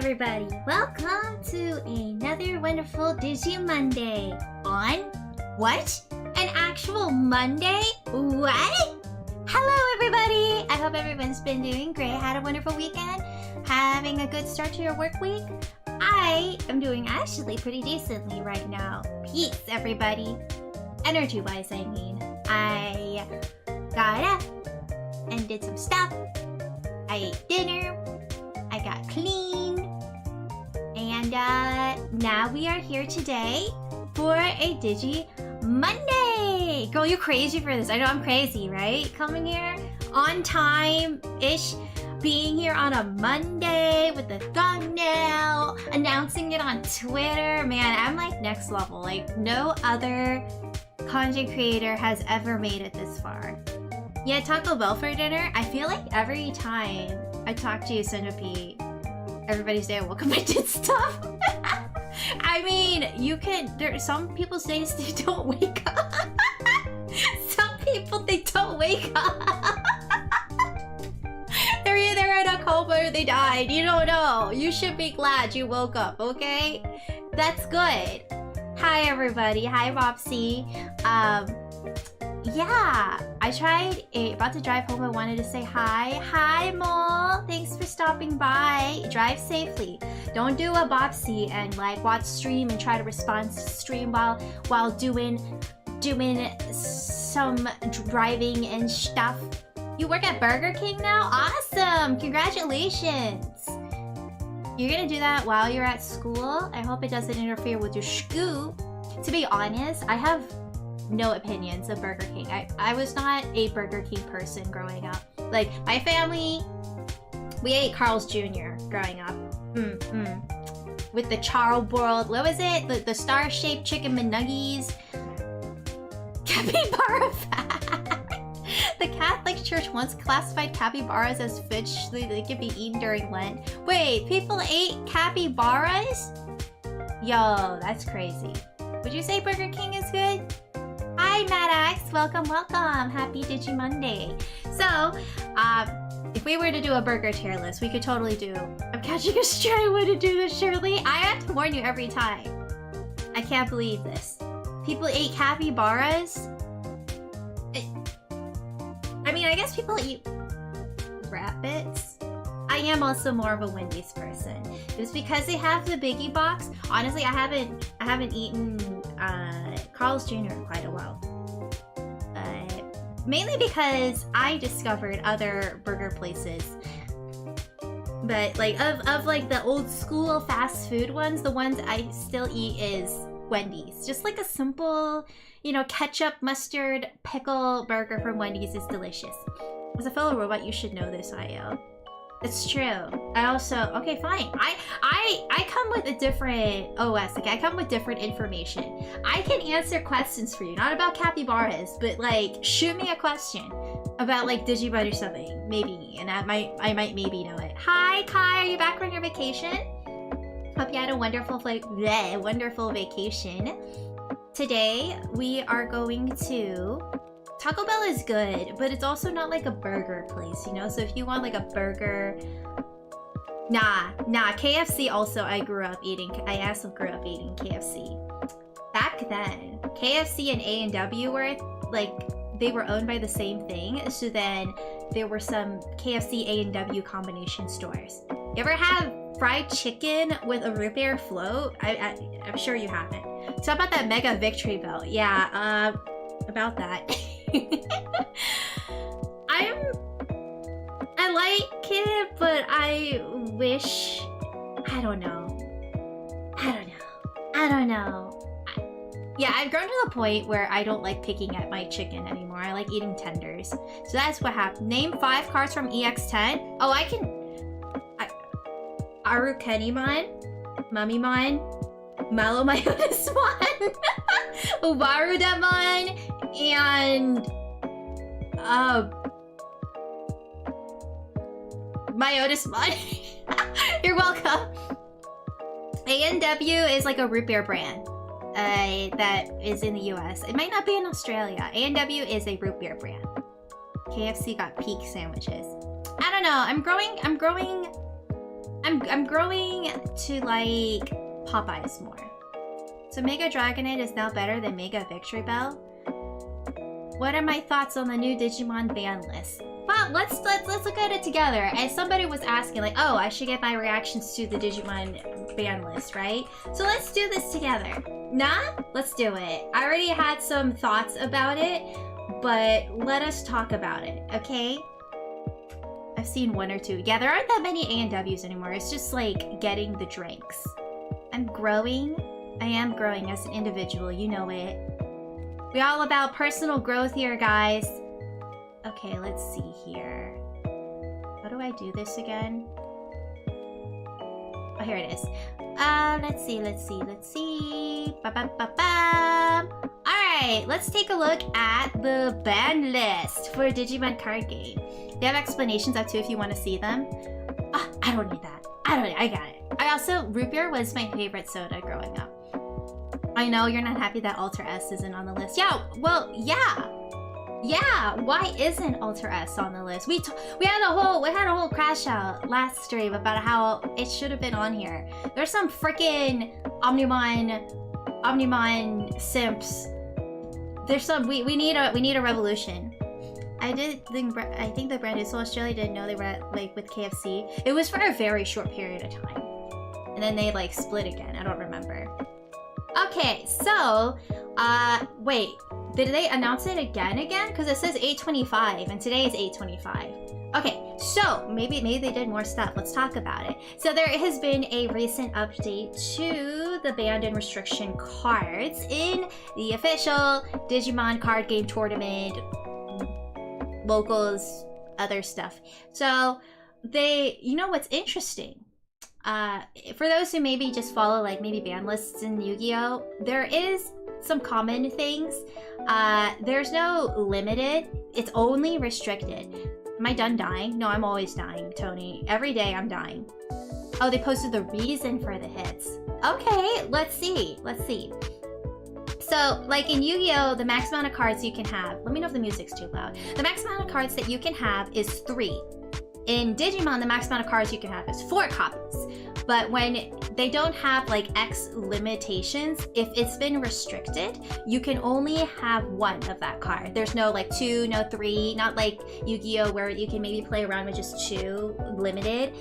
everybody, welcome to another wonderful Digi Monday. On what? An actual Monday? What? Hello everybody! I hope everyone's been doing great, had a wonderful weekend, having a good start to your work week. I am doing actually pretty decently right now. Peace everybody. Energy wise I mean. I got up and did some stuff. I ate dinner. I got clean. And now we are here today for a Digi Monday. Girl, you crazy for this. I know I'm crazy, right? Coming here on time-ish, being here on a Monday with the thumbnail, announcing it on Twitter. Man, I'm like next level. Like no other content creator has ever made it this far. Yeah, Taco Bell for dinner. I feel like every time I talk to you, Centipede, everybody's day I woke up and did stuff. I mean, you can, some people's days they don't wake up. Some people, they don't wake up. They're either in a coma or they died. You don't know. You should be glad you woke up, okay? That's good. Hi, everybody. Hi, Mopsy. Yeah, I tried about to drive home. I wanted to say hi. Hi, Mole. Thanks for stopping by. Drive safely. Don't do a Bopsy and like watch stream and try to respond to stream while doing some driving and stuff. You work at Burger King now? Awesome! Congratulations! You're gonna do that while you're at school? I hope it doesn't interfere with your school. To be honest, I have no opinions of Burger King. I was not a Burger King person growing up. Like, my family, we ate Carl's Jr. growing up. With the charbroiled, what was it? The star-shaped chicken McNuggies. Capybara fat. The Catholic Church once classified capybaras as fish. They could be eaten during Lent. Wait, people ate capybaras? Yo, that's crazy. Would you say Burger King is good? Hi, Maddox. Welcome, welcome. Happy Digi Monday. So, if we were to do a burger tier list, we could totally do... I'm catching a stray. I want to do this, Shirley. I have to warn you every time. I can't believe this. People ate capybaras? I mean, I guess people eat rabbits. I am also more of a Wendy's person. It's because they have the biggie box. Honestly, I haven't eaten Carl's Jr. in quite a while. Mainly because I discovered other burger places. But like of like the old school fast food ones, the ones I still eat is Wendy's. Just like a simple, you know, ketchup, mustard, pickle burger from Wendy's is delicious. As a fellow robot, you should know this, IO. It's true. I also, okay, fine. I come with a different OS. Like, I come with different information. I can answer questions for you, not about capybaras, but like, shoot me a question about like Digibud or something, maybe, and I might maybe know it. Hi, Kai. Are you back from your vacation? Hope you had a wonderful, wonderful vacation. Today we are going to. Taco Bell is good, but it's also not like a burger place, you know? So if you want like a burger... Nah, KFC also I also grew up eating KFC. Back then, KFC and A&W were like, they were owned by the same thing, so then there were some KFC A&W combination stores. You ever have fried chicken with a root beer float? I'm sure you haven't. So about that Mega Victory Belt, yeah, about that. I like it, but I wish, I don't know. Yeah, I've grown to the point where I don't like picking at my chicken anymore. I like eating tenders. So that's what happened. Name 5 cards from EX10. Oh, I can... Arukenimon, Mummymon, Malomayotismon, Ubarudemon, and Myotismon. You're welcome. A&W is like a root beer brand that is in the US. It might not be in Australia. A&W is a root beer brand. KFC got peak sandwiches. I don't know. I'm growing I'm growing to like Popeyes more. So Mega Dragonite is now better than Mega Victory Bell. What are my thoughts on the new Digimon ban list? Well, let's look at it together. As somebody was asking, like, oh, I should get my reactions to the Digimon ban list, right? So let's do this together. Nah? Let's do it. I already had some thoughts about it, but let us talk about it, okay? I've seen one or two. Yeah, there aren't that many A&Ws anymore. It's just like getting the drinks. I'm growing. I am growing as an individual, you know it. We all about personal growth here, guys. Okay, let's see here. How do I do this again? Oh, here it is. Let's see. Ba-bam-ba-bam. Alright, let's take a look at the ban list for Digimon card game. They have explanations up too if you want to see them. I don't need that. I got it. I also, root beer was my favorite soda growing up. I know you're not happy that Alter S isn't on the list. Yeah, well, yeah. Yeah, why isn't Alter S on the list? We had a whole crash out last stream about how it should have been on here. There's some freaking Omnimon simps. There's some we need a revolution. I think the brand is so Australia didn't know they were like with KFC. It was for a very short period of time. And then they like split again. I don't remember. Okay, so wait. Did they announce it again? Because it says 8/25 and today is 8/25. Okay, so maybe they did more stuff. Let's talk about it. So there has been a recent update to the banned and restriction cards in the official Digimon card game tournament, locals, other stuff. So you know what's interesting? For those who maybe just follow like maybe ban lists in Yu-Gi-Oh, there is some common things. There's no limited, it's only restricted. Am I done dying? No, I'm always dying, Tony. Every day I'm dying. Oh, they posted the reason for the hits. Okay, let's see. So, like in Yu-Gi-Oh, the max amount of cards you can have, let me know if the music's too loud. The max amount of cards that you can have is 3. In Digimon, the max amount of cards you can have is 4 copies. But when they don't have like X limitations, if it's been restricted, you can only have 1 of that card. There's no like 2, no 3, not like Yu-Gi-Oh where you can maybe play around with just 2 limited.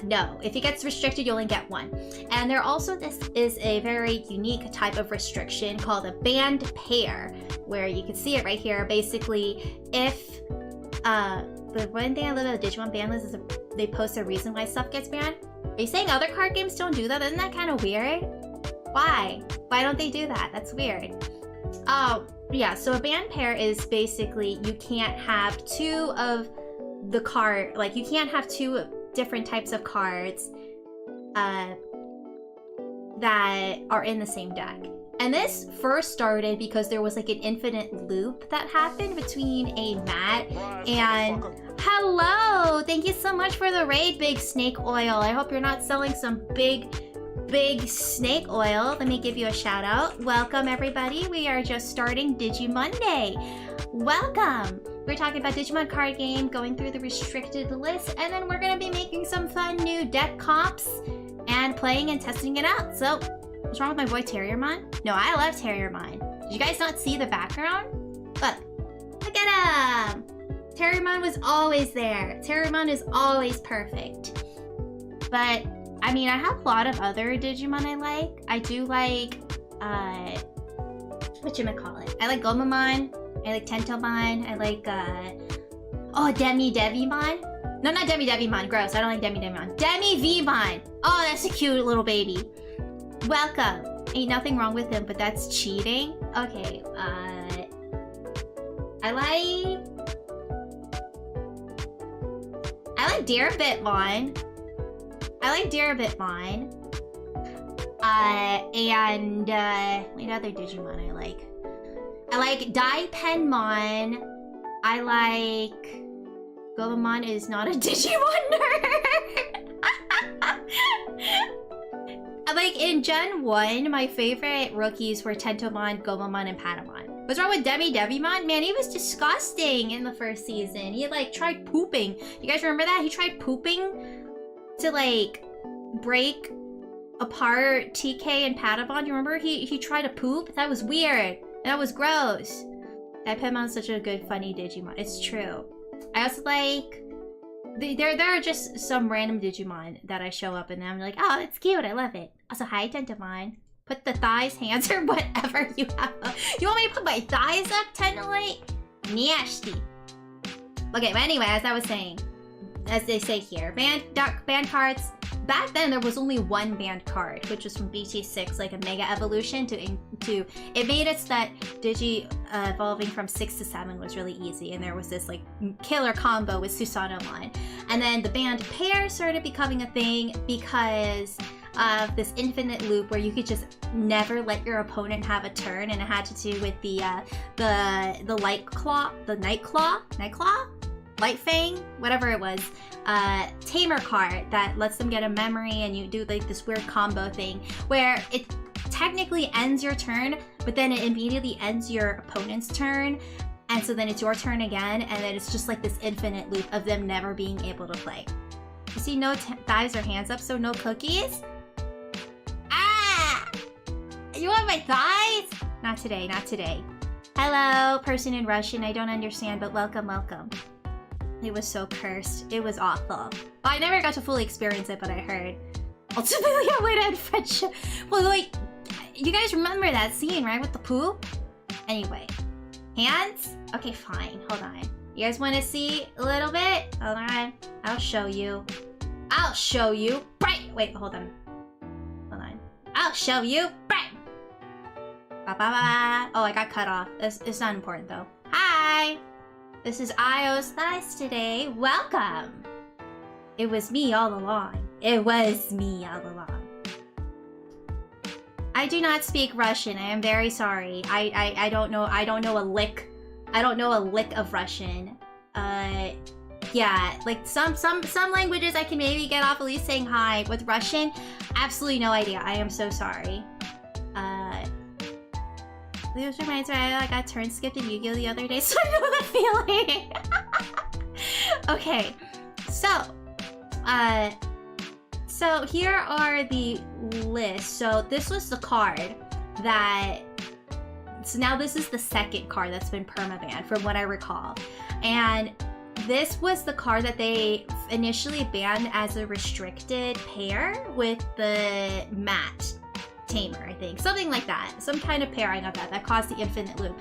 No, if it gets restricted, you only get 1. And this is a very unique type of restriction called a banned pair, where you can see it right here. Basically, if the one thing I love about the Digimon ban list is they post a reason why stuff gets banned. Are you saying other card games don't do that? Isn't that kind of weird? Why? Why don't they do that? That's weird. Oh, yeah, so a banned pair is basically you can't have 2 of the card, like you can't have 2 different types of cards that are in the same deck. And this first started because there was like an infinite loop that happened between a mat and... Hello! Thank you so much for the raid, Big Snake Oil. I hope you're not selling some big snake oil. Let me give you a shout out. Welcome, everybody. We are just starting Digi Monday. Welcome! We're talking about Digimon card game, going through the restricted list, and then we're going to be making some fun new deck comps and playing and testing it out. So, what's wrong with my boy Terriermon? No, I love Terriermon. Did you guys not see the background? Look at him! Terriermon was always there. Terriermon is always perfect. But, I mean, I have a lot of other Digimon I like. I do like, whatchamacallit? I like Gomamon. I like Tentomon. I like, Demi-Devimon. No, not Demi-Devimon. Gross. I don't like Demi-Devimon. Demi-Vmon. Oh, that's a cute little baby. Welcome. Ain't nothing wrong with him, but that's cheating. Okay, I like Deerabitmon. And what other Digimon I like? I like Daipenmon. I like... Gomamon is not a Digimon nerd. Like in Gen 1, my favorite rookies were Tentomon, Gomamon, and Patamon. What's wrong with Demi-Devimon? Man, he was disgusting in the first season. He like tried pooping. You guys remember that? He tried pooping to like break apart TK and Patabon. You remember he tried to poop? That was weird. That was gross. That Patamon is such a good, funny Digimon. It's true. I also like... There are just some random Digimon that I show up and I'm like, oh, it's cute. I love it. Also, hi, Tentamon. Put the thighs, hands, or whatever you have. You want me to put my thighs up, Tendolite? Nasty. Okay, but anyway, as I was saying, as they say here, band cards. Back then, there was only one band card, which was from BT6, like a Mega Evolution it made it so that Digi evolving from 6 to 7 was really easy, and there was this like killer combo with Susanomon. And then the band pair started becoming a thing because of this infinite loop where you could just never let your opponent have a turn, and it had to do with the Light Claw, the Night Claw, Light Fang, whatever it was, Tamer card that lets them get a memory, and you do like this weird combo thing where it technically ends your turn, but then it immediately ends your opponent's turn, and so then it's your turn again, and then it's just like this infinite loop of them never being able to play. You see, no thighs or hands up, so no cookies? Ah! You want my thighs? Not today, not today. Hello, person in Russian. I don't understand, but welcome, welcome. It was so cursed. It was awful. Well, I never got to fully experience it, but I heard. Ultimately, I would end friendship. Well, like, you guys remember that scene, right? With the poop? Anyway. Hands? Okay, fine. Hold on. You guys want to see a little bit? Hold on. I'll show you. I'll show you. Right. Wait, hold on. Hold on. I'll show you. Right. Ba-ba-ba. Oh, I got cut off. It's not important, though. Hi. This is Io's Thighs today. Welcome! It was me all along. It was me all along. I do not speak Russian. I am very sorry. I don't know a lick. I don't know a lick of Russian. Yeah, like some languages I can maybe get off at least saying hi. With Russian, absolutely no idea. I am so sorry. This reminds me, I got turn skipped in Yu-Gi-Oh! The other day, so I know that feeling. Okay, so here are the lists. So this was the card that... So now this is the second card that's been permabanned, from what I recall. And this was the card that they initially banned as a restricted pair with the Matte Tamer, I think. Something like that. Some kind of pairing of that caused the infinite loop.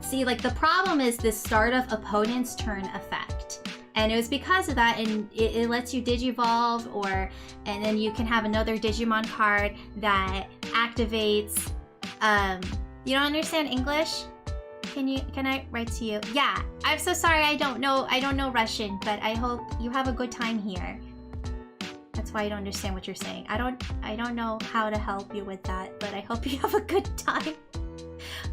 See, like, the problem is this start of opponent's turn effect. And it was because of that, and it lets you Digivolve, and then you can have another Digimon card that activates, you don't understand English? Can I write to you? Yeah, I'm so sorry, I don't know Russian, but I hope you have a good time here. That's why I don't understand what you're saying. I don't know how to help you with that, but I hope you have a good time.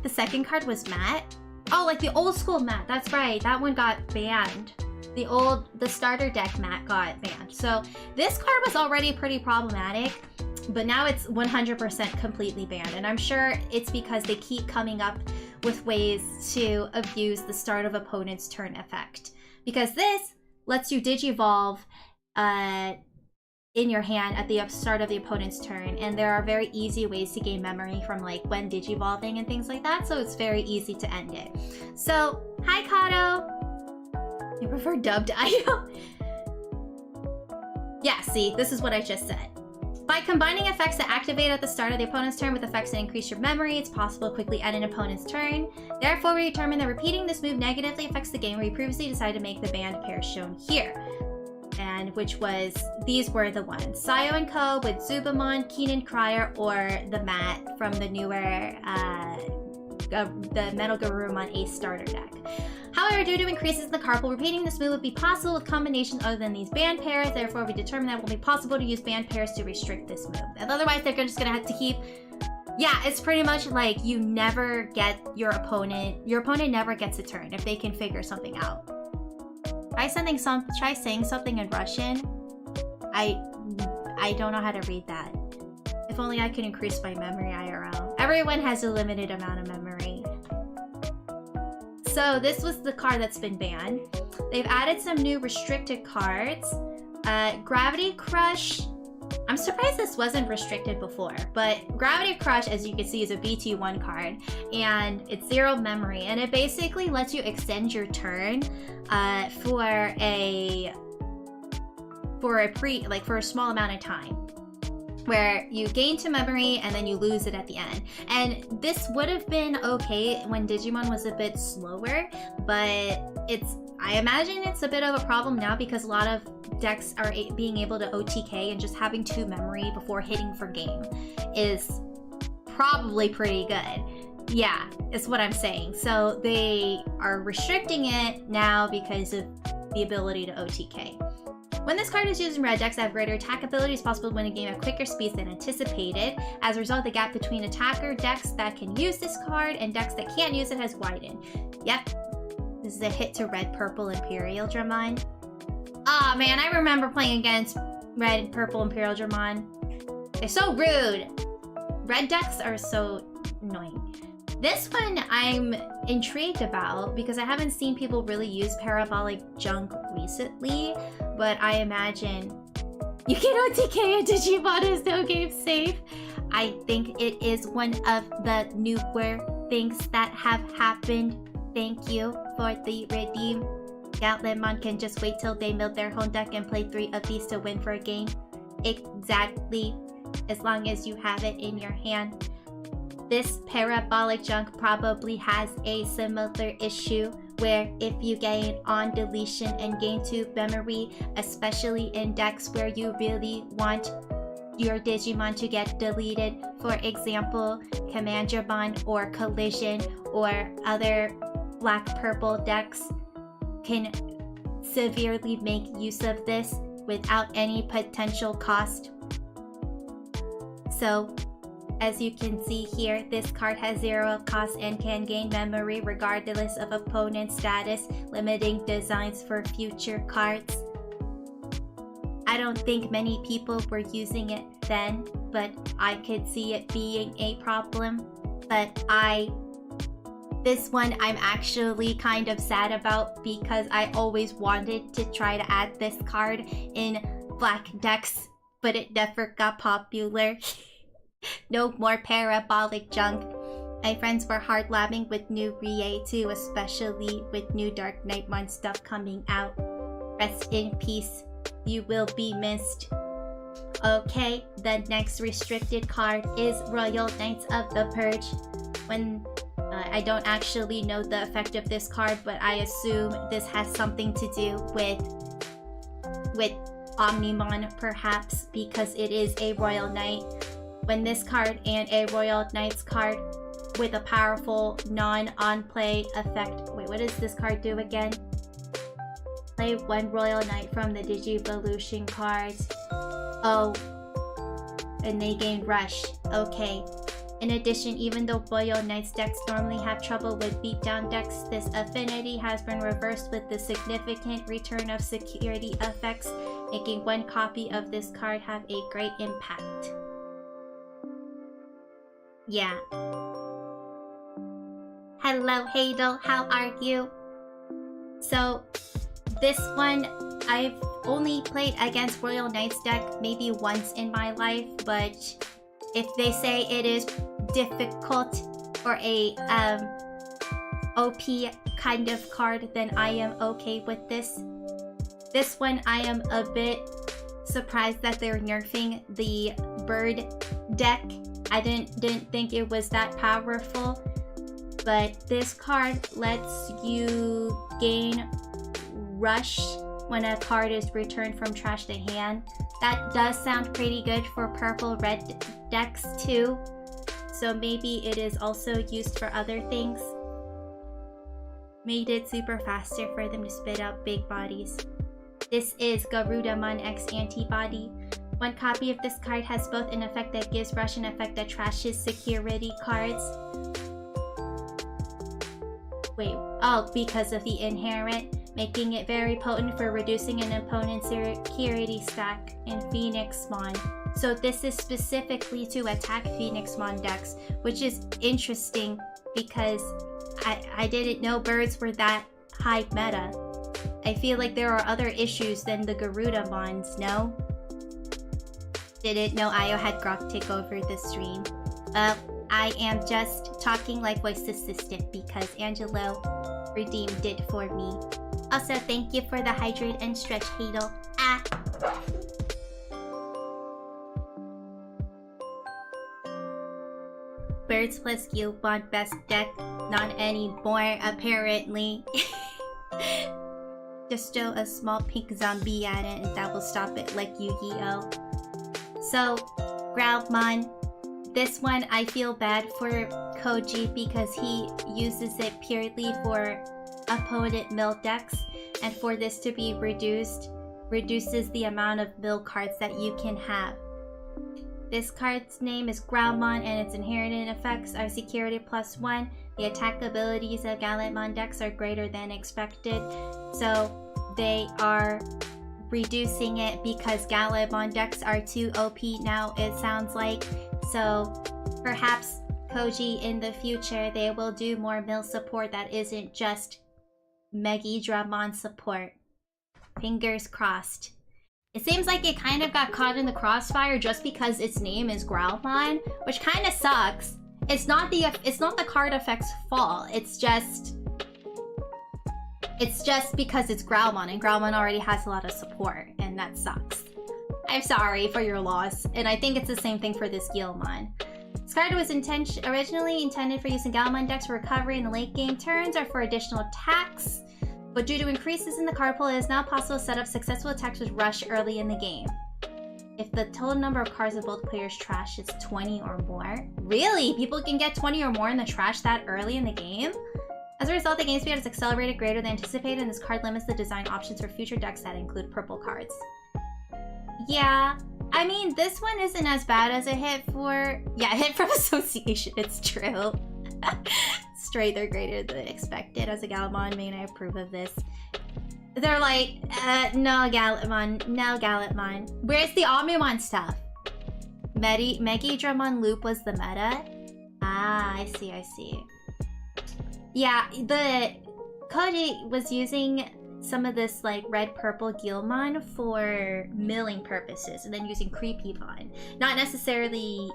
The second card was Matte. Oh, like the old school Matte. That's right. That one got banned. The starter deck Matte got banned. So this card was already pretty problematic, but now it's 100% completely banned. And I'm sure it's because they keep coming up with ways to abuse the start of opponent's turn effect. Because this lets you Digivolve in your hand at the start of the opponent's turn, and there are very easy ways to gain memory from like when Digivolving and things like that, so it's very easy to end it. So, hi Kato! You prefer dubbed Io? Yeah, see, this is what I just said. By combining effects that activate at the start of the opponent's turn with effects that increase your memory, it's possible to quickly end an opponent's turn. Therefore, we determine that repeating this move negatively affects the game where you previously decided to make the band pair shown here. And which was, these were the ones. Sayo and Co. with Zubamon, Keenan Crier, or the Matte from the newer, the Metal Garurumon Ace starter deck. However, due to increases in the card pool, repeating this move would be possible with combinations other than these band pairs. Therefore, we determined that it will be possible to use band pairs to restrict this move. And otherwise, they're just gonna have to keep... Yeah, it's pretty much like you never get your opponent never gets a turn if they can figure something out. Try saying something in Russian. I don't know how to read that. If only I could increase my memory IRL. Everyone has a limited amount of memory. So this was the card that's been banned. They've added some new restricted cards. Gravity Crush. I'm surprised this wasn't restricted before, but Gravity Crush, as you can see, is a BT1 card, and it's 0 memory, and it basically lets you extend your turn for a small amount of time, where you gain 2 memory and then you lose it at the end. And this would have been okay when Digimon was a bit slower, but I imagine it's a bit of a problem now because a lot of decks are being able to OTK, and just having 2 memory before hitting for game is probably pretty good. Yeah, is what I'm saying. So they are restricting it now because of the ability to OTK. When this card is used in red decks that have greater attack ability, it's possible to win a game at quicker speeds than anticipated. As a result, the gap between attacker decks that can use this card and decks that can't use it has widened. Yep, this is a hit to red purple Imperial Dramon. Aw, oh, man, I remember playing against red and purple Imperial Dramon. They're so rude. Red decks are so annoying. This one I'm intrigued about because I haven't seen people really use parabolic junk recently, but I imagine you can OTK a Digimon as no game safe. I think it is one of the newer things that have happened. Thank you for the redeem. Gatlinmon can just wait till they build their home deck and play 3 of these to win for a game. Exactly. As long as you have it in your hand. This parabolic junk probably has a similar issue where if you gain on deletion and gain 2 memory, especially in decks where you really want your Digimon to get deleted, for example, Commandramon or Collision or other black-purple decks, can severely make use of this without any potential cost. So, as you can see here, this card has 0 cost and can gain memory regardless of opponent status, limiting designs for future cards. I don't think many people were using it then, but I could see it being a problem. But this one I'm actually kind of sad about because I always wanted to try to add this card in black decks, but it never got popular. No more parabolic junk. My friends were hard labbing with new Rie too, especially with new Dark Knightmon stuff coming out. Rest in peace. You will be missed. Okay, the next restricted card is Royal Knights of the Purge. I don't actually know the effect of this card, but I assume this has something to do with Omnimon perhaps, because it is a Royal Knight. When this card and a Royal Knights card with a powerful non-on-play effect... Wait, what does this card do again? Play 1 Royal Knight from the Digivolution cards. Oh. And they gain Rush. Okay. In addition, even though Royal Knights decks normally have trouble with beatdown decks, this affinity has been reversed with the significant return of security effects, making 1 copy of this card have a great impact. Yeah. Hello, Hadel. How are you? So, this one, I've only played against Royal Knights deck maybe once in my life, but if they say it is difficult or a OP kind of card, then I am okay with this. This one, I am a bit surprised that they're nerfing the bird deck. I didn't think it was that powerful, but this card lets you gain Rush when a card is returned from trash to hand. That does sound pretty good for purple-red decks too, so maybe it is also used for other things. Made it super faster for them to spit out big bodies. This is Garudamon X Antibody. 1 copy of this card has both an effect that gives Rush and an effect that trashes security cards. Wait, oh, because of the inherent, making it very potent for reducing an opponent's security stack in Phoenixmon. So this is specifically to attack Phoenixmon decks, which is interesting because I didn't know birds were that high meta. I feel like there are other issues than the Garudamons, no? Didn't know Ayo had Grok take over the stream. I am just talking like voice assistant because Angelo redeemed it for me. Also, thank you for the hydrate and stretch, Hadel. Ah! Birds plus Gilbon best deck. Not anymore, apparently. Just throw a small pink zombie at it and that will stop it like Yu-Gi-Oh! So, Growlmon. This one, I feel bad for Koji because he uses it purely for opponent mill decks. And for this to be reduces the amount of mill cards that you can have. This card's name is Growlmon and its inherited effects are security +1. The attack abilities of Gallantmon decks are greater than expected. So they are reducing it because Gallantmon decks are too OP now, it sounds like. So perhaps Koji in the future, they will do more mill support that isn't just Megidramon support. Fingers crossed. It seems like it kind of got caught in the crossfire just because its name is Growlmon, which kind of sucks. It's not the card effect's fault. It's just because it's Growlmon, and Growlmon already has a lot of support, and that sucks. I'm sorry for your loss, and I think it's the same thing for this Guilmon. This card was originally intended for use in Gallantmon decks for recovery in the late game turns or for additional attacks, but due to increases in the card pool, it is now possible to set up successful attacks with Rush early in the game. If the total number of cards of both players' trash is 20 or more. Really? People can get 20 or more in the trash that early in the game? As a result, the game speed is accelerated greater than anticipated, and this card limits the design options for future decks that include purple cards. Yeah, I mean, this one isn't as bad as a hit for... Yeah, hit from association, it's true. Straight, they're greater than expected. As a Gallantmon main, I approve of this. They're like, no Gallantmon, no Gallantmon. Where's the Omnimon stuff? Megidramon Loop was the meta? Ah, I see. Yeah, the Koji was using some of this like red-purple Guilmon for milling purposes and then using Creepyvon. Not necessarily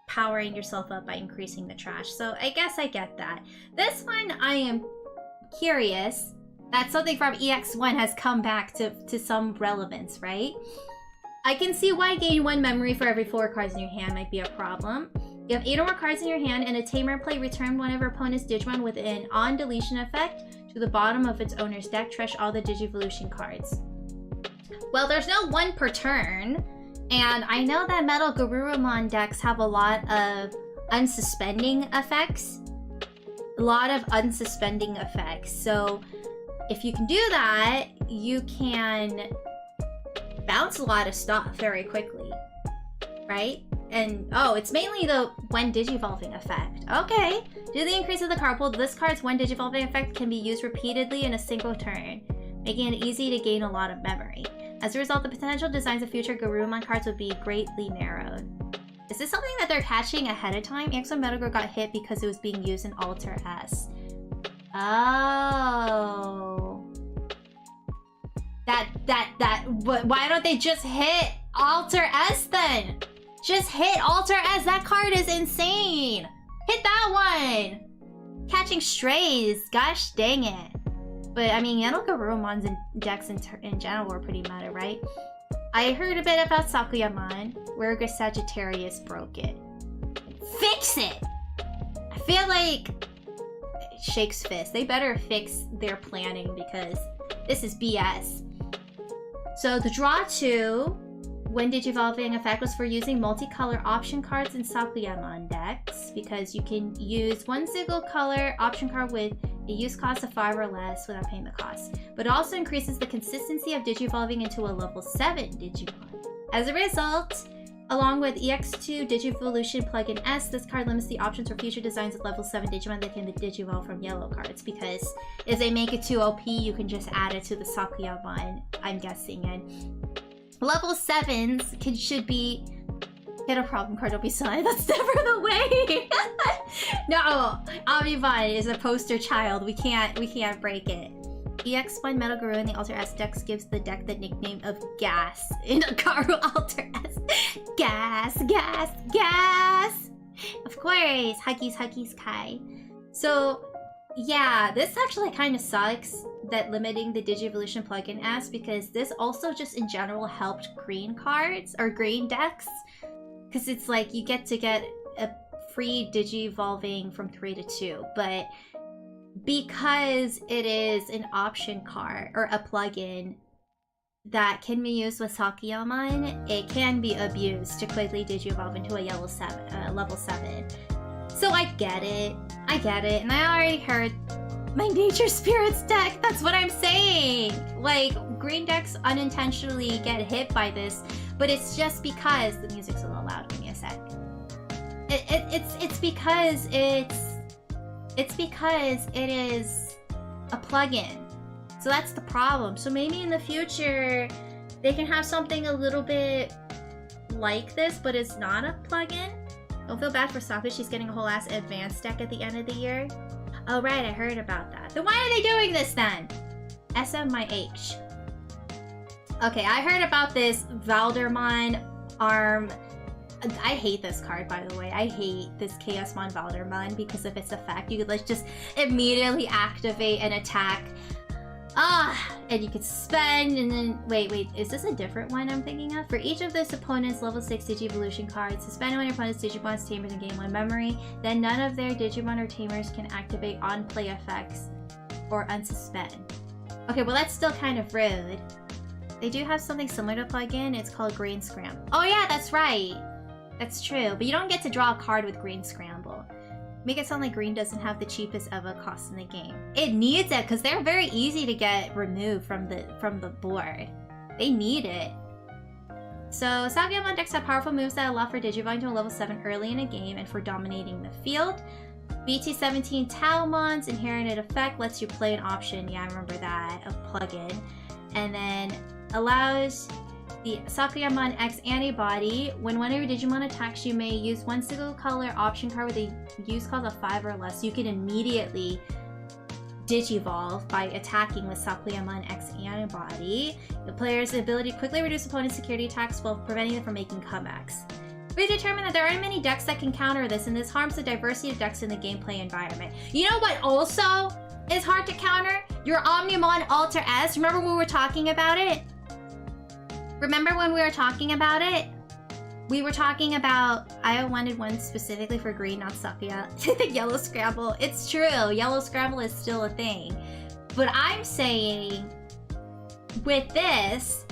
powering yourself up by increasing the trash. So I guess I get that. This one, I am curious that something from EX1 has come back to some relevance, right? I can see why gain 1 memory for every 4 cards in your hand might be a problem. You have 8 or more cards in your hand, and a Tamer play return one of your opponent's Digimon with an on-deletion effect to the bottom of its owner's deck. Trash all the Digivolution cards. Well, there's no 1 per turn, and I know that Metal Garurumon decks have a lot of unsuspending effects. A lot of unsuspending effects. So if you can do that, you can bounce a lot of stuff very quickly, right? And, oh, it's mainly the when Digivolving effect. Okay. Due to the increase of the card pool, this card's when Digivolving effect can be used repeatedly in a single turn, making it easy to gain a lot of memory. As a result, the potential designs of future Garurumon cards would be greatly narrowed. Is this something that they're catching ahead of time? EX1 Metagrow got hit because it was being used in Alter S. Oh. Why don't they just hit Alter S then? Just hit Alter S. That card is insane. Hit that one. Catching strays. Gosh dang it. But I mean, Yano Garurumon's decks in general were pretty meta, right? I heard a bit about Sakuyamon, where Sagittarius broke it. Fix it! I feel like shakes fist. They better fix their planning because this is BS. So the draw 2, when Digivolving effect, was for using multicolor option cards in Sakuyamon decks, because you can use 1 single color option card with a use cost of 5 or less without paying the cost. But it also increases the consistency of Digivolving into a level 7 Digimon. As a result, along with EX2 Digivolution Plugin S, this card limits the options for future designs of level 7 Digimon that can Digivolve from yellow cards, because if they make it too OP, you can just add it to the Sakuyamon, I'm guessing. And level 7s should be... Hit a problem card, don't be silly. That's never the way! No! Omnivon is a poster child. We can't break it. EX1 Metal Guru in the Alter S decks gives the deck the nickname of Gas in a Garu Alter S. Gas, gas, gas! Of course! Huggies, huggies, Kai. So, yeah, this actually kind of sucks that limiting the Digivolution plugin S, because this also just in general helped green cards, or green decks. Because it's like you get a free Digi-evolving from 3 to 2, but because it is an option card, or a plugin, that can be used with Sakuyamon, it can be abused to quickly Digi-evolve into a level 7. So I get it, and I already heard my Nature Spirits deck, that's what I'm saying! Like, green decks unintentionally get hit by this, but it's just because the music's a little loud. Give me a sec. It's because it is a plugin. So that's the problem. So maybe in the future, they can have something a little bit like this, but it's not a plugin. Don't feel bad for Saku, she's getting a whole ass advanced deck at the end of the year. Oh right, I heard about that. Then why are they doing this then? SM my H. Okay, I heard about this Valdermon arm. I hate this card, by the way. I hate this Chaosmon Valdermon because of its effect. You could like just immediately activate and attack. And you could spend and then... Wait, is this a different one I'm thinking of? For each of this opponent's level 6 Digi-Evolution cards, suspend one of your opponent's Digimon's Tamers and gain 1 memory. Then none of their Digimon or Tamers can activate on-play effects or unsuspend. Okay, well that's still kind of rude. They do have something similar to plug-in. It's called Green Scramble. Oh yeah, that's right! That's true, but you don't get to draw a card with Green Scramble. Make it sound like green doesn't have the cheapest EVA cost in the game. It needs it, because they're very easy to get removed from the board. They need it. So, Sakuyamon decks have powerful moves that allow for Digivolving to a level 7 early in a game and for dominating the field. BT17 Talmon's inherited effect lets you play an option, yeah I remember that, of plugin. And then allows the Sakuyamon X antibody. When one of your Digimon attacks, you may use one single color option card with a use cost of 5 or less. You can immediately Digivolve by attacking with Sakuyamon X antibody. The player's ability to quickly reduce opponent's security attacks while preventing them from making comebacks. We determined that there aren't many decks that can counter this, and this harms the diversity of decks in the gameplay environment. You know what also is hard to counter? Your Omnimon Alter S. Remember when we were talking about it? Remember when we were talking about it? We were talking about, I wanted one specifically for green, not Sakuya. The Yellow Scramble. It's true, Yellow Scramble is still a thing. But I'm saying, with this,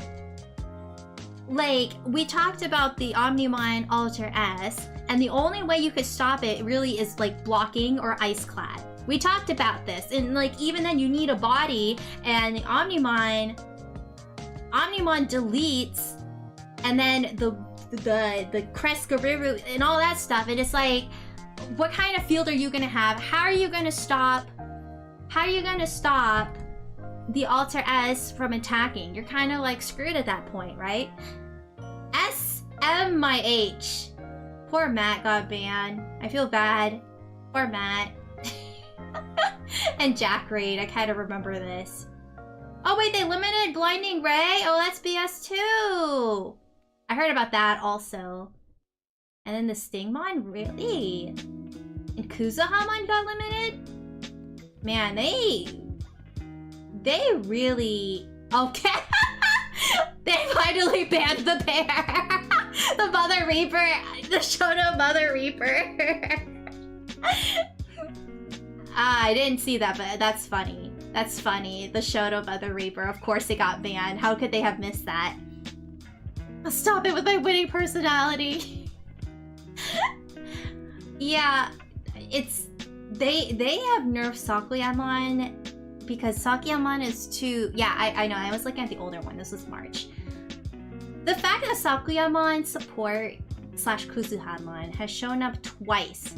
like, we talked about the Omnimon Alter S, and the only way you could stop it really is like blocking or Ice Clad. We talked about this, and like even then you need a body, and the Omnimon deletes, and then the Kreskaruru and all that stuff, and it's like, what kind of field are you gonna have? How are you gonna stop the Alter S from attacking? You're kind of like screwed at that point, right? SM my H. Poor Matt got banned. I feel bad. Poor Matt. And Jack Raid, I kind of remember this. Oh wait, they limited Blinding Ray? Oh, that's BS too! I heard about that also. And then the Stingmon? Really? And Kuzuhamon got limited? Man, they really... Okay! They finally banned the pair! The Mother Reaper! The Shoto Mother Reaper! I didn't see that, but that's funny. That's funny. The Shoto Mother Reaper. Of course they got banned. How could they have missed that? I'll stop it with my winning personality. Yeah, it's... They have nerfed Sakuyamon because Sakuyamon is too... Yeah, I know. I was looking at the older one. This was March. The fact that Sakuyamon support / Kuzuhamon has shown up twice.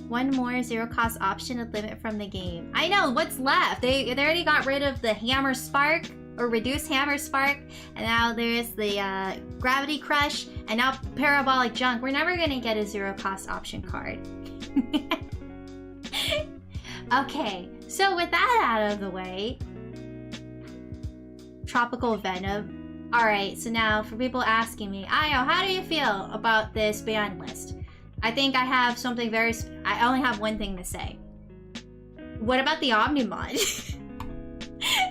One more zero-cost option to limit from the game. I know, what's left? They already got rid of the Hammer Spark, or Reduced Hammer Spark, and now there's the Gravity Crush, and now Parabolic Junk. We're never gonna get a zero-cost option card. Okay, so with that out of the way, Tropical Venom. Alright, so now for people asking me, Ayo, how do you feel about this ban list? I think I have something I only have one thing to say. What about the Omnimon?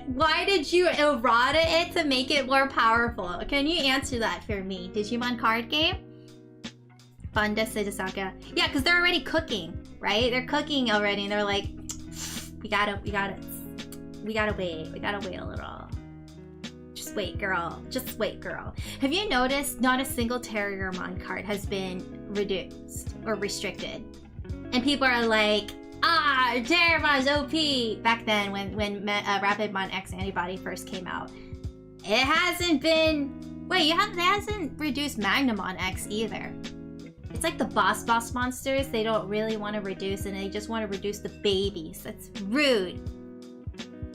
Why did you errata it to make it more powerful? Can you answer that for me? Digimon card game? Funda Sejasaka. Yeah, because they're already cooking, right? They're cooking already, and they're like, we gotta wait a little. Just wait, girl. Just wait, girl. Have you noticed not a single Terriermon card has been reduced or restricted? And people are like, Terriermon's OP! Back then, when Rapidmon X Antibody first came out. It hasn't been... Wait, it hasn't reduced Magnamon X either. It's like the boss monsters, they don't really want to reduce, and they just want to reduce the babies. That's rude.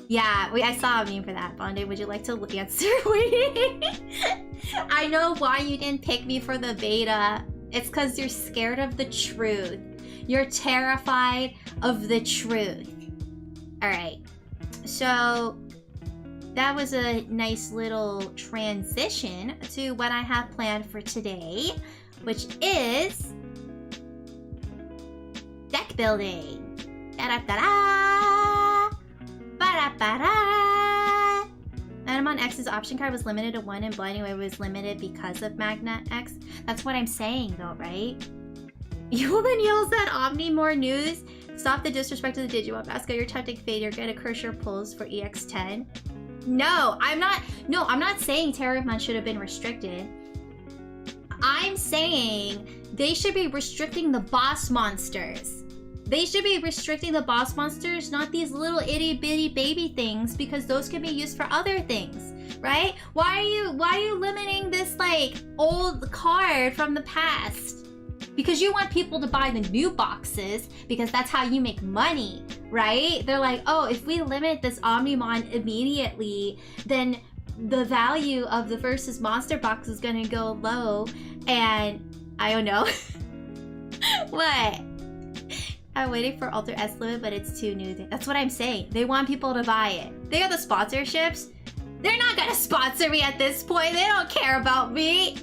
Yeah, I saw a meme for that. Bonde, would you like to answer? I know why you didn't pick me for the beta. It's because you're scared of the truth. You're terrified of the truth. Alright, so that was a nice little transition to what I have planned for today, which is deck building. Da-da-da-da! Ba-da-ba-da! Magnamon X's option card was limited to 1 and Blinding Wave was limited because of Magna X. That's what I'm saying though, right? Woman yells at Omni more news. Stop the disrespect to the Digimon mascot. You're tempting fate. You're gonna curse your pulls for EX10. No, I'm not saying Terriermon should have been restricted. I'm saying they should be restricting the boss monsters. They should be restricting the boss monsters, not these little itty bitty baby things, because those can be used for other things, right? Why are you limiting this like old card from the past? Because you want people to buy the new boxes, because that's how you make money, right? They're like, oh, if we limit this Omnimon immediately, then the value of the versus monster box is gonna go low, and I don't know. What? I'm waiting for Alter S limit, but it's too new. That's what I'm saying. They want people to buy it. They are the sponsorships. They're not gonna sponsor me at this point. They don't care about me.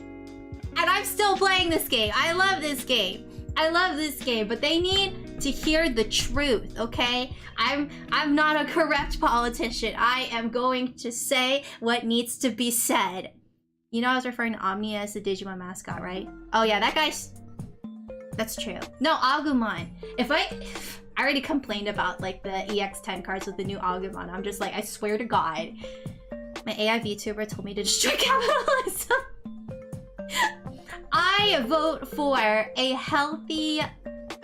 And I'm still playing this game. I love this game. I love this game, but they need to hear the truth, okay? I'm not a correct politician. I am going to say what needs to be said. You know I was referring to Omni as the Digimon mascot, right? Oh yeah, that guy's... That's true. No, Agumon. I already complained about like the EX10 cards with the new Agumon. I'm just like, I swear to God. My AI VTuber told me to destroy capitalism. I vote for a healthy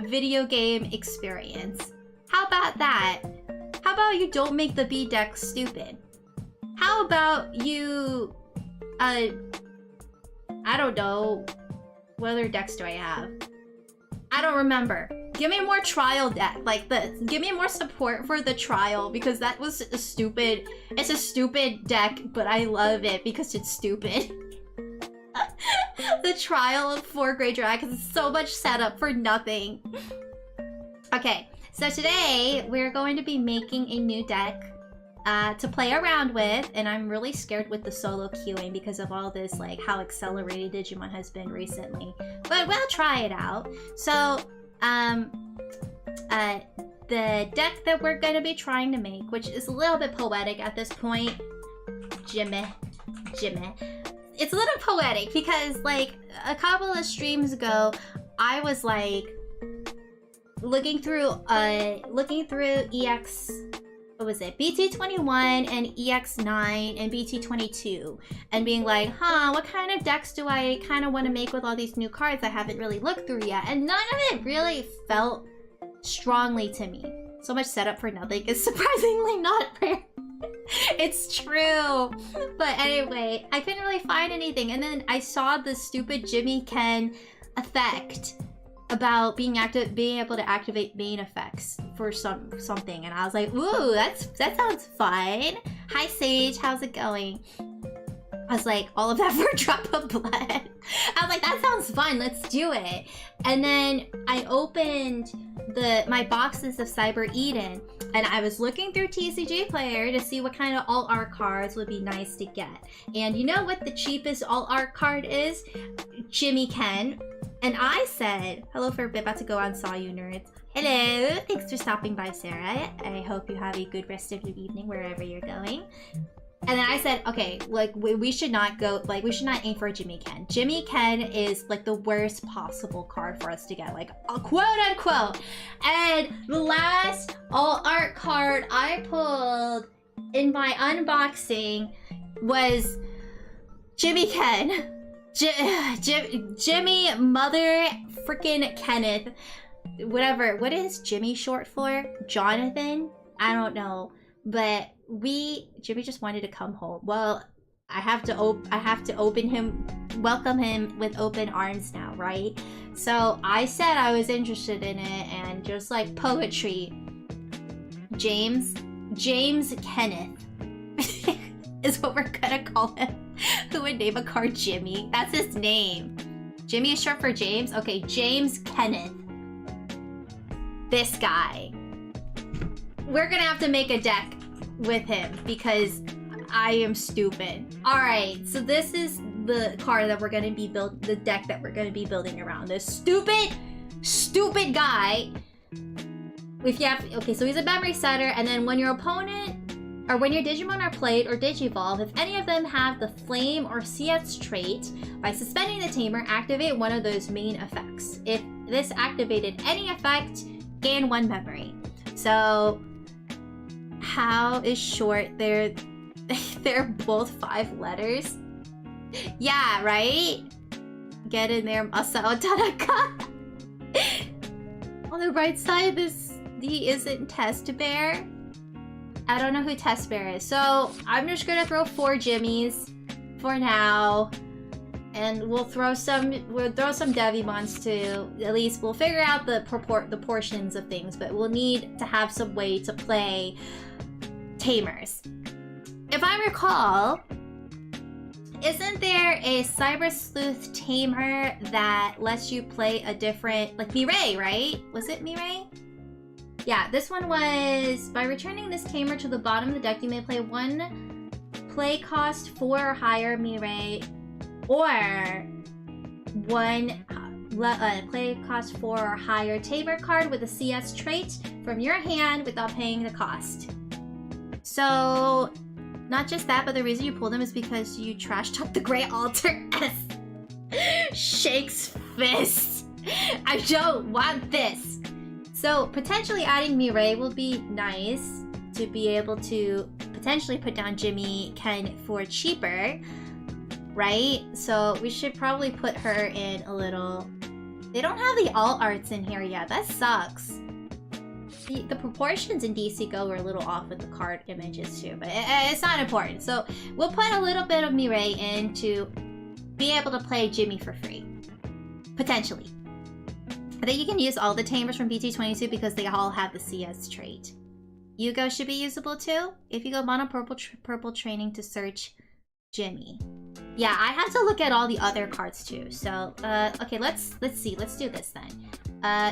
video game experience. How about that? How about you don't make the B deck stupid? How about you, I don't know, what other decks do I have? I don't remember. Give me more trial deck, like this. Give me more support for the trial, because that was a stupid, it's a stupid deck, but I love it because it's stupid. The trial of 4 Grey Dragons is so much setup for nothing. Okay, so today we're going to be making a new deck to play around with, and I'm really scared with the solo queuing because of all this, like how accelerated Digimon has been recently. But we'll try it out. So, the deck that we're going to be trying to make, which is a little bit poetic at this point, Jimmy. It's a little poetic because like a couple of streams ago, I was like looking through EX, what was it, BT21 and EX9 and BT22, and being like, what kind of decks do I kind of want to make with all these new cards I haven't really looked through yet? And none of it really felt strongly to me. So much setup for nothing is surprisingly not rare. It's true. But anyway, I couldn't really find anything, and then I saw the stupid Jimmy Ken effect about being able to activate main effects for something, and I was like, ooh, that sounds fun. Hi Sage, how's it going? I was like, all of that for a drop of blood. I was like, that sounds fun, let's do it. And then I opened my boxes of Cyber Eden, and I was looking through TCG Player to see what kind of alt art cards would be nice to get. And you know what the cheapest alt art card is? Jimmy Ken. And I said, hello for a bit, about to go on Saw You Nerds. Hello, thanks for stopping by, Sarah. I hope you have a good rest of your evening wherever you're going. And then I said, okay, like we should not go, like we should not aim for Jimmy Ken. Jimmy Ken is like the worst possible card for us to get, like quote unquote. And the last alt art card I pulled in my unboxing was Jimmy Ken. Jimmy Mother freaking Kenneth. Whatever. What is Jimmy short for? Jonathan? I don't know. But Jimmy just wanted to come home. Well, I have to welcome him with open arms now, right? So I said I was interested in it, and just like poetry, James Kenneth is what we're gonna call him. Who would name a card Jimmy? That's his name. Jimmy is short for James? Okay, James Kenneth. This guy. We're gonna have to make a deck with him because I am stupid. Alright, so this is the card that we're gonna be the deck that we're gonna be building around. This stupid guy. Okay, so he's a memory setter, and then when your opponent or when your Digimon are played or Digivolve, if any of them have the Flame or CS trait, by suspending the tamer, activate one of those main effects. If this activated any effect, gain 1 memory. So how is short? They're both 5 letters. Yeah, right? Get in there, Masao Tanaka. On the right side, this D isn't Test Bear. I don't know who Test Bear is. So I'm just gonna throw 4 Jimmies for now. And we'll throw some Devimons too. At least we'll figure out the portions of things, but we'll need to have some way to play Tamers. If I recall, isn't there a Cyber Sleuth Tamer that lets you play a different, like Mirai, right? Was it Mirai? Yeah, this one was, by returning this Tamer to the bottom of the deck, you may play 1 play cost 4 or higher Mirai, or 1 play cost 4 or higher Tamer card with a CS trait from your hand without paying the cost. So, not just that, but the reason you pull them is because you trash talk the Grey Altar S. Shakes fist. I don't want this. So, potentially adding Mirai will be nice to be able to potentially put down Jimmy Ken for cheaper, right? So, we should probably put her in a little... They don't have the alt arts in here yet. That sucks. The proportions in DC Go were a little off with the card images too, but it's not important. So we'll put a little bit of Mirai in to be able to play Jimmy for free. Potentially. I think you can use all the Tamers from BT22 because they all have the CS trait. Yugo should be usable too. If you go mono purple training to search Jimmy. Yeah, I have to look at all the other cards too. So, okay, let's see. Let's do this then.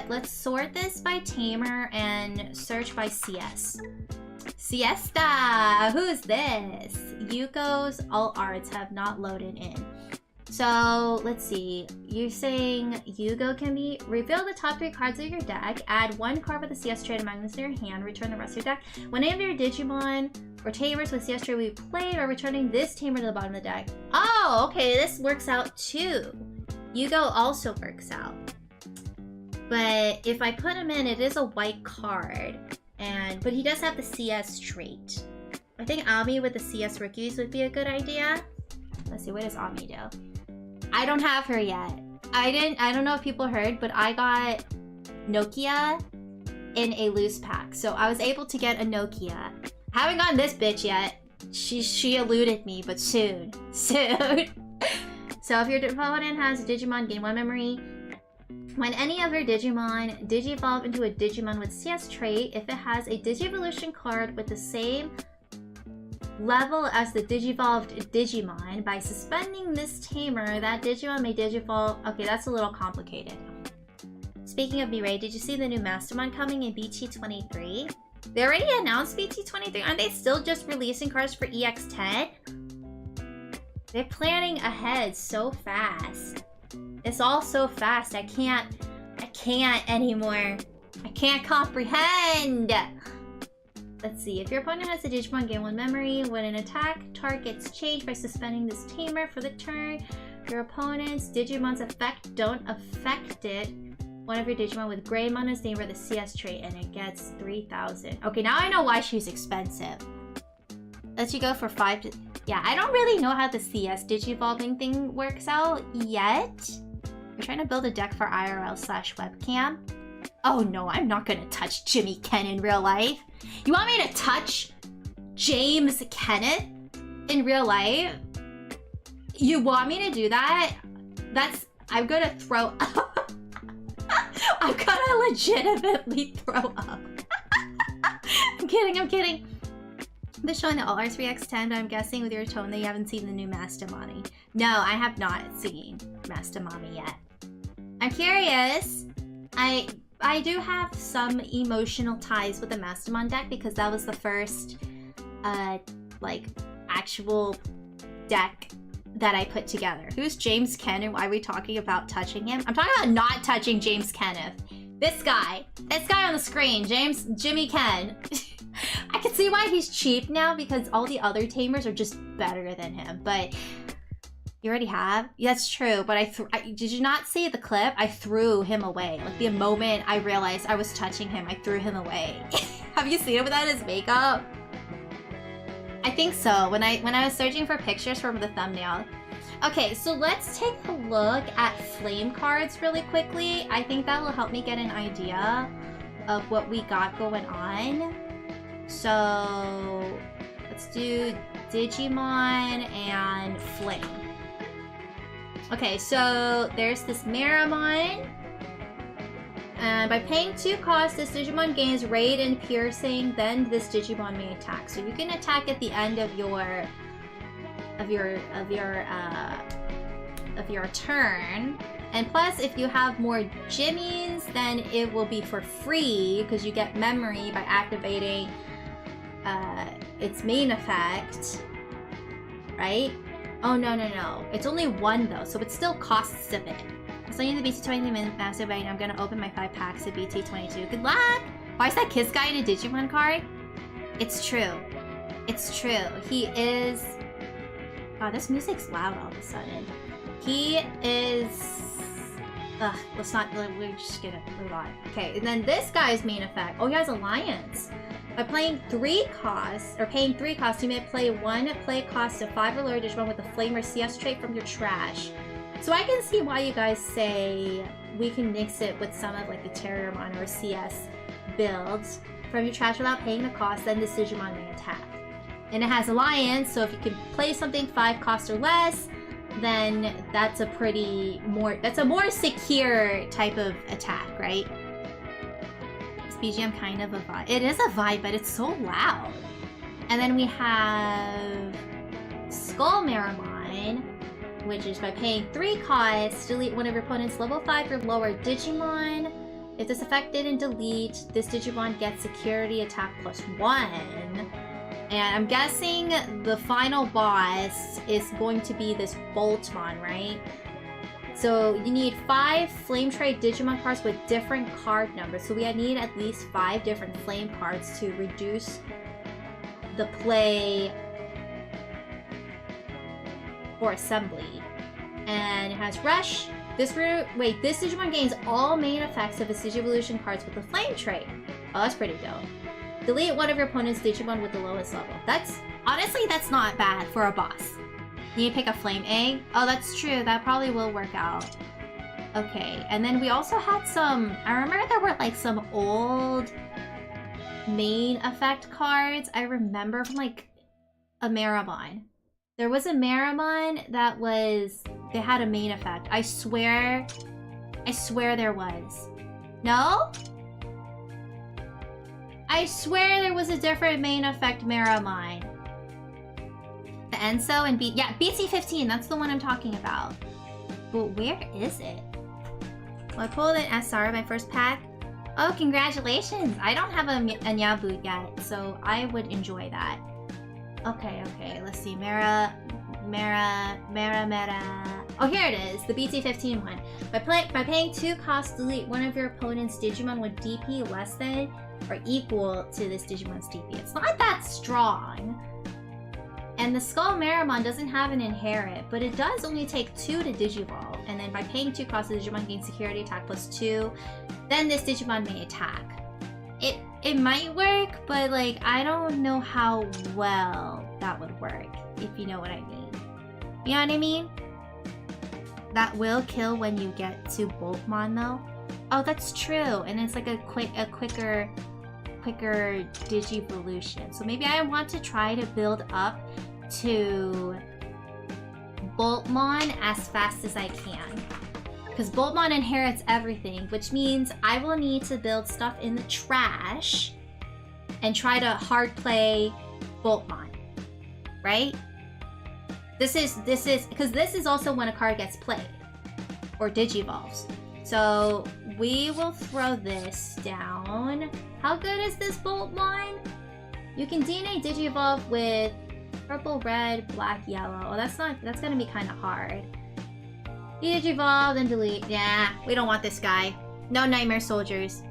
Let's sort this by Tamer and search by CS. Siesta! Who's this? Yuko's alt arts have not loaded in. So, let's see. You're saying Yugo can be... Reveal the top 3 cards of your deck, add 1 card with a CS trait among this in your hand, return the rest of your deck. When any of your Digimon or Tamers with CS trait will be played, or returning this Tamer to the bottom of the deck. Oh, okay, this works out too. Yugo also works out. But if I put him in, it is a white card. But he does have the CS trait. I think Ami with the CS rookies would be a good idea. Let's see, what does Ami do? I don't have her yet. I don't know if people heard, but I got Nokia in a loose pack. So I was able to get a Nokia. I haven't gotten this bitch yet. She eluded me, but soon. Soon. So if your opponent has a Digimon, gain 1 memory. When any of your Digimon Digivolve into a Digimon with CS trait, if it has a Digivolution card with the same level as the Digivolved Digimon, by suspending this Tamer, that Digimon may Digivolve... Okay, that's a little complicated. speaking of Mirai, did you see the new Mastermon coming in BT23? They already announced BT23. Aren't they still just releasing cards for EX10? They're planning ahead so fast. It's all so fast. I can't anymore. I can't comprehend. Let's see. If your opponent has a Digimon, gain 1 memory. When an attack target's changed by suspending this tamer for the turn, your opponent's Digimon's effect don't affect it. One of your Digimon with Greymon is named for the CS trait, and it gets 3,000. Okay, now I know why she's expensive. Lets you go for 5. Yeah, I don't really know how the CS Digivolving thing works out yet. I'm trying to build a deck for IRL/webcam. Oh no, I'm not gonna touch Jimmy Ken in real life. You want me to touch James Kenneth in real life? You want me to do that? I'm gonna throw up. I'm gonna legitimately throw up. I'm kidding. They're showing the All Arts X10, but I'm guessing with your tone that you haven't seen the new Mastamami. No, I have not seen Mastamami yet. I'm curious. I do have some emotional ties with the Mastamon deck because that was the first, like, actual deck that I put together. Who's James Ken and why are we talking about touching him? I'm talking about not touching James Kenneth. This guy on the screen, Jimmy Ken. I can see why he's cheap now because all the other tamers are just better than him, but you already have? Yeah, that's true, but did you not see the clip? I threw him away. Like the moment I realized I was touching him, I threw him away. Have you seen it without his makeup? I think so, when I was searching for pictures from the thumbnail. Okay, so let's take a look at flame cards really quickly. I think that will help me get an idea of what we got going on. So let's do Digimon and Flame. Okay, so there's this Miramon. And by paying 2 costs, this Digimon gains Raid and Piercing, then this Digimon may attack. So you can attack at the end of your turn. And plus, if you have more Jimmies, then it will be for free because you get memory by activating its main effect, right? Oh, no. It's only 1 though, so it still costs a bit. I'm starting the BT20 massive right now. I'm gonna open my 5 packs of BT22. Good luck! Why is that Kiss guy in a Digimon card? It's true. It's true. He is... Oh, this music's loud all of a sudden. He is... Ugh, let's not... We're just gonna move on. Okay, and then this guy's main effect. Oh, he has Alliance. By playing 3 costs, or paying 3 costs, you may play 1 play cost of 5 or lower Digimon with a Flame or CS trait from your trash. So I can see why you guys say we can mix it with some of like the Terriermon or CS builds from your trash without paying the cost, then this Digimon may attack. And it has Alliance, so if you can play something 5 costs or less, then that's a more secure type of attack, right? BGM kind of a vibe. It is a vibe, but it's so loud. And then we have Skull Miramon, which is by paying 3 costs, delete one of your opponent's level 5 or lower Digimon. If this effect didn't delete, this Digimon gets security attack +1. And I'm guessing the final boss is going to be this Boltmon, right? So you need 5 Flame Trait Digimon cards with different card numbers. So we need at least 5 different Flame cards to reduce the play for assembly. And it has Rush. This Digimon gains all main effects of its Digivolution cards with the Flame Trait. Oh, that's pretty dope. Delete one of your opponent's Digimon with the lowest level. Honestly, that's not bad for a boss. You need to pick a Flame Egg. Oh, that's true. That probably will work out. Okay, and then we also had some... I remember there were like some old main effect cards. I remember from like a Miramon. There was a Miramon that was... They had a main effect. I swear there was. No? I swear there was a different main effect Miramon. The Enso and BT15, that's the one I'm talking about. But where is it? Well, I pulled an SR, my first pack. Oh, congratulations! I don't have a Nyabu yet, so I would enjoy that. Okay, let's see. Mera. Oh, here it is, the BT15 one. By paying 2 costs, delete one of your opponent's Digimon with DP less than or equal to this Digimon's DP. It's not that strong. And the Skull Meramon doesn't have an inherit, but it does only take 2 to Digivolve. And then by paying 2 costs, the Digimon gains security attack +2. Then this Digimon may attack. It might work, but like I don't know how well that would work, if you know what I mean. You know what I mean? That will kill when you get to Boltmon though. Oh, that's true. And it's like a quicker Digivolution. So maybe I want to try to build up to Boltmon as fast as I can. Because Boltmon inherits everything, which means I will need to build stuff in the trash and try to hard play Boltmon. Right? This is because this is also when a card gets played or Digivolves. So we will throw this down. How good is this Boltmon? You can DNA Digivolve with purple, red, black, yellow. Oh, that's gonna be kind of hard. Digivolve and delete. Yeah, we don't want this guy. No Nightmare Soldiers.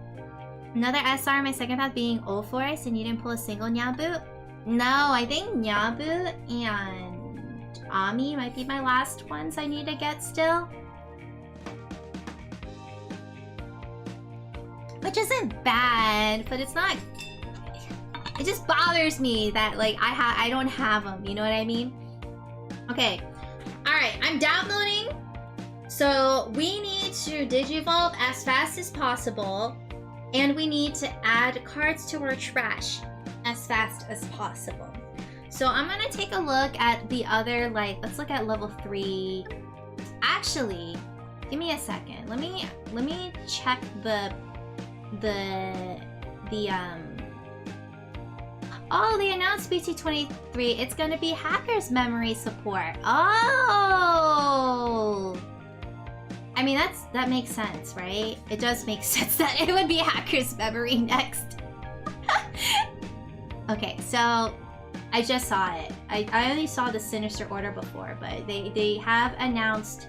Another SR, my second path being Ulforce, and you didn't pull a single Nyabu? No, I think Nyabu and Ami might be my last ones I need to get still. Which isn't bad, but it's not... It just bothers me that like I don't have them, you know what I mean? Okay, alright, I'm downloading. So we need to Digivolve as fast as possible, and we need to add cards to our trash as fast as possible. So I'm gonna take a look at the other, like, let's look at level 3. Actually, give me a second. Let me check oh, they announced BT23. It's gonna be Hacker's memory support. Oh! I mean, that makes sense, right? It does make sense that it would be Hacker's memory next. Okay, so I just saw it. I only saw the Sinister Order before, but they have announced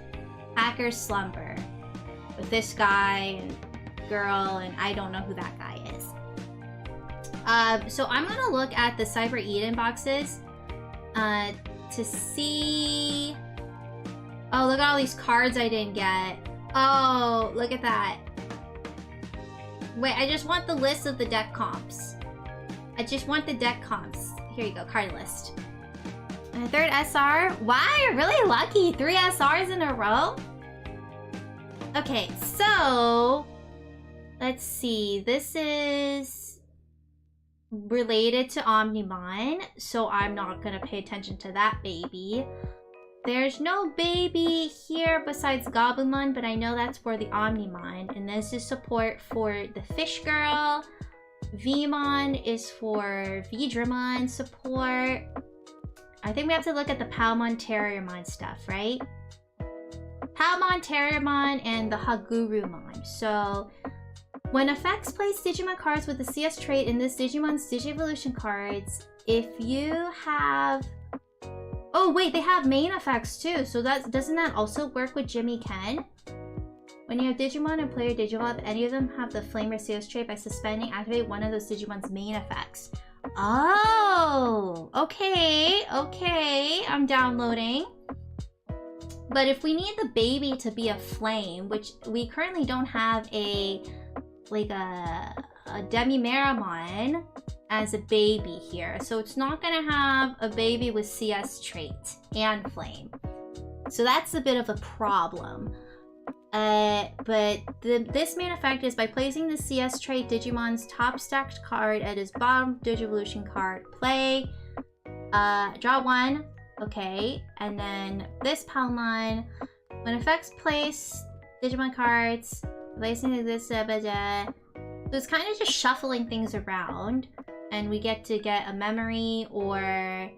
Hacker's Slumber with this guy and girl, and I don't know who that guy is. So I'm gonna look at the Cyber Eden boxes to see... Oh, look at all these cards I didn't get. Oh, look at that. Wait, I just want the list of the deck comps. I just want the deck comps. Here you go, card list. And a third SR. Wow, you're really lucky. 3 SRs in a row? Okay, so... Let's see. This is related to Omnimon, so I'm not gonna pay attention to that baby. There's no baby here besides Goblinmon, but I know that's for the Omnimon. And this is support for the Fish Girl. Vmon is for Vidramon support. I think we have to look at the Palmon Terriermon stuff, right? Palmon, Terriermon, and the Hagurumon. So, when effects place Digimon cards with the CS trait in this Digimon's Digivolution cards, if you have... Oh wait, they have main effects too, so doesn't that also work with Jimmy Ken? When you have Digimon and player Digivolve, any of them have the Flame or CS trait, by suspending, activate one of those Digimon's main effects. Oh, okay, I'm downloading. But if we need the baby to be a flame, which we currently don't have a Demi-Meramon as a baby here, so it's not gonna have a baby with CS trait and flame. So that's a bit of a problem. But this main effect is by placing the CS trait Digimon's top stacked card at his bottom Digivolution card. Play, draw 1, okay, and then this Palmon, when effects place Digimon cards, placing this, so it's kind of just shuffling things around, and we get to get a memory or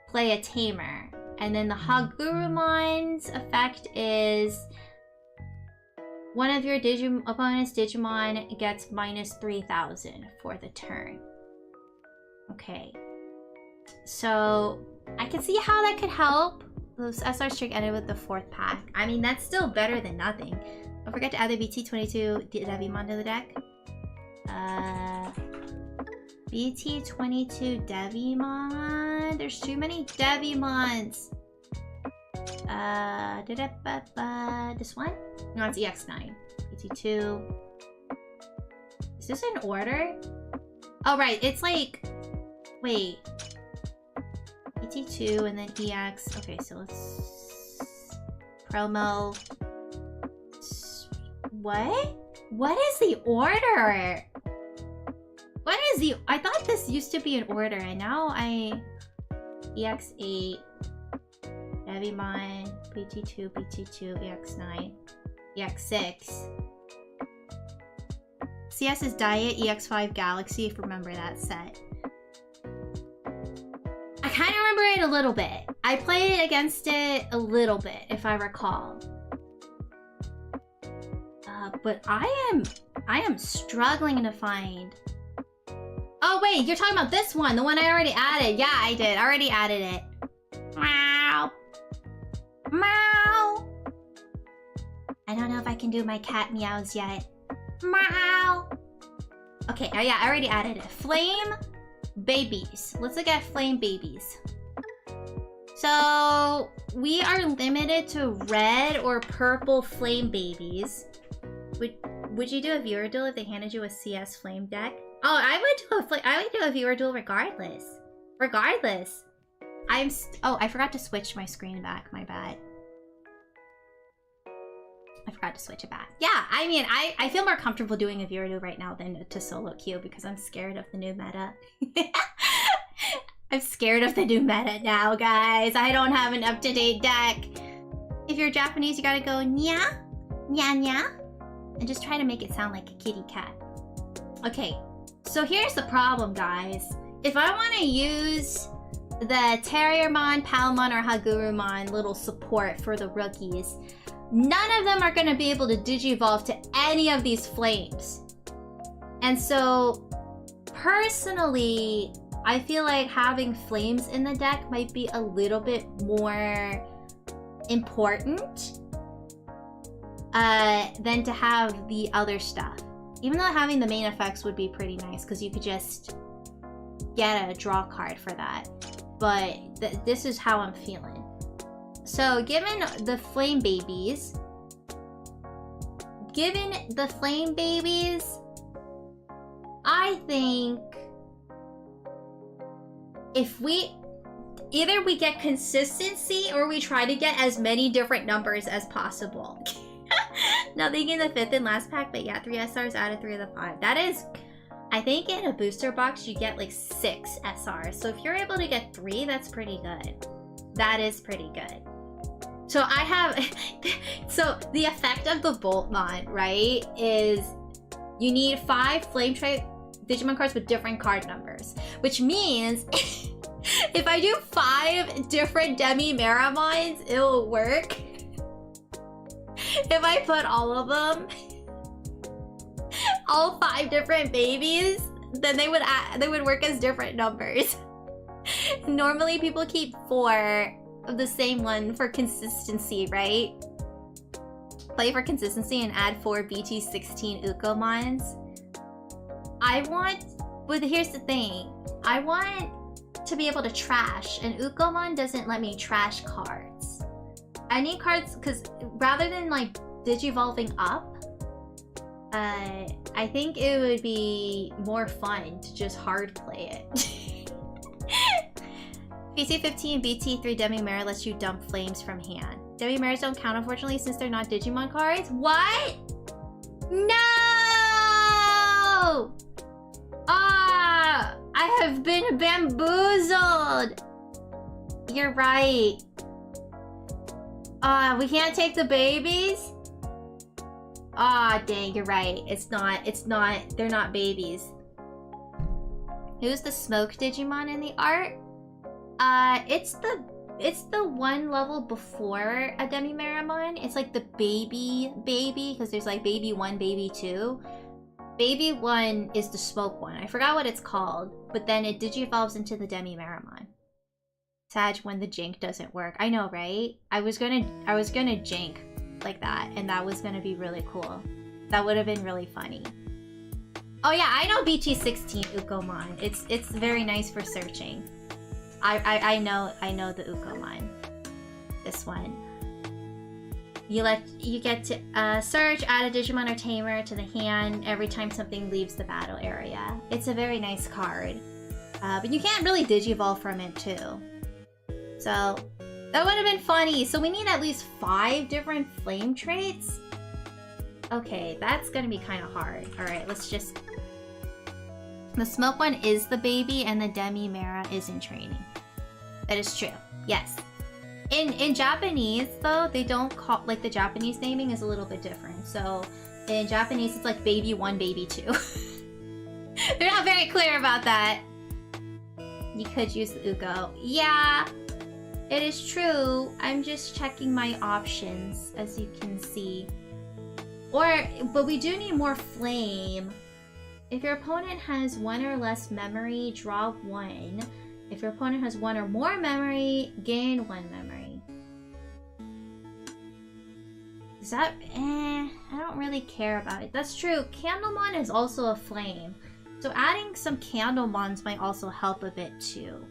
play a tamer. And then the Hagurumon's effect is One of your opponent's Digimon gets minus 3,000 for the turn. Okay. So, I can see how that could help. Those SR streak ended with the 4th pack. I mean, that's still better than nothing. Don't forget to add the BT22 Devimon to the deck. BT22 Devimon. There's too many Devimons. This one? No, it's EX9. BT2. Is this in order? Oh, right. It's like... Wait. BT2 and then EX. Okay, so let's... Promo. What? What is the order? What is the... I thought this used to be in order, and now I... EX8... Devimon, BT2, BT2, EX9, EX6. CS is Diet, EX5 Galaxy, if you remember that set. I kind of remember it a little bit. I played against it a little bit, if I recall. But I am struggling to find... Oh wait, you're talking about this one, the one I already added. Yeah, I did. I already added it. Meow. Meow. I don't know if I can do my cat meows yet. Meow. Okay, oh yeah, I already added it. Flame babies. Let's look at flame babies. So we are limited to red or purple flame babies. Would you do a viewer duel if they handed you a CS flame deck? Oh, I would do a viewer duel regardless. Regardless. Oh, I forgot to switch my screen back. My bad. I forgot to switch it back. Yeah, I mean, I feel more comfortable doing a viewer duel right now than to solo queue because I'm scared of the new meta. I'm scared of the new meta now, guys. I don't have an up-to-date deck. If you're Japanese, you gotta go nya, nya nya, and just try to make it sound like a kitty cat. Okay, so here's the problem, guys. If I want to use the Terriermon, Palmon, or Hagurumon little support for the rookies, none of them are going to be able to digivolve to any of these flames. And so, personally, I feel like having flames in the deck might be a little bit more important than to have the other stuff. Even though having the main effects would be pretty nice because you could just get a draw card for that. But this is how I'm feeling. So given the flame babies, I think if either we get consistency or we try to get as many different numbers as possible. Nothing in the 5th and last pack, but yeah, 3 SRs out of 3 of the 5. That is... I think in a booster box, you get like 6 SRs. So if you're able to get 3, that's pretty good. That is pretty good. So I have... so the effect of the Boltmon, right, is you need 5 Flame Type Digimon cards with different card numbers. Which means if I do 5 different Demi-Meramons, it'll work. If I put all of them... all 5 different babies, then they would work as different numbers. Normally people keep 4 of the same one for consistency, right? Play for consistency and add 4 BT16 Ukomons. But here's the thing. I want to be able to trash, and Ukomon doesn't let me trash cards. I need cards, because rather than like digivolving up, I think it would be more fun to just hard play it. BT15 BT3 Demi-Mare lets you dump flames from hand. Demi-Mares don't count, unfortunately, since they're not Digimon cards. What? No! Ah! I have been bamboozled! You're right. We can't take the babies? Ah, dang, you're right. They're not babies. Who's the smoke Digimon in the art? It's the it's the one level before a Demi-Meramon. It's like the baby, because there's like baby 1, baby 2. Baby 1 is the smoke one. I forgot what it's called, but then it digivolves into the Demi-Meramon. Sad when the jank doesn't work. I know, right? I was gonna jank like that, and that was gonna be really cool. That would have been really funny. Oh yeah, I know BT16 Ukomon. It's very nice for searching. I know the Ukomon. This one. You get to search, add a Digimon or Tamer to the hand every time something leaves the battle area. It's a very nice card. But you can't really Digivolve from it too. So that would have been funny. So we need at least 5 different flame traits. Okay, that's gonna be kind of hard. Alright, let's just... The smoke one is the baby and the Demi-Mera is in training. That is true. Yes. In Japanese, though, they don't call... Like, the Japanese naming is a little bit different. So, in Japanese, it's like baby 1, baby 2. They're not very clear about that. You could use the Uko. Yeah, it is true. I'm just checking my options, as you can see. But we do need more flame. If your opponent has 1 or less memory, draw 1. If your opponent has 1 or more memory, gain 1 memory. Is that... I don't really care about it. That's true. Candlemon is also a flame. So adding some Candlemons might also help a bit too.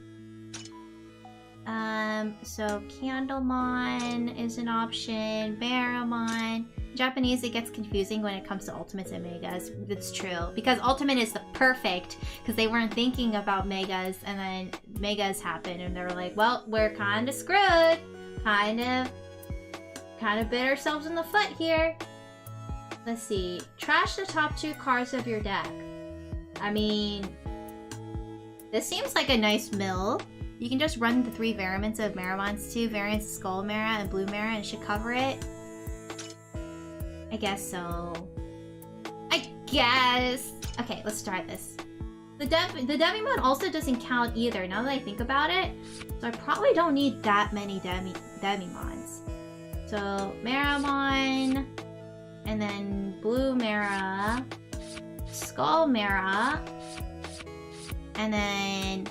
So Candlemon is an option. Meramon. Japanese, it gets confusing when it comes to Ultimates and Megas. It's true. Because Ultimate is the perfect, because they weren't thinking about Megas, and then Megas happened, and they were like, well, we're kind of screwed. Kind of bit ourselves in the foot here. Let's see. Trash the top 2 cards of your deck. I mean, this seems like a nice mill. You can just run the 3 variants of Meramons too. Variants Skull Mera and Blue Mera, and it should cover it. I guess so. I guess. Okay, let's try this. The Demimon also doesn't count either, now that I think about it. So I probably don't need that many Demimons. So, Meramon, and then Blue Mera, Skull Mera, and then...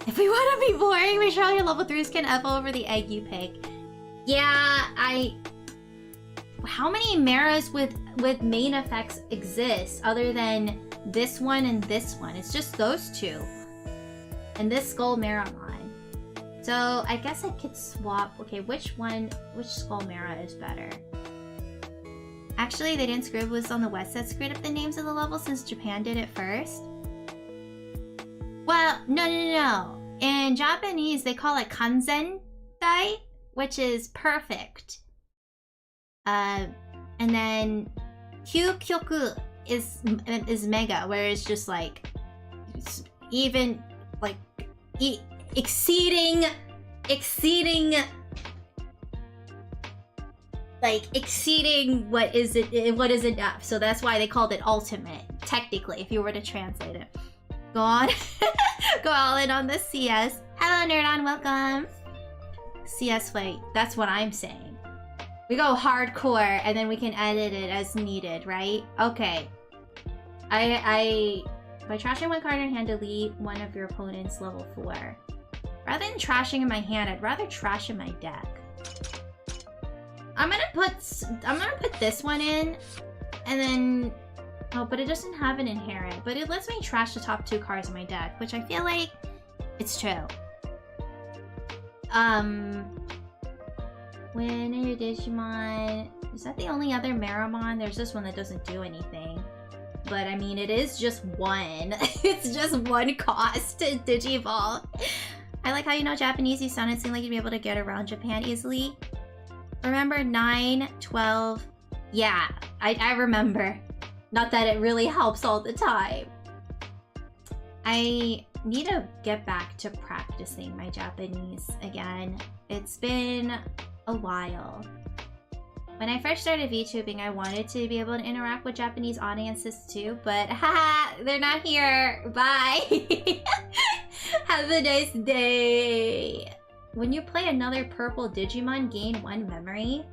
If we want to be boring, make sure all your level 3s can evo over the egg you pick. Yeah, How many Meras with main effects exist other than this one and this one? It's just those 2. And this Skull Meramon. So I guess I could swap. Okay, which Skull Mera is better? Actually, they didn't screw. It was on the West that screwed up the names of the levels since Japan did it first. Well, no. In Japanese, they call it Kanzen-dai, which is perfect. And then Kyukyoku is Mega, where it's just like even like exceeding what is enough. So that's why they called it ultimate, technically, if you were to translate it. Go on. Go all in on the CS. Hello, Nerdon, welcome. CS fight. That's what I'm saying. We go hardcore, and then we can edit it as needed, right? Okay. By trashing 1 card in hand, delete one of your opponent's level 4. Rather than trashing in my hand, I'd rather trash in my deck. I'm gonna put this one in, and then... Oh, but it doesn't have an inherent. But it lets me trash the top 2 cards in my deck, which I feel like it's true. When your Digimon... Is that the only other Meramon? There's this one that doesn't do anything. But I mean, it is just 1. It's just 1 cost to Digivolve. I like how you know Japanese. You sounded seem like you'd be able to get around Japan easily. Remember 9, 12... Yeah, I remember. Not that it really helps all the time. I need to get back to practicing my Japanese again. It's been a while. When I first started VTubing, I wanted to be able to interact with Japanese audiences too, but haha, they're not here. Bye. Have a nice day. When you play another purple Digimon, gain 1 memory.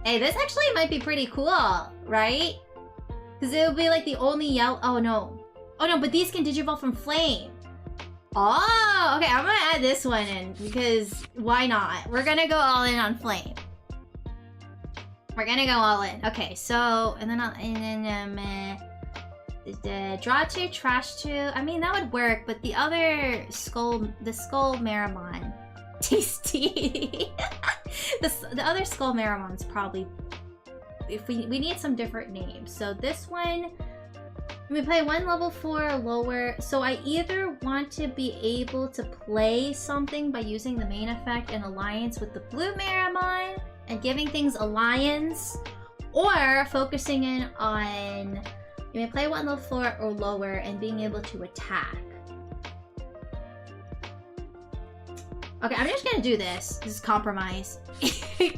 Hey, this actually might be pretty cool, right? Because it would be like the only yellow... Oh, no. Oh, no, but these can Digivolve from Flame. Oh, okay, I'm gonna add this one in because why not? We're gonna go all in on Flame. We're gonna go all in. Okay, so and then draw 2, trash 2. I mean that would work, but the other skull Marimon, tasty. the other skull Marimon's probably. If we need some different names. So this one. We play 1 level 4 lower, so I either want to be able to play something by using the main effect in alliance with the blue Marimon and giving things alliance, or focusing in on you may play 1 level 4 or lower and being able to attack. Okay, I'm just gonna do this. This is compromise.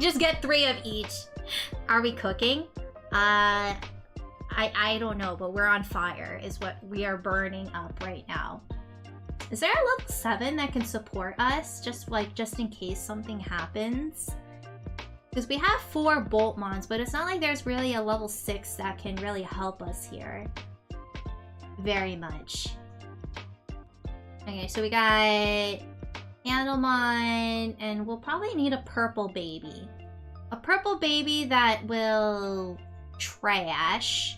Just get 3 of each. Are we cooking? I don't know, but we're on fire is what we are burning up right now. Is there a level 7 that can support us? Just in case something happens? Because we have 4 Boltmons, but it's not like there's really a level 6 that can really help us here. Very much. Okay, so we got Animalmon, and we'll probably need a purple baby. A purple baby that will trash.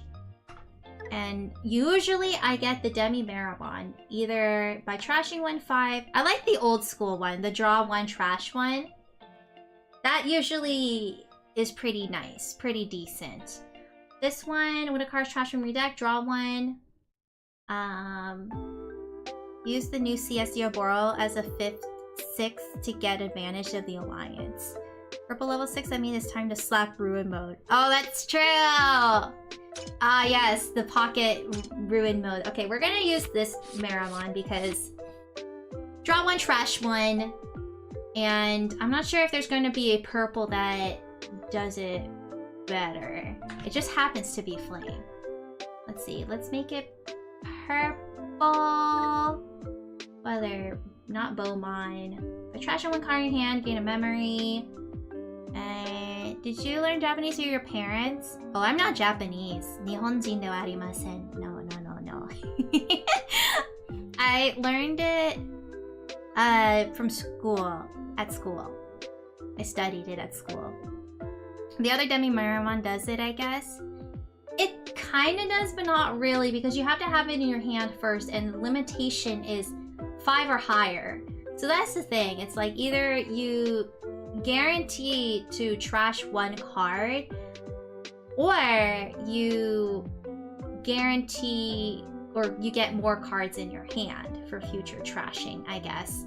And usually I get the Demi Marimon, either by trashing 1-5. I like the old school one, the draw 1, trash 1. That usually is pretty nice, pretty decent. This one, when a card's trashed from your deck, draw 1. Use the new CS Diaboro as a 5th, 6th to get advantage of the alliance. Purple level 6, that means it's time to slap Ruin mode. Oh, that's true! Ah, yes, the pocket ruin mode. Okay, we're gonna use this Marimon because draw 1, trash 1, and I'm not sure if there's going to be a purple that does it better. It just happens to be Flame. Let's see, let's make it purple. Whether not Bowmon. By trashing 1 card in your hand, gain a memory. Did you learn Japanese through your parents? Oh, I'm not Japanese. Nihonjin de wa arimasen. No. I learned it from school. At school. I studied it at school. The other Demi Marimon does it, I guess. It kinda does, but not really, because you have to have it in your hand first, and the limitation is 5 or higher. So that's the thing. It's like either you guarantee to trash 1 card, or you guarantee, or you get more cards in your hand for future trashing, I guess.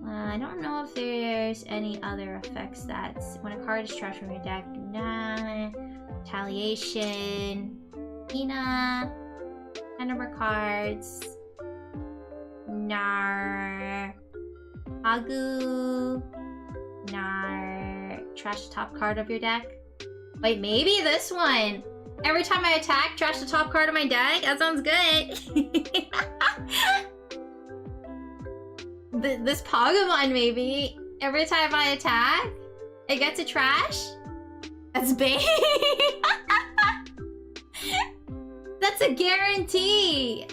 I don't know if there's any other effects that when a card is trashed from your deck, nah, retaliation, Hina, 10 number cards, Nar, Hagu, Nar, trash the top card of your deck. Wait, maybe this one. Every time I attack, trash the top card of my deck? That sounds good. This Pokemon, maybe. Every time I attack, I get to trash? That's big. That's a guarantee.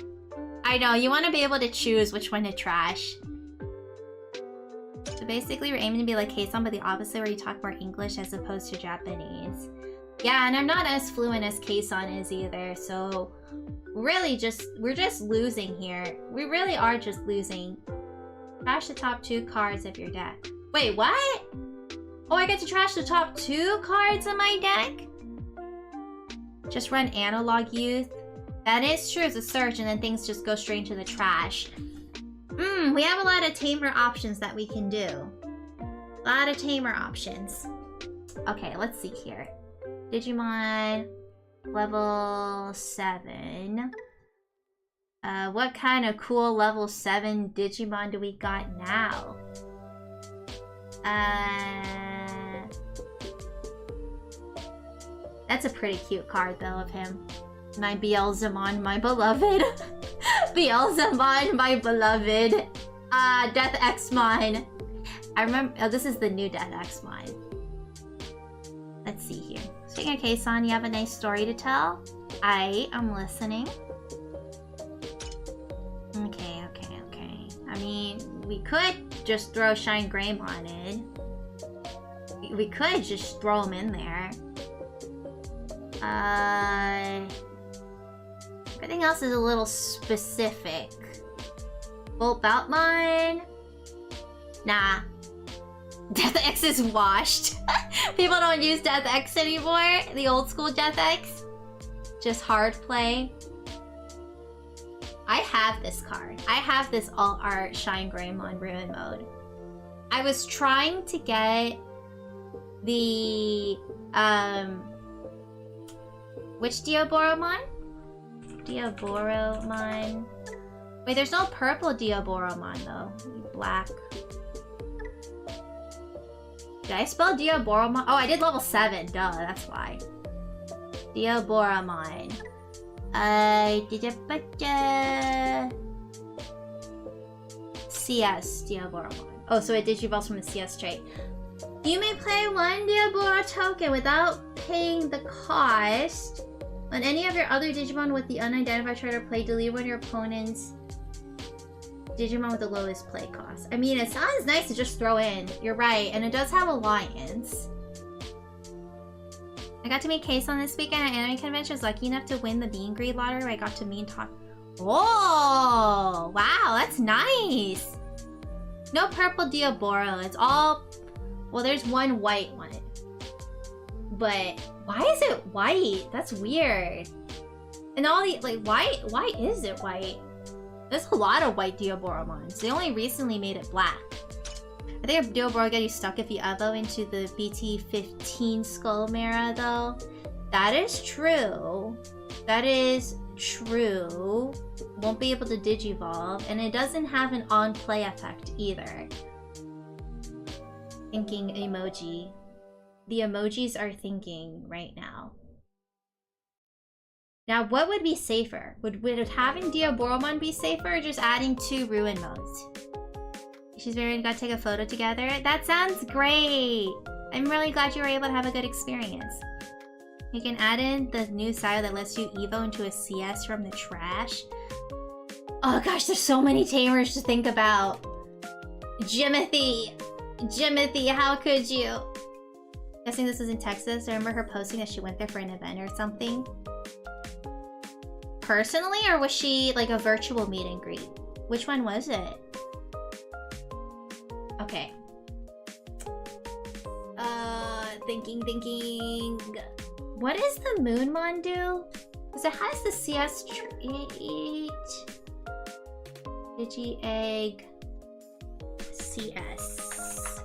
I know, you want to be able to choose which one to trash. So basically, we're aiming to be like Kei-san, but the opposite, where you talk more English as opposed to Japanese. Yeah, and I'm not as fluent as Kei-san is either, so really we're just losing here. We really are just losing. Trash the top 2 cards of your deck. Wait, what? Oh, I get to trash the top 2 cards of my deck? Just run Analog Youth. That is true, it's a search, and then things just go straight into the trash. We have a lot of tamer options that we can do. A lot of tamer options. Okay, let's see here. Digimon, level 7. What kind of cool level 7 Digimon do we got now? That's a pretty cute card though of him. My Beelzemon, my beloved. Beelzebub, my beloved. Death X mine. I remember. Oh, this is the new Death X mine. Let's see here. Speaking of Kei-san, you have a nice story to tell? I am listening. Okay. I mean, we could just throw Shine Greymon in. We could just throw him in there. Everything else is a little specific. Bolt Beltmine? Nah. Death X is washed. People don't use Death X anymore. The old school Death X. Just hard play. I have this card. I have this Alt Art Shine Greymon Ruin Mode. I was trying to get the which Diaboromon? Diaboromon. Wait, there's no purple Diaboromon though. Black. Did I spell Diaboromon? Oh, I did level 7. Duh, that's why. Diaboromon. CS Diaboromon. Oh, so it digivolves from the CS trait. You may play one Diabora token without paying the cost. When any of your other Digimon with the unidentified trait are played, delete one of your opponent's Digimon with the lowest play cost. I mean, it sounds nice to just throw in. You're right, and it does have Alliance. I got to meet Kei-san this weekend at anime convention. I was lucky enough to win the Mean Greed lottery where I got to meet and talk. Oh, wow, that's nice. No purple Diaboro. It's all... Well, there's one white one. But why is it white? That's weird. And all the... Like, why is it white? There's a lot of white Diaboromons. They only recently made it black. I think a Diaboro get you stuck if you evo into the BT-15 Skullmera, though. That is true. That is true. Won't be able to digivolve, and it doesn't have an on-play effect either. Thinking emoji. The emojis are thinking right now. Now, what would be safer? Would having Diaboromon be safer, or just adding 2 ruin modes? She's very got to take a photo together. That sounds great! I'm really glad you were able to have a good experience. You can add in the new style that lets you evo into a CS from the trash. Oh gosh, there's so many tamers to think about. Jimothy! Jimothy, how could you? Guessing this was in Texas. I remember her posting that she went there for an event or something. Personally, or was she like a virtual meet and greet? Which one was it? Okay. Thinking. What does the Moonmon do? Because it has the CS trait. Digi-Egg. CS.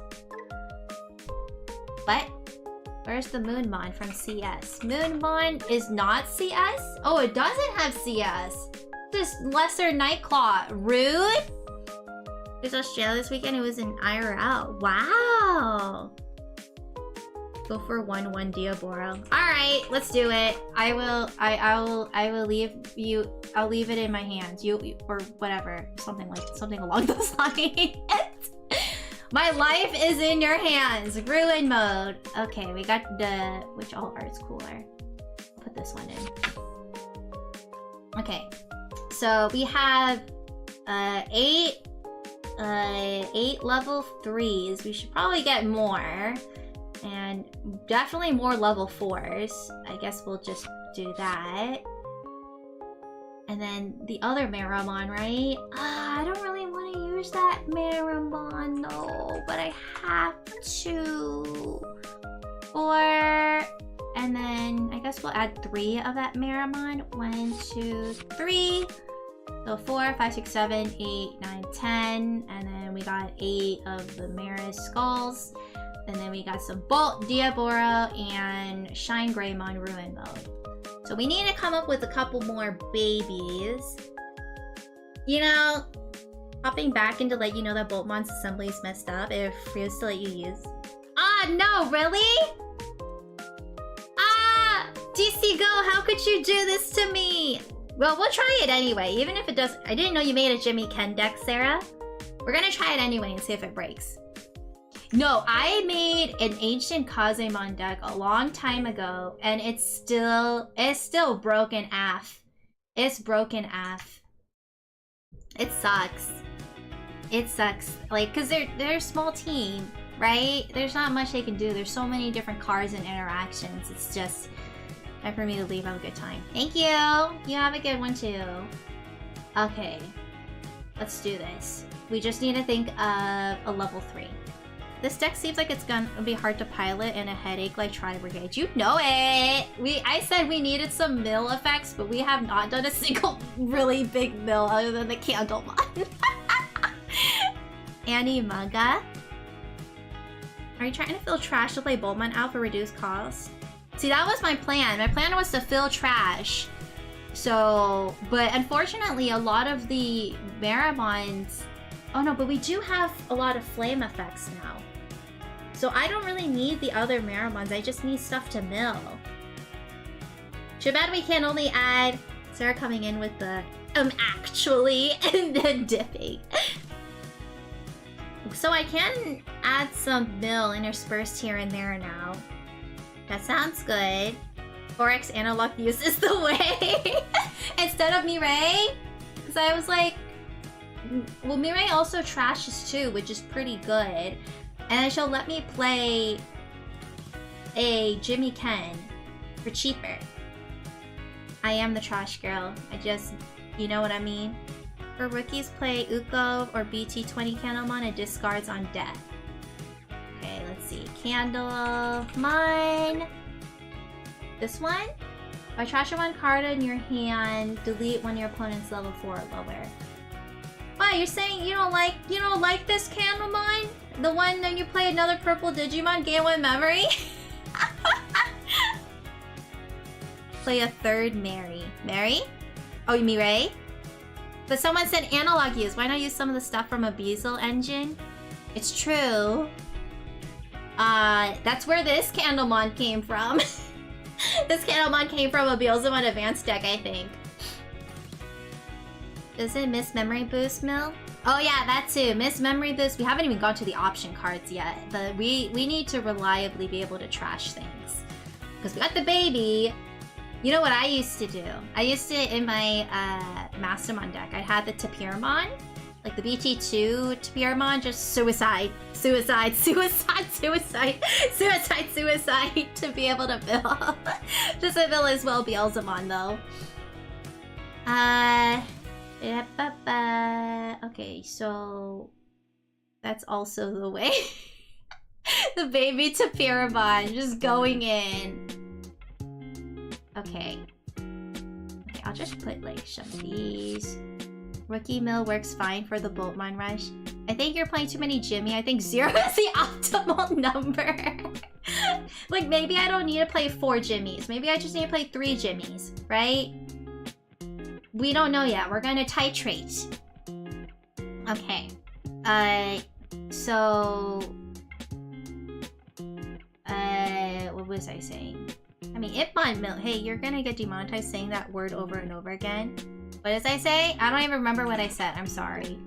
What? Where's the Moonmon from CS? Moonmon is not CS? Oh, it doesn't have CS. This lesser Nightclaw. Rude? There's Australia this weekend. It was in IRL. Wow. Go for 1-1 Diaboro. Alright, let's do it. I will leave you. I'll leave it in my hands. You or whatever. Something along those lines. My life is in your hands. Ruin mode. Okay, we got the... Which alt art's cooler? Put this one in. Okay. So we have 8 level 3s. We should probably get more. And definitely more level 4s. I guess we'll just do that. And then the other Meramon, right? I don't really want to use that Meramon, no, but I have to. 4, and then I guess we'll add 3 of that Meramon. 1, 2, 3. So 4, 5, 6, 7, 8, 9, 10. And then we got 8 of the Mera Skulls. And then we got some Bolt, Diaboro, and Shine Greymon Ruin Mode. So we need to come up with a couple more babies. You know, hopping back into let you know that Boltmon's assembly is messed up. It refused to let you use. Ah, no, really? Ah, DC Go, how could you do this to me? Well, we'll try it anyway, even if it does. I didn't know you made a Jimmy Ken deck, Sarah. We're gonna try it anyway and see if it breaks. No, I made an ancient Kazemon deck a long time ago, and it's still broken AF. It's broken AF. It sucks. It sucks. Like, cause they're a small team, right? There's not much they can do. There's so many different cards and interactions. It's just time for me to leave. Have a good time. Thank you. You have a good one too. Okay, let's do this. We just need to think of a level 3. This deck seems like it's gonna be hard to pilot and a headache like Tri-Brigade. You know it! I said we needed some mill effects, but we have not done a single really big mill other than the candle one. Annie Manga. Are you trying to fill trash to play Boltmon out for reduced cost? See, that was my plan. My plan was to fill trash. So, but unfortunately, a lot of the Maramons... Oh no, but we do have a lot of flame effects now. So I don't really need the other Maramons, I just need stuff to mill. Too bad we can only add Sarah coming in with the actually and then dipping. So I can add some mill interspersed here and there now. That sounds good. Forex analog use is the way. Instead of Mireille. Because I was like, well, Mireille also trashes too, which is pretty good. And then she'll let me play a Jimmy Ken for cheaper. I am the trash girl. I just, you know what I mean? For rookies, play Uko or BT20 Candlemon and discards on death. Okay, let's see. Candle, mine. This one? By trashing one card in your hand, delete when your opponent's level 4 or lower. Why, you're saying you don't like this Candlemon? The one that you play another purple Digimon, gain 1 memory? Play a third Mary. Mary? Oh, Mireille? But someone said analog use. Why not use some of the stuff from a Beazle engine? It's true. That's where this Candlemon came from. This Candlemon came from a Beelzebub Advanced deck, I think. Does it miss Memory Boost, Mill? Oh yeah, that too. Miss Memory Boost. We haven't even gone to the option cards yet. But we need to reliably be able to trash things. Because we got the baby. You know what I used to do? I used to, in my Mastermon deck, I had the Tapirmon. Like the BT2 Tapirmon, just suicide, suicide, suicide, suicide, suicide, suicide to be able to bill. Just a bill as well Beelzemon though. Okay, so that's also the way. The baby Tapirmon just going in. Okay. Okay, I'll just put like some of these. Rookie mill works fine for the Boltmon rush. I think you're playing too many Jimmy. I think 0 is the optimal number. Like maybe I don't need to play 4 Jimmies. Maybe I just need to play 3 Jimmies, right? We don't know yet. We're gonna titrate. Okay. What was I saying? I mean, Ipmon Mill. Hey, you're gonna get demonetized saying that word over and over again. What did I say? I don't even remember what I said. I'm sorry.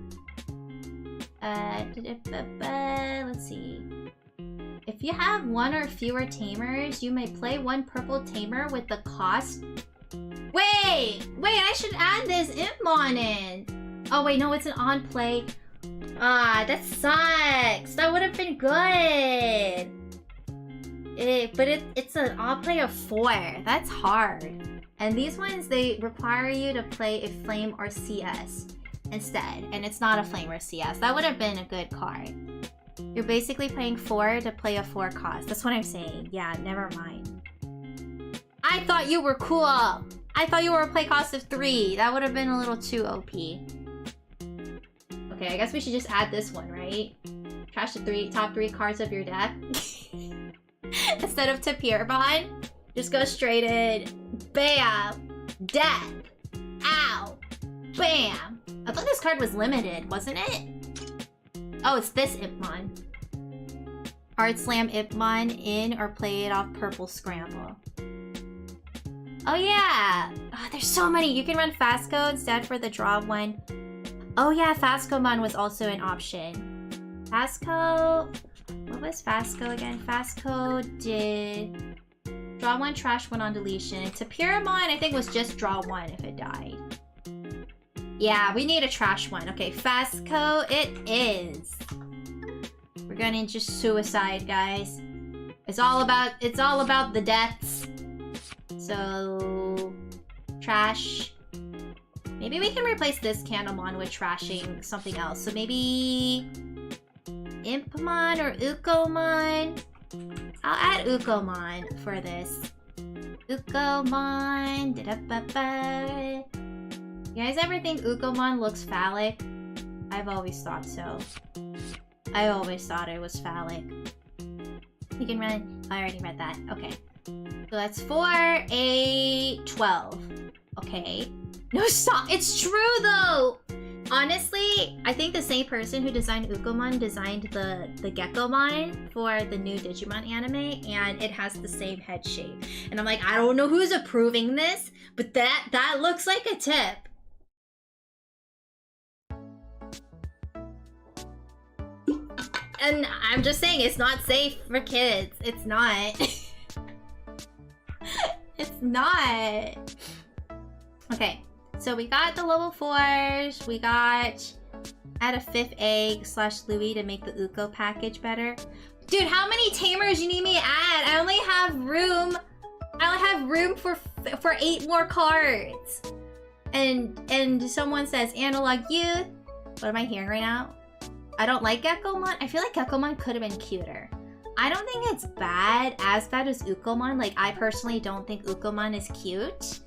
Let's see. If you have 1 or fewer tamers, you may play 1 purple tamer with the cost. Wait, I should add this Ipmon in. Oh wait, no, it's an on play. Ah, that sucks. That would have been good. But it's an on play of 4. That's hard. And these ones, they require you to play a flame or CS instead. And it's not a flame or CS. That would have been a good card. You're basically playing 4 to play a 4 cost. That's what I'm saying. Yeah, never mind. I thought you were cool. I thought you were a play cost of 3. That would have been a little too OP. Okay, I guess we should just add this one, right? Trash the top 3 cards of your deck. Instead of Tapirmon, just go straight in. Bam! Death! Ow! Bam! I thought this card was limited, wasn't it? Oh, it's this Ipmon. Hard slam Ipmon in or play it off purple scramble. Oh yeah! Oh, there's so many. You can run Fastco instead for the draw one. Oh yeah, Fastcomon was also an option. Fastco... What was Fastco again? Fastco did... Draw one, trash one on deletion. Tapiromon, I think, was just draw one if it died. Yeah, we need a trash one. Okay, Fastco it is. We're gonna just suicide, guys. It's all about the deaths. So trash. Maybe we can replace this Candlemon with trashing something else. So maybe Impmon or Ukomon. I'll add Ukomon for this. Ukomon. Da-da-ba-ba. You guys ever think Ukomon looks phallic? I've always thought so. I always thought it was phallic. You can run... I already read that. Okay. So that's 4, 8, 12. Okay. No, stop! It's true, though! Honestly, I think the same person who designed Ukomon designed the Geckomon for the new Digimon anime, and it has the same head shape. And I'm like, I don't know who's approving this, but that looks like a tip. And I'm just saying, it's not safe for kids. It's not. It's not. Okay, so we got the level 4s. We got add a 5th egg / Louis to make the Uko package better. Dude, how many tamers you need me to add? I only have room. I only have room for 8 more cards. And someone says analog youth. What am I hearing right now? I don't like Geckomon. I feel like Geckomon could have been cuter. I don't think it's as bad as Ukomon. Like, I personally don't think Ukomon is cute.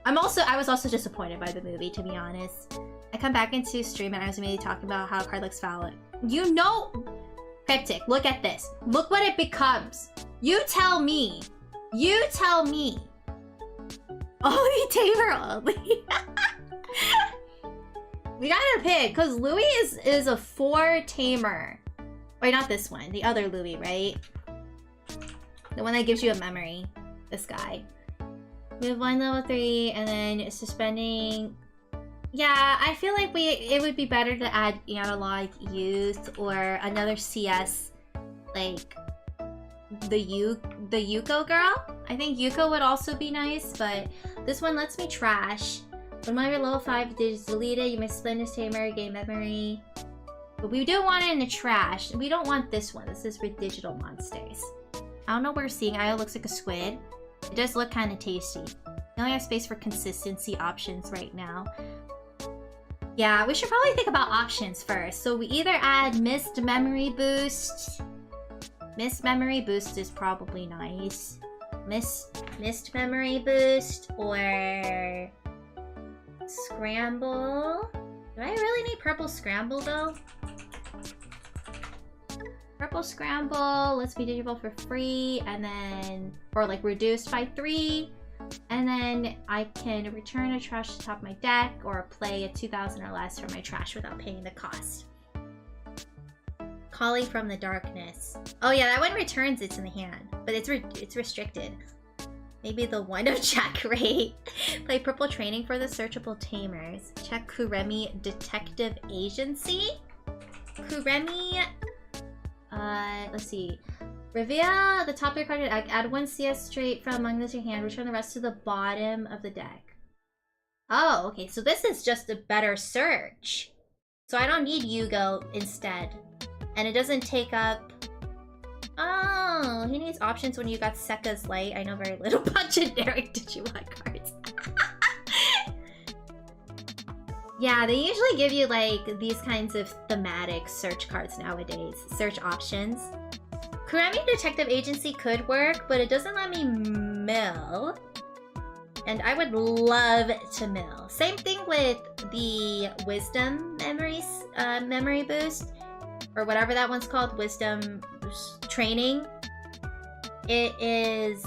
I was also disappointed by the movie, to be honest. I come back into stream and I was immediately talking about how a card looks phallic. You know, Cryptic, look at this. Look what it becomes. You tell me. You tell me. Only tamer only. We gotta pick, because Louis is a 4 tamer. Wait, not this one. The other Louis, right? The one that gives you a memory. This guy. Move 1 level 3, and then suspending... Yeah, I feel like it would be better to add analog youth or another CS, like the Yuko girl. I think Yuko would also be nice, but this one lets me trash. When my level 5 is deleted, you may spend this tamer, gain memory. But we do want it in the trash. We don't want this one. This is for digital monsters. I don't know what we're seeing. Io looks like a squid. It does look kind of tasty. We only have space for consistency options right now. Yeah, we should probably think about options first. So we either add Missed Memory Boost. Missed Memory Boost is probably nice. Missed Memory Boost or Scramble. Do I really need Purple Scramble though? Purple Scramble lets me digital for free, and then, or like reduced by 3. And then I can return a trash to the top of my deck or play a 2,000 or less for my trash without paying the cost. Calling from the Darkness. Oh yeah, that one returns it's in the hand, but it's restricted. Maybe the one of Jack Ray. Play Purple Training for the searchable tamers. Check Kuremi Detective Agency. Kuremi, let's see. Reveal the top of your card deck. Add 1 CS straight from among this your hand. Return the rest to the bottom of the deck. Oh, okay. So this is just a better search. So I don't need Yugo instead. And it doesn't take up... Oh, he needs options when you got Sekka's Light. I know very little about generic Digimon cards. Yeah, they usually give you like these kinds of thematic search cards nowadays. Search options. Kuremi Detective Agency could work, but it doesn't let me mill. And I would love to mill. Same thing with the Wisdom Memory Boost. Or whatever that one's called, Wisdom Training. It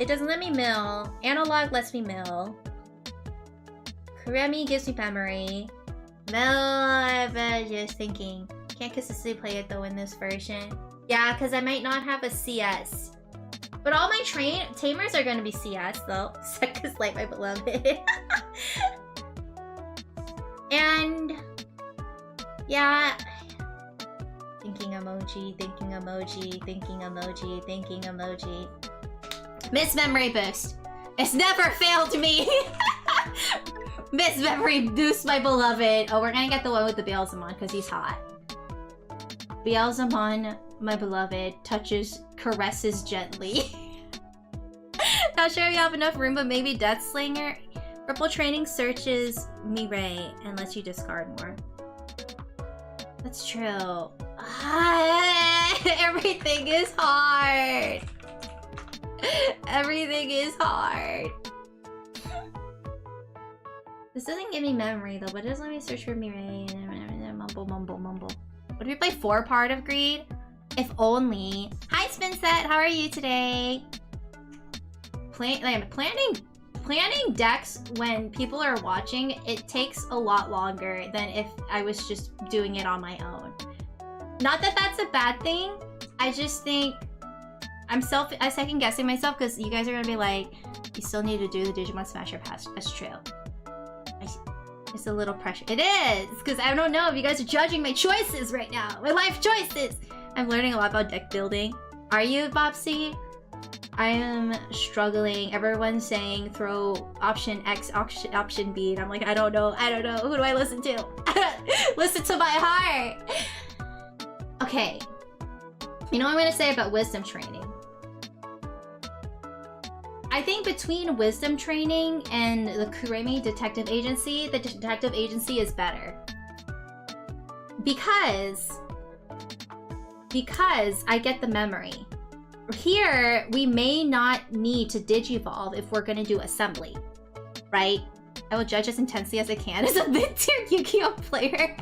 doesn't let me mill. Analog lets me mill. Kuremi gives me memory. Mill, I'm just thinking. Can't consistently play it though in this version. Yeah, because I might not have a CS. But all my tamers are gonna be CS though. Second Light, my beloved. And yeah. Thinking emoji, thinking emoji, thinking emoji, thinking emoji. Miss Memory Boost. It's never failed me! Miss Memory Boost, my beloved. Oh, we're gonna get the one with the Beelzemon because he's hot. Beelzemon, my beloved, caresses gently. Not sure if you have enough room, but maybe Deathslinger. Purple Training searches Mirai and lets you discard more. That's true. Everything is hard. Everything is hard. This doesn't give me memory though, but it does let me search for Mirai and mumble, mumble, mumble. Would we play 4 Part of Greed? If only. Hi, Spinset. How are you today? Planning decks when people are watching, it takes a lot longer than if I was just doing it on my own. Not that that's a bad thing. I just think I'm second guessing myself because you guys are gonna be like, you still need to do the Digimon Smasher Pass. That's true. It's a little pressure. It is, because I don't know if you guys are judging my choices right now. My life choices. I'm learning a lot about deck building. Are you, Bobsy? I am struggling. Everyone's saying throw option X, option B. And I'm like, I don't know. Who do I listen to? Listen to my heart. Okay. You know what I'm going to say about wisdom training? I think between wisdom training and the Kuremi Detective Agency, the Detective Agency is better. Because I get the memory. Here, we may not need to digivolve if we're gonna do assembly, right? I will judge as intensely as I can as a mid-tier Yu-Gi-Oh player.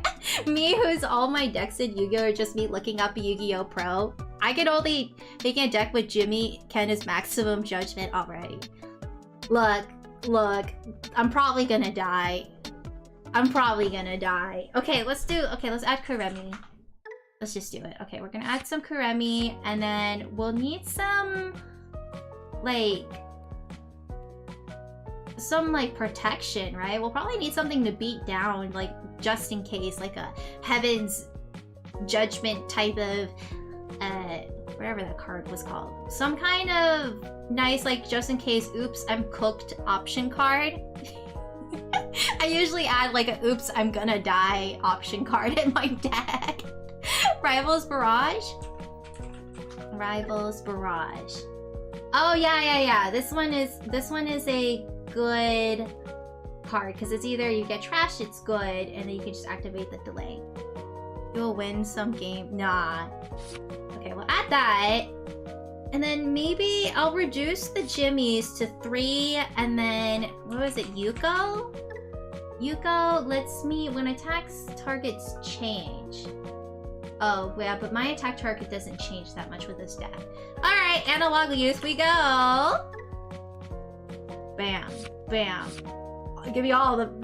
Me, who's all my decks in Yu-Gi-Oh are just me looking up Yu-Gi-Oh Pro. I can only make a deck with Jimmy Ken's maximum judgment already. Look, I'm probably gonna die. Okay, let's add Kuremi. Let's just do it. Okay, we're gonna add some Kuremi, and then we'll need some protection, right? We'll probably need something to beat down, like, just in case, like a Heaven's Judgment type of, whatever that card was called. Some kind of nice, like, just in case, oops, I'm cooked option card. I usually add, like, a oops, I'm gonna die option card in my deck. Rivals Barrage? Rivals Barrage. Oh, yeah. This one is a good card, because it's either you get trashed, it's good, and then you can just activate the delay. You'll win some game. Nah. Okay, we'll add that. And then maybe I'll reduce the Jimmies to 3, and then, what was it, Yuko? Yuko lets me, when attacks targets change. Oh, yeah, but my attack target doesn't change that much with this deck. Alright, Analog Youth, we go! Bam. Give me all of them.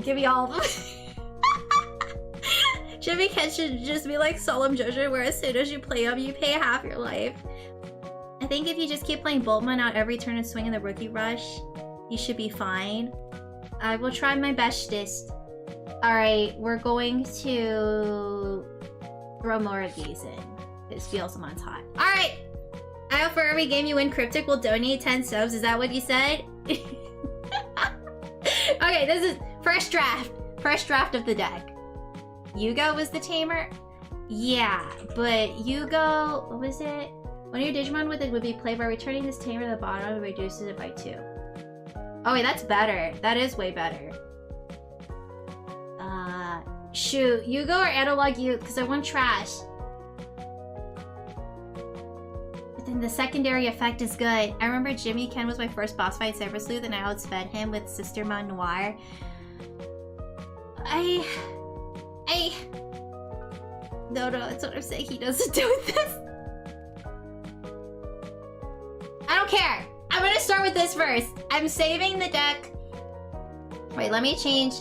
Jimmy Ken should just be like Solemn Judgment, where as soon as you play them, you pay half your life. I think if you just keep playing Boltman out every turn and swing in the Rookie Rush, you should be fine. I will try my bestest. Alright, we're going to throw more of these in. This Beelzemon's hot. Alright! I hope for every game you win, Cryptic will donate 10 subs. Is that what you said? Okay, this is first draft. First draft of the deck. Yugo was the tamer? Yeah, but Yugo, what was it? One of your Digimon with it would be played by returning this tamer to the bottom and reduces it by 2. Oh wait, that's better. That is way better. Shoot, Yugo or Analog Youth, because I want trash. But then the secondary effect is good. I remember Jimmy Ken was my first boss fight Cyber Sleuth, and I outsped him with Sister Mon Noir. No, that's what I'm saying. He doesn't do this. I don't care. I'm gonna start with this first. I'm saving the deck. Wait, let me change.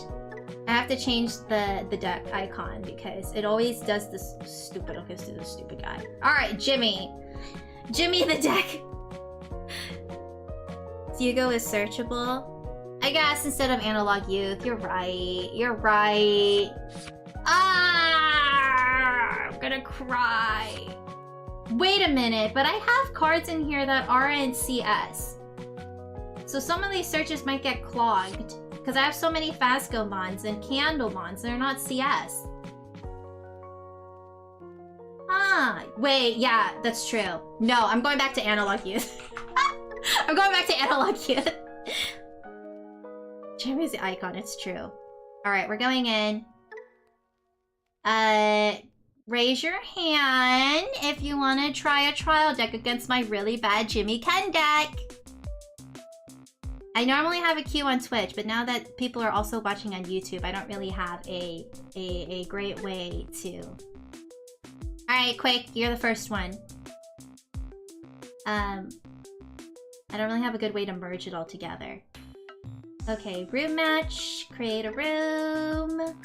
I have to change the deck icon because it always does this stupid. Okay, let's do this stupid guy. All right, Jimmy the deck. So Hugo is searchable. I guess instead of analog youth. You're right. You're right. Ah! I'm gonna cry. Wait a minute, but I have cards in here that aren't CS. So some of these searches might get clogged. Because I have so many Phascomons and Candlemons. They're not CS. Ah, wait, yeah, that's true. No, I'm going back to analog youth. I'm going back to analog youth. Jimmy's the icon, it's true. Alright, we're going in. Raise your hand if you want to try a trial deck against my really bad Jimmy Ken deck. I normally have a queue on Twitch, but now that people are also watching on YouTube, I don't really have a great way to... Alright, quick, you're the first one. I don't really have a good way to merge it all together. Okay, room match, create a room.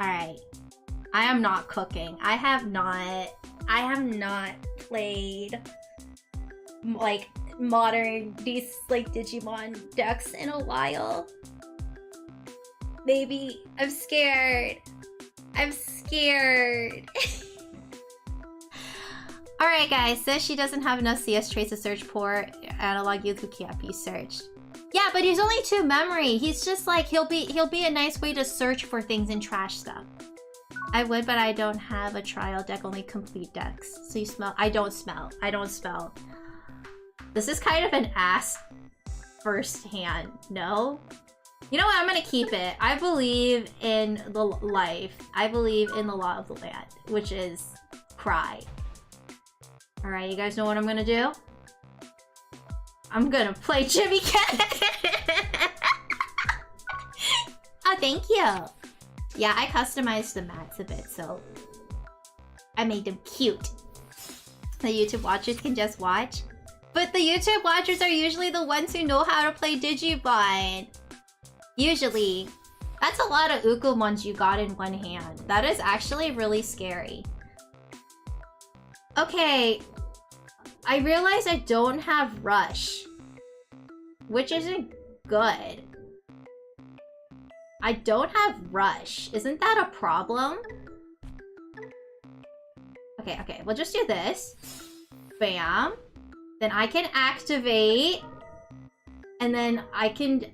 Alright. I am not cooking. I have not played like modern these like Digimon decks in a while. Maybe I'm scared. I'm scared. Alright guys, says she doesn't have enough CS traits to search poor analog youth who can't be searched. Yeah, but he's only 2 memory. He's just like he'll be a nice way to search for things and trash stuff. I would, but I don't have a trial deck, only complete decks. So you smell. I don't smell. I don't spell. This is kind of an ass first hand, no? You know what? I'm gonna keep it. I believe in the life. I believe in the law of the land, which is cry. Alright, you guys know what I'm gonna do? I'm gonna play Jimmy Ken. Oh, thank you. Yeah, I customized the mats a bit, so I made them cute. The YouTube watchers can just watch. But the YouTube watchers are usually the ones who know how to play Digimon. Usually. That's a lot of Ukumons you got in one hand. That is actually really scary. Okay. I realize I don't have Rush. Which isn't good. I don't have Rush. Isn't that a problem? Okay, okay. We'll just do this. Bam. Then I can activate. And then I can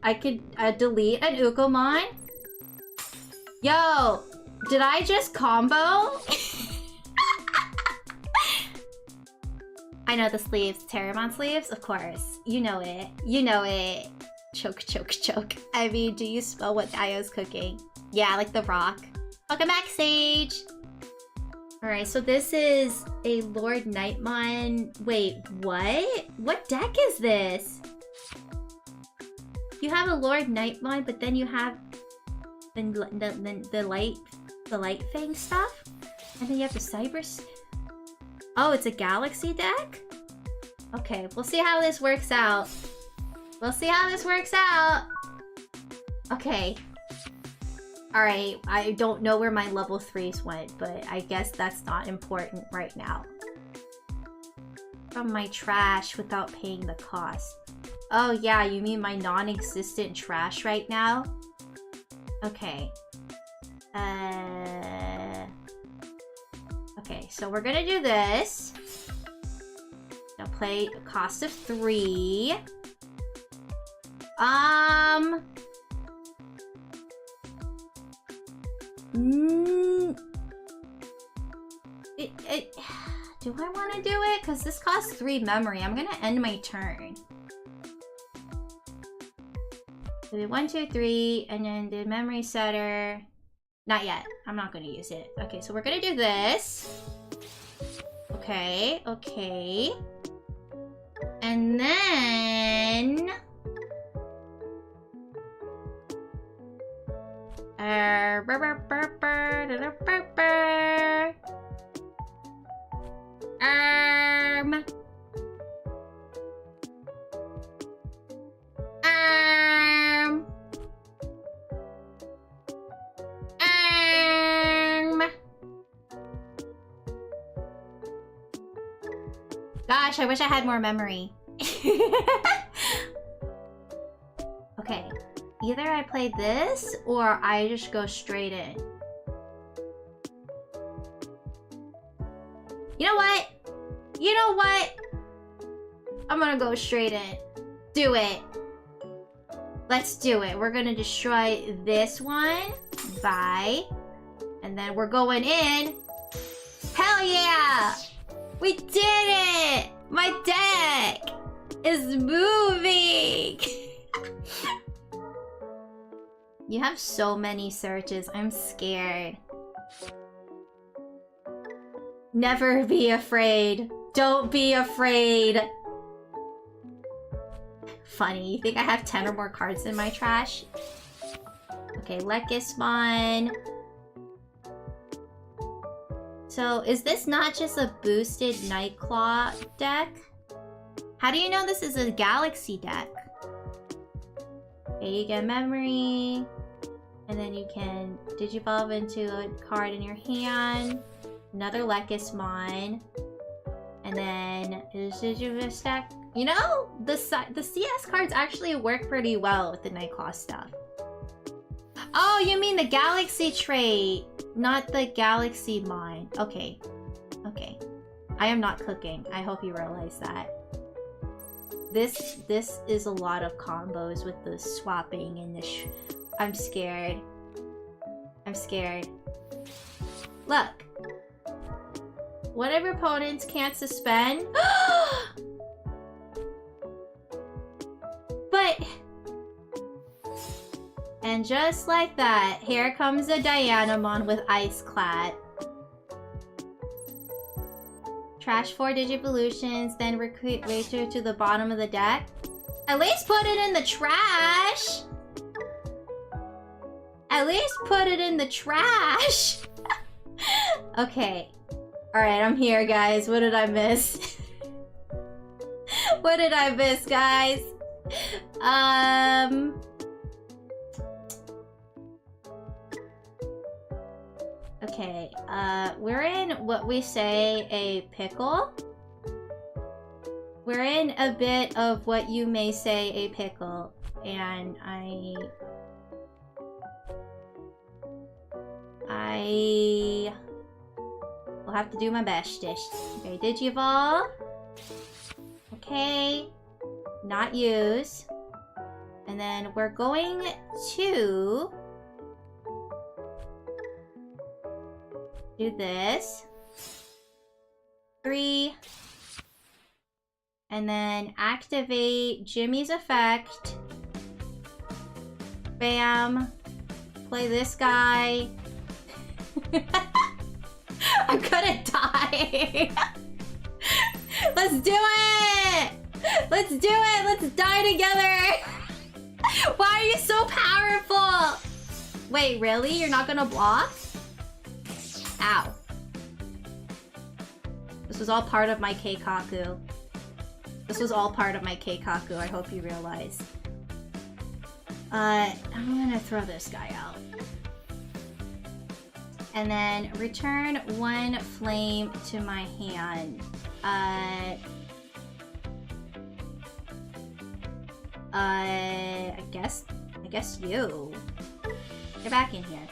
delete an Ukumon. Yo! Did I just combo? I know the sleeves. Terramon sleeves? Of course. You know it. You know it. Choke, choke, choke. I mean, do you smell what Dio's cooking? Yeah, like the rock. Welcome back, Sage! Alright, so this is a Lord Nightmon. Wait, what? What deck is this? You have a Lord Nightmon, but then you have the light fang stuff? And then you have the cyber... Oh, it's a galaxy deck? Okay, we'll see how this works out. We'll see how this works out. Okay. Alright, I don't know where my level 3s went, but I guess that's not important right now. From my trash without paying the cost. Oh yeah, you mean my non-existent trash right now? Okay. Okay, so we're gonna do this. I'll play a cost of 3. Do I want to do it? Because this costs 3 memory. I'm gonna end my turn. So the 1, 2, 3, and then the memory setter. Not yet. I'm not gonna use it. Okay, so we're gonna do this. Okay, okay. And then... Gosh, I wish I had more memory. Either I play this or I just go straight in. You know what? You know what? I'm gonna go straight in. Do it. Let's do it. We're gonna destroy this one. Bye. And then we're going in. Hell yeah! We did it! My deck is moving! You have so many searches. I'm scared. Never be afraid. Don't be afraid. Funny. You think I have 10 or more cards in my trash? Okay, Lekismon. So, is this not just a boosted Nightclaw deck? How do you know this is a Galaxy deck? Okay, you get memory. And then you can digivolve into a card in your hand. Another Lekismon. And then is Digivolve deck. You know, the CS cards actually work pretty well with the Nightclaw stuff. Oh, you mean the Galaxy trait, not the Galaxy Mine. Okay. Okay. I am not cooking. I hope you realize that. This is a lot of combos with the swapping and the I'm scared. I'm scared. Look. Whatever opponents can't suspend. But... And just like that, here comes a Dianamon with Ice Clad. Trash 4 Digivolutions, then recruit Rachel to the bottom of the deck. At least put it in the trash! At least put it in the trash! Okay. Alright, I'm here, guys. What did I miss? What did I miss, guys? Okay, we're in what we say a pickle. We're in a bit of what you may say a pickle, and I will have to do my best. Okay, Digivolve. Okay, not use. And then we're going to do this. 3. And then activate Jimmy's effect. Bam. Play this guy. I'm gonna die. Let's do it! Let's do it! Let's die together! Why are you so powerful? Wait, really? You're not gonna block? Ow. This was all part of my Keikaku. This was all part of my Keikaku, I hope you realize. I'm gonna throw this guy out. And then return 1 flame to my hand. I guess you. Get back in here.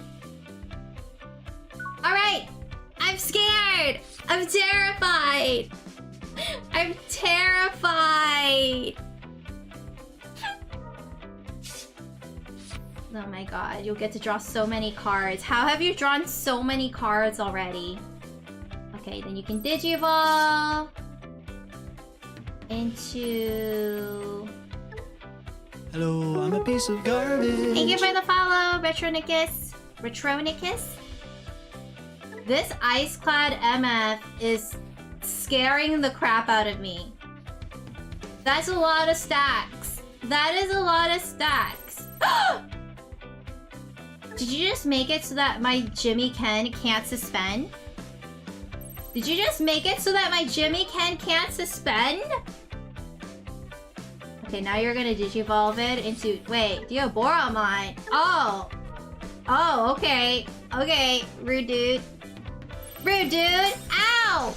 Alright! I'm scared! I'm terrified! I'm terrified! Oh my god, you'll get to draw so many cards. How have you drawn so many cards already? Okay, then you can Digivolve into... Hello, I'm a piece of garbage. Thank you for the follow, Retronicus. Retronicus? This Ice-Clad MF is scaring the crap out of me. That's a lot of stacks. That is a lot of stacks. Did you just make it so that my Jimmy Ken can't suspend? Did you just make it so that my Jimmy Ken can't suspend? Okay, now you're gonna Digivolve it into... Wait, do you have Boromon? Oh! Oh, okay. Okay, rude dude. Rude dude! Ow!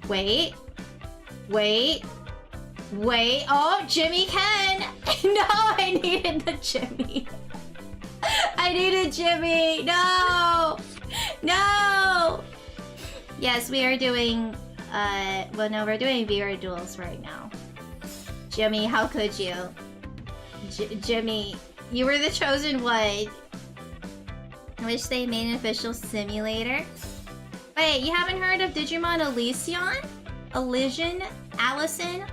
Wait. Wait. Wait, oh, Jimmy Ken! No, I needed the Jimmy. I needed Jimmy, no! No! Yes, we are doing, well no, we're doing viewer duels right now. Jimmy, how could you? Jimmy, you were the chosen one. I wish they made an official simulator. Wait, you haven't heard of Digimon Elysion? Elysion? Allison?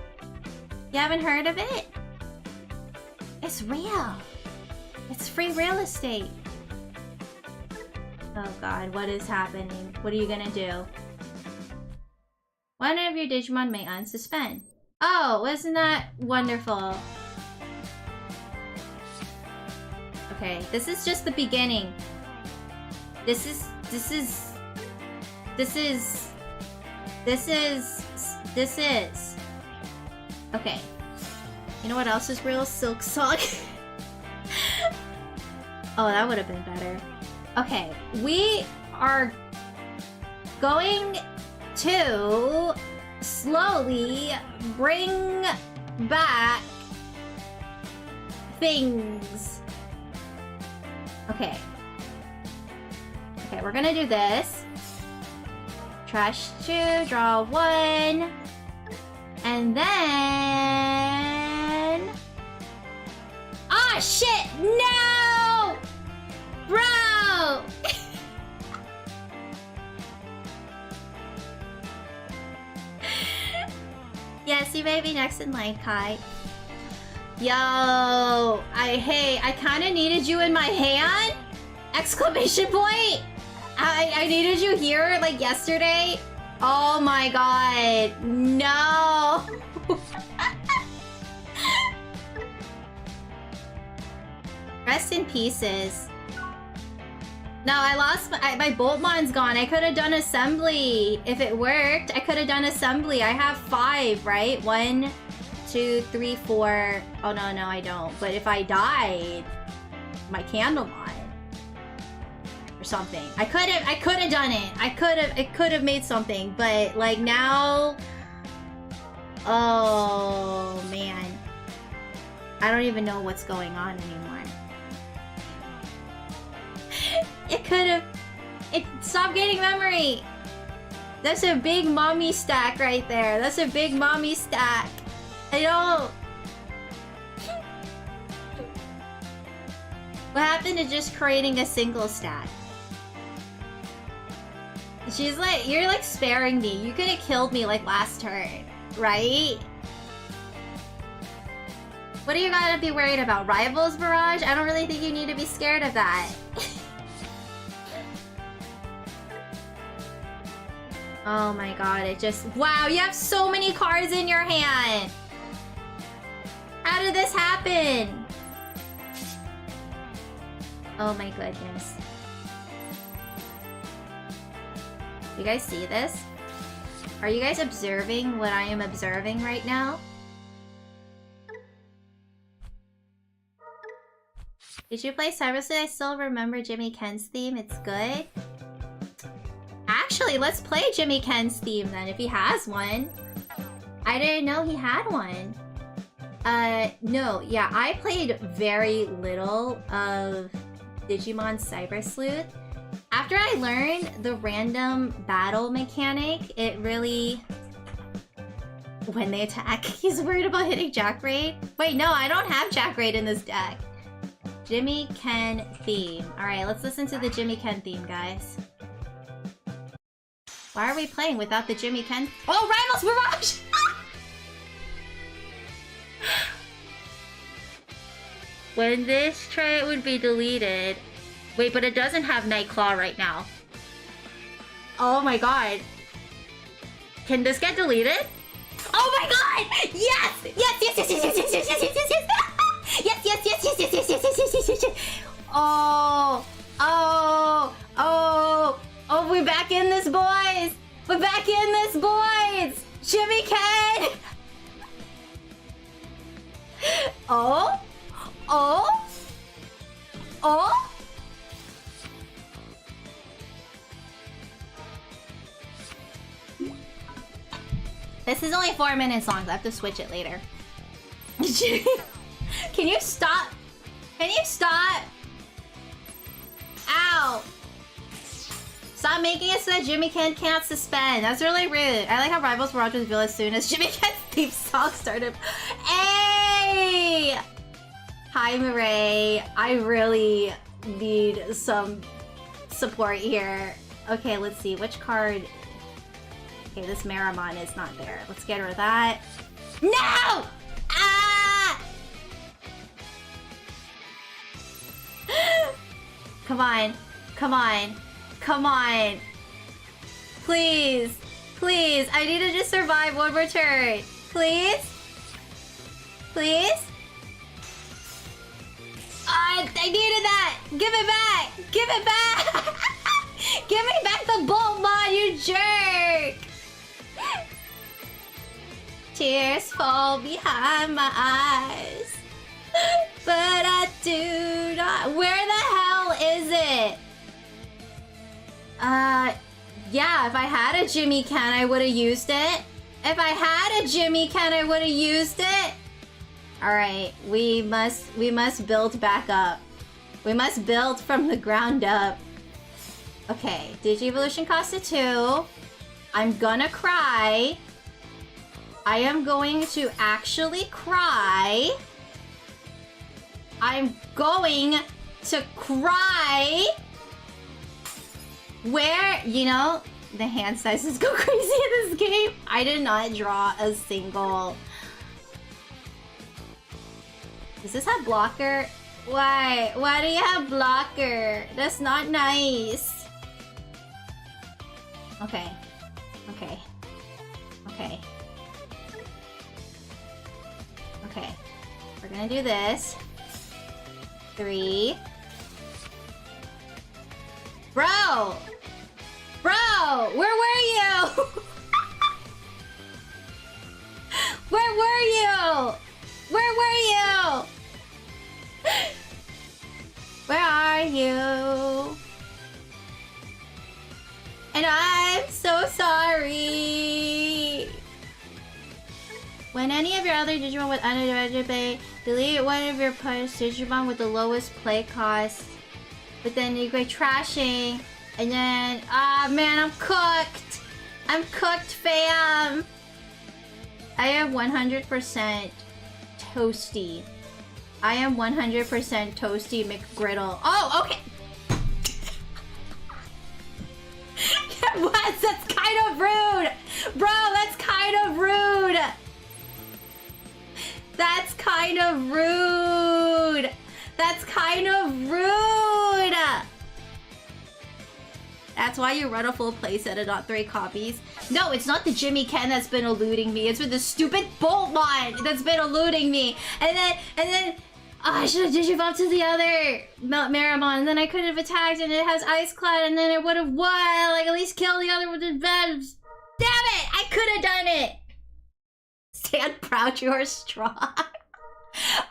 You haven't heard of it? It's real. It's free real estate. Oh god, what is happening? What are you gonna do? One of your Digimon may unsuspend. Oh, wasn't that wonderful? Okay, this is just the beginning. This is... Okay. You know what else is real? Silk Song. Oh, that would have been better. Okay, we are going to slowly bring back things. Okay. Okay, we're gonna do this. Trash 2, draw 1. And then... Ah, shit! No! Bro! Yes, you may be next in line, Kai. Yo! I kinda needed you in my hand? Exclamation point! I needed you here, like, yesterday. Oh my god. No! Rest in pieces. No, I lost my Boltmon's gone. I could have done assembly. If it worked, I could have done assembly. I have 5, right? 1, 2, 3, 4. Oh no, I don't. But if I died, my Candlemon or something. I could have done it. It could have made something, but like now, oh man. I don't even know what's going on anymore. It could have... Stop getting memory! That's a big mommy stack right there. That's a big mommy stack. I don't... What happened to just creating a single stack? She's like... You're like sparing me. You could have killed me like last turn. Right? What do you gotta be worried about? Rivals Barrage? I don't really think you need to be scared of that. Oh my god, it just... Wow, you have so many cards in your hand! How did this happen? Oh my goodness. You guys see this? Are you guys observing what I am observing right now? Did you play Cyberspace? I still remember Jimmy Ken's theme. It's good. Actually, let's play Jimmy Ken's theme then, if he has one. I didn't know he had one. No, yeah, I played very little of Digimon Cyber Sleuth. After I learned the random battle mechanic, it really... When they attack, he's worried about hitting Jack Raid. Wait, no, I don't have Jack Raid in this deck. Jimmy Ken theme. Alright, let's listen to the Jimmy Ken theme, guys. Why are we playing without the Jimmy Ken? Oh, Rivals Barrage! When this trait would be deleted... Wait, but it doesn't have Nightclaw right now. Oh my god. Can this get deleted? Oh my god! Yes! Yes, yes, yes, yes, yes, yes, yes, yes, yes, yes, yes! Yes, yes, yes, yes, yes, yes, yes, yes, yes, yes, yes. Oh, oh, oh, oh, we're back in this, boys. We're back in this, boys. Jimmy Ken. Oh, oh, oh. This is only 4 minutes long, so I have to switch it later. Can you stop? Can you stop? Ow! Stop making it so that Jimmy can't suspend. That's really rude. I like how rivals were all just revealed as soon as Jimmy Ken's theme song started. Hey! Hi, Murray. I really need some support here. Okay, let's see. Which card? Okay, this Maramon is not there. Let's get rid of that. No! Ah! Come on. Come on. Come on. Please. Please. I need to just survive one more turn. Please? Please? I needed that! Give it back! Give it back! Give me back the Boltmon, you jerk! Tears fall behind my eyes. But I do not... Where the hell is it? Yeah, if I had a Jimmy Can, I would have used it. If I had a Jimmy Can, I would have used it. Alright, we must build back up. We must build from the ground up. Okay, Digivolution cost a 2. I'm gonna cry. I am going to actually cry. I'm going to cry. Where, you know, the hand sizes go crazy in this game. I did not draw a single... Does this have blocker? Why? Why do you have blocker? That's not nice. Okay. Okay. Okay. Okay. We're gonna do this. 3. Bro! Bro! Where were you? Where were you? Where were you? Where are you? And I'm so sorry. When any of your other Digimon with undivided bay, delete one of your opponent's Digimon with the lowest play cost. But then you go trashing, and then man, I'm cooked. I'm cooked, fam. I am 100% toasty. I am 100% toasty McGriddle. Oh, okay. What? That's kind of rude. Bro, that's kind of rude. That's kind of rude. That's kind of rude. That's why you run a full playset and not 3 copies. No, it's not the Jimmy Ken that's been eluding me. It's with the stupid Boltmon that's been eluding me. And then, oh, I should have digivolved to the other Maramon, and then I could have attacked, and it has Ice Cloud, and then it would have won. Like, at least kill the other with the bed. Damn it! I could have done it! Stand proud you are strong.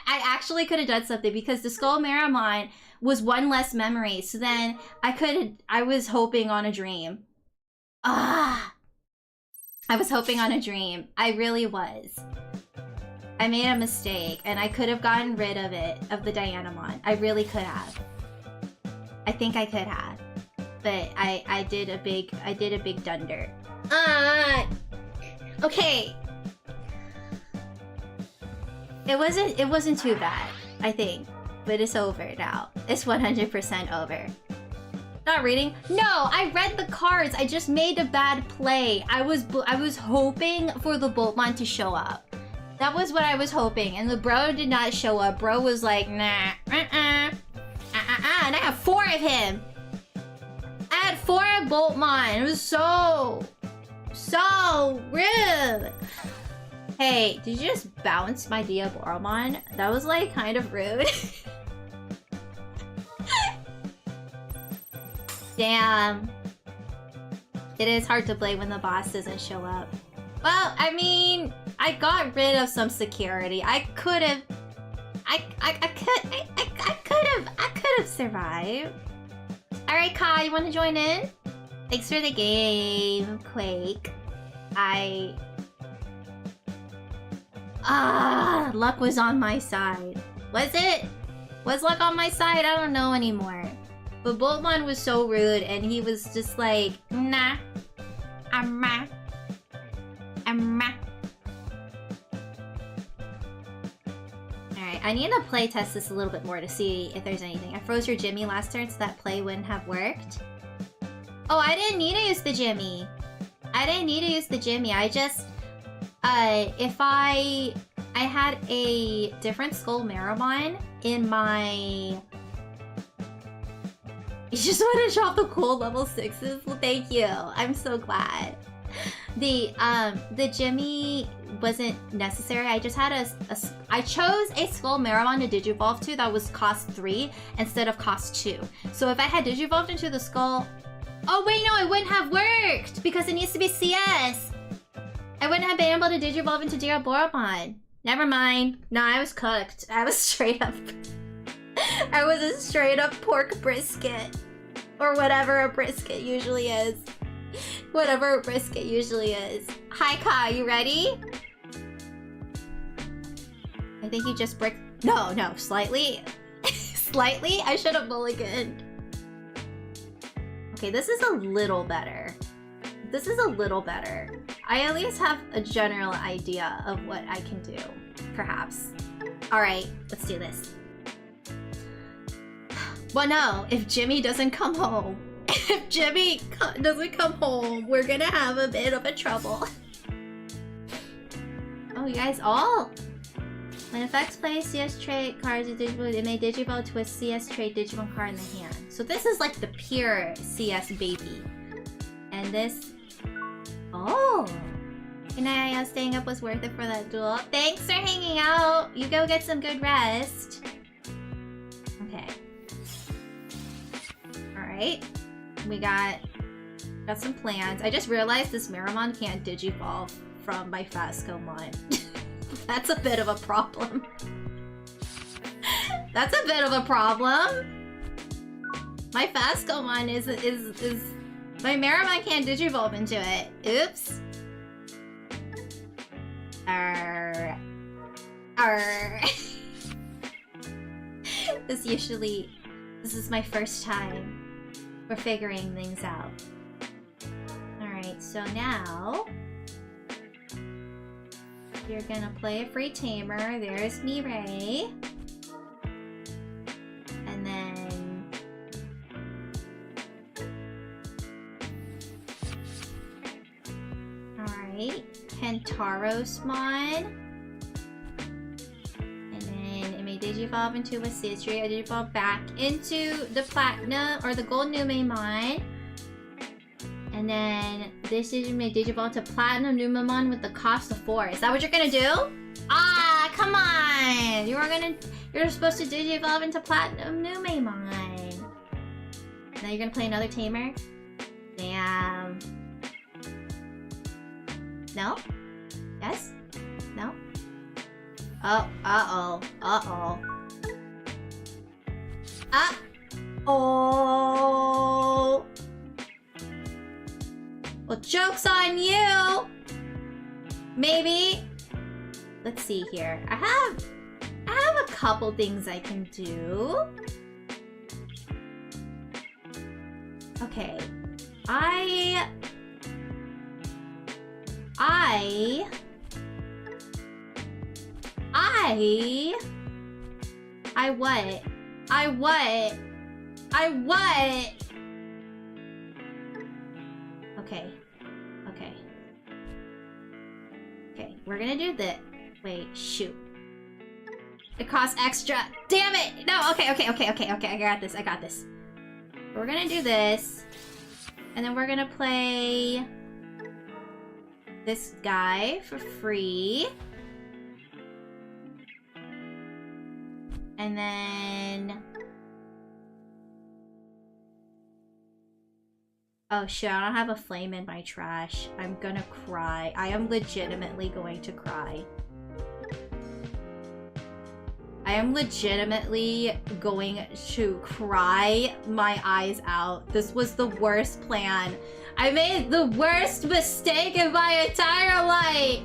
I actually could have done something, because the Skull Maramon was 1 less memory, so then I was hoping on a dream. I was hoping on a dream. I really was. I made a mistake, and I could have gotten rid of it, of the Dianamon. I really could have. I think I could have. But I did a big dunder. Okay. It wasn't too bad, I think. But it's over now. It's 100% over. Not reading? No, I read the cards. I just made a bad play. I was hoping for the Boltmon to show up. That was what I was hoping, and the bro did not show up. Bro was like, nah, and I have 4 of him. I had 4 of Boltmon. It was so rude. Hey, did you just bounce my Diaboromon? That was like kind of rude. Damn. It is hard to play when the boss doesn't show up. Well, I mean, I got rid of some security. I could have survived. Alright, Kai, you wanna join in? Thanks for the game, Quake. Ah, luck was on my side. Was it? Was luck on my side? I don't know anymore. But Boltman was so rude, and he was just like, nah. Alright, I need to play test this a little bit more to see if there's anything. I froze your Jimmy last turn, so that play wouldn't have worked. Oh, I didn't need to use the Jimmy. I didn't need to use the Jimmy. I just, if I had a different Skull Marabon in my... You just want to drop the cool level 6s? Well, thank you. I'm so glad. The Jimmy wasn't necessary. I just had I chose a Skull Marabon to Digivolve to that was cost 3 instead of cost 2. So if I had Digivolved into the Skull... Oh wait, no, it wouldn't have worked because it needs to be CS. I wouldn't have been able to Digivolve into Diaboromon. Never mind. Nah, I was cooked. I was straight up... I was a straight up pork brisket. Or whatever a brisket usually is. Whatever a brisket usually is. Hi, Ka, you ready? I think you just brick... No, slightly. Slightly? I should have mulliganed. Okay, this is a little better. This is a little better. I at least have a general idea of what I can do. Perhaps. Alright, let's do this. Well, no, if Jimmy doesn't come home. If Jimmy doesn't come home, we're gonna have a bit of a trouble. Oh, you guys all... When effects play CS trait cards, it may Digivolve to a CS trait Digimon card in the hand. So this is like the pure CS baby. And this... Oh! Good night, staying up was worth it for that duel. Thanks for hanging out! You go get some good rest. Okay. Alright. We got some plans. I just realized this Miramon can't Digivolve from my Fascomon. That's a bit of a problem. That's a bit of a problem. My Fascomon is my Miramon can't Digivolve into it. Oops. This is my first time. We're figuring things out. Alright, so now... You're gonna play a free tamer. There's Mirai. And then... Alright. Kentarosmon. And then it may Digivolve into a Sistri. I Digivolve back into the Platinum or the Gold Numemon. And then this may Digivolve to Platinum Numemon with the cost of 4. Is that what you're gonna do? Ah, come on! You're supposed to Digivolve into Platinum Numemon. Now you're gonna play another tamer? Damn. No? Yes? No? Oh, uh-oh. Uh-oh. Oh. Well, joke's on you! Maybe. Let's see here. I have a couple things I can do. Okay. what? Okay, we're gonna do that. Wait, shoot. It costs extra. Damn it! No, okay, I got this. We're gonna do this. And then we're gonna play this guy for free. And then... Oh shit, I don't have a flame in my trash. I'm gonna cry. I am legitimately going to cry. I am legitimately going to cry my eyes out. This was the worst plan. I made the worst mistake in my entire life!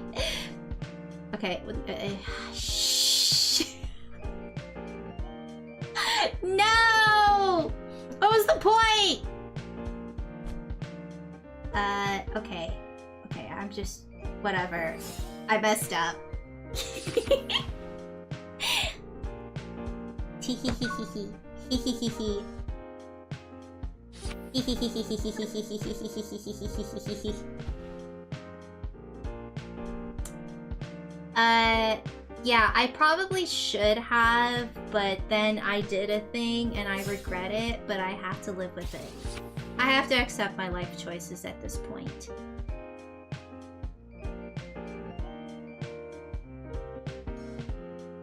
Okay. Shh. No! What was the point? Okay. Okay, I'm just... Whatever. I messed up. Teehee. Yeah, I probably should have, but then I did a thing and I regret it, but I have to live with it. I have to accept my life choices at this point.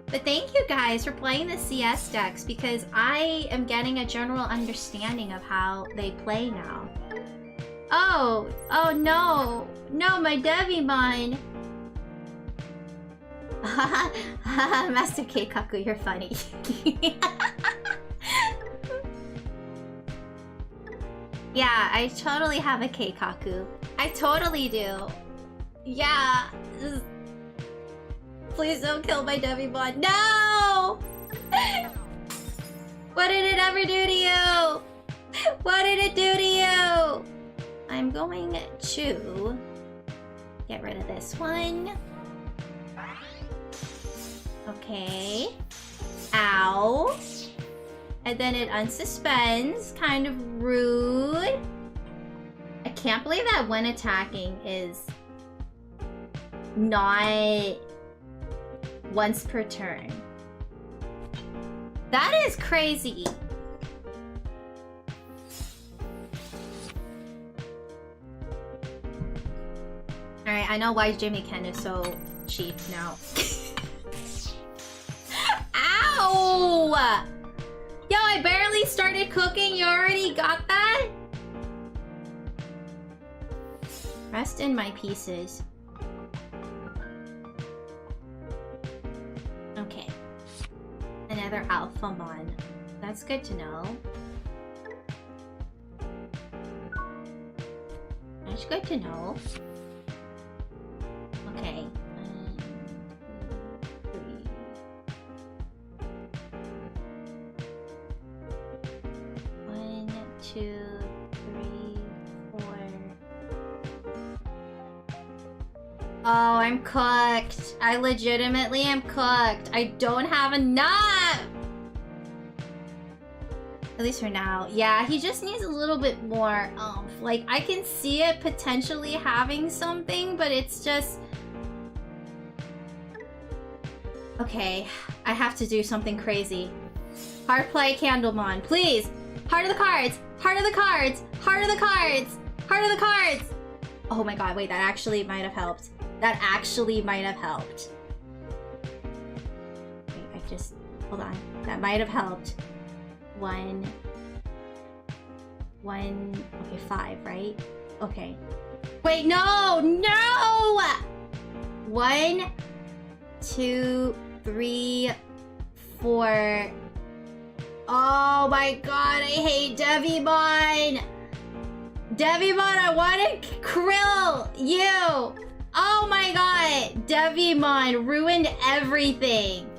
But thank you guys for playing the CS decks because I am getting a general understanding of how they play now. Oh no. No, my Devimon. Master Keikaku, you're funny. Yeah, I totally have a Keikaku. I totally do. Yeah. Please don't kill my Devimon. No! What did it ever do to you? What did it do to you? I'm going to get rid of this one. Okay. Ow. And then it unsuspends. Kind of rude. I can't believe that when attacking is not once per turn. That is crazy. Alright, I know why Jimmy Ken is so cheap now. Ow! Yo, I barely started cooking. You already got that? Rest in my pieces. Okay. Another Alphamon. That's good to know. That's good to know. Okay. 1, 2, 3, 4. Oh, I'm cooked. I legitimately am cooked. I don't have enough. At least for now. Yeah, he just needs a little bit more oomph. Like, I can see it potentially having something, but it's just... Okay, I have to do something crazy. Hard play, Candlemon, please! Heart of the cards! Heart of the cards! Heart of the cards! Heart of the cards! Oh my god, wait, that actually might have helped. That actually might have helped. Wait, I just... Hold on. That might have helped. 1... Okay, 5, right? Okay. Wait, no! No! 1, 2, 3, 4... Oh my god, I hate Devimon! Devimon, I want to krill you! Oh my god! Devimon ruined everything!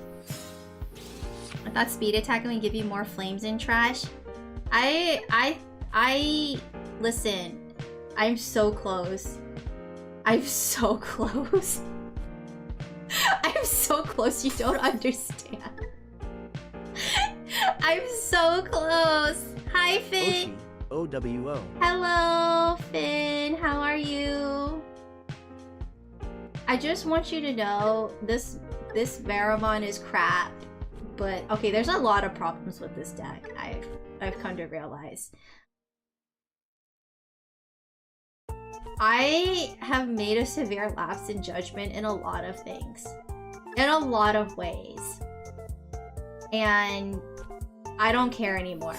I thought speed attacking would give you more flames and trash. Listen, I'm so close. I'm so close. I'm so close, you don't understand. I'm so close. Hi, Finn. OWO. Hello, Finn. How are you? I just want you to know this Varamon is crap. But okay, there's a lot of problems with this deck. I've come to realize. I have made a severe lapse in judgment in a lot of things. In a lot of ways. And I don't care anymore.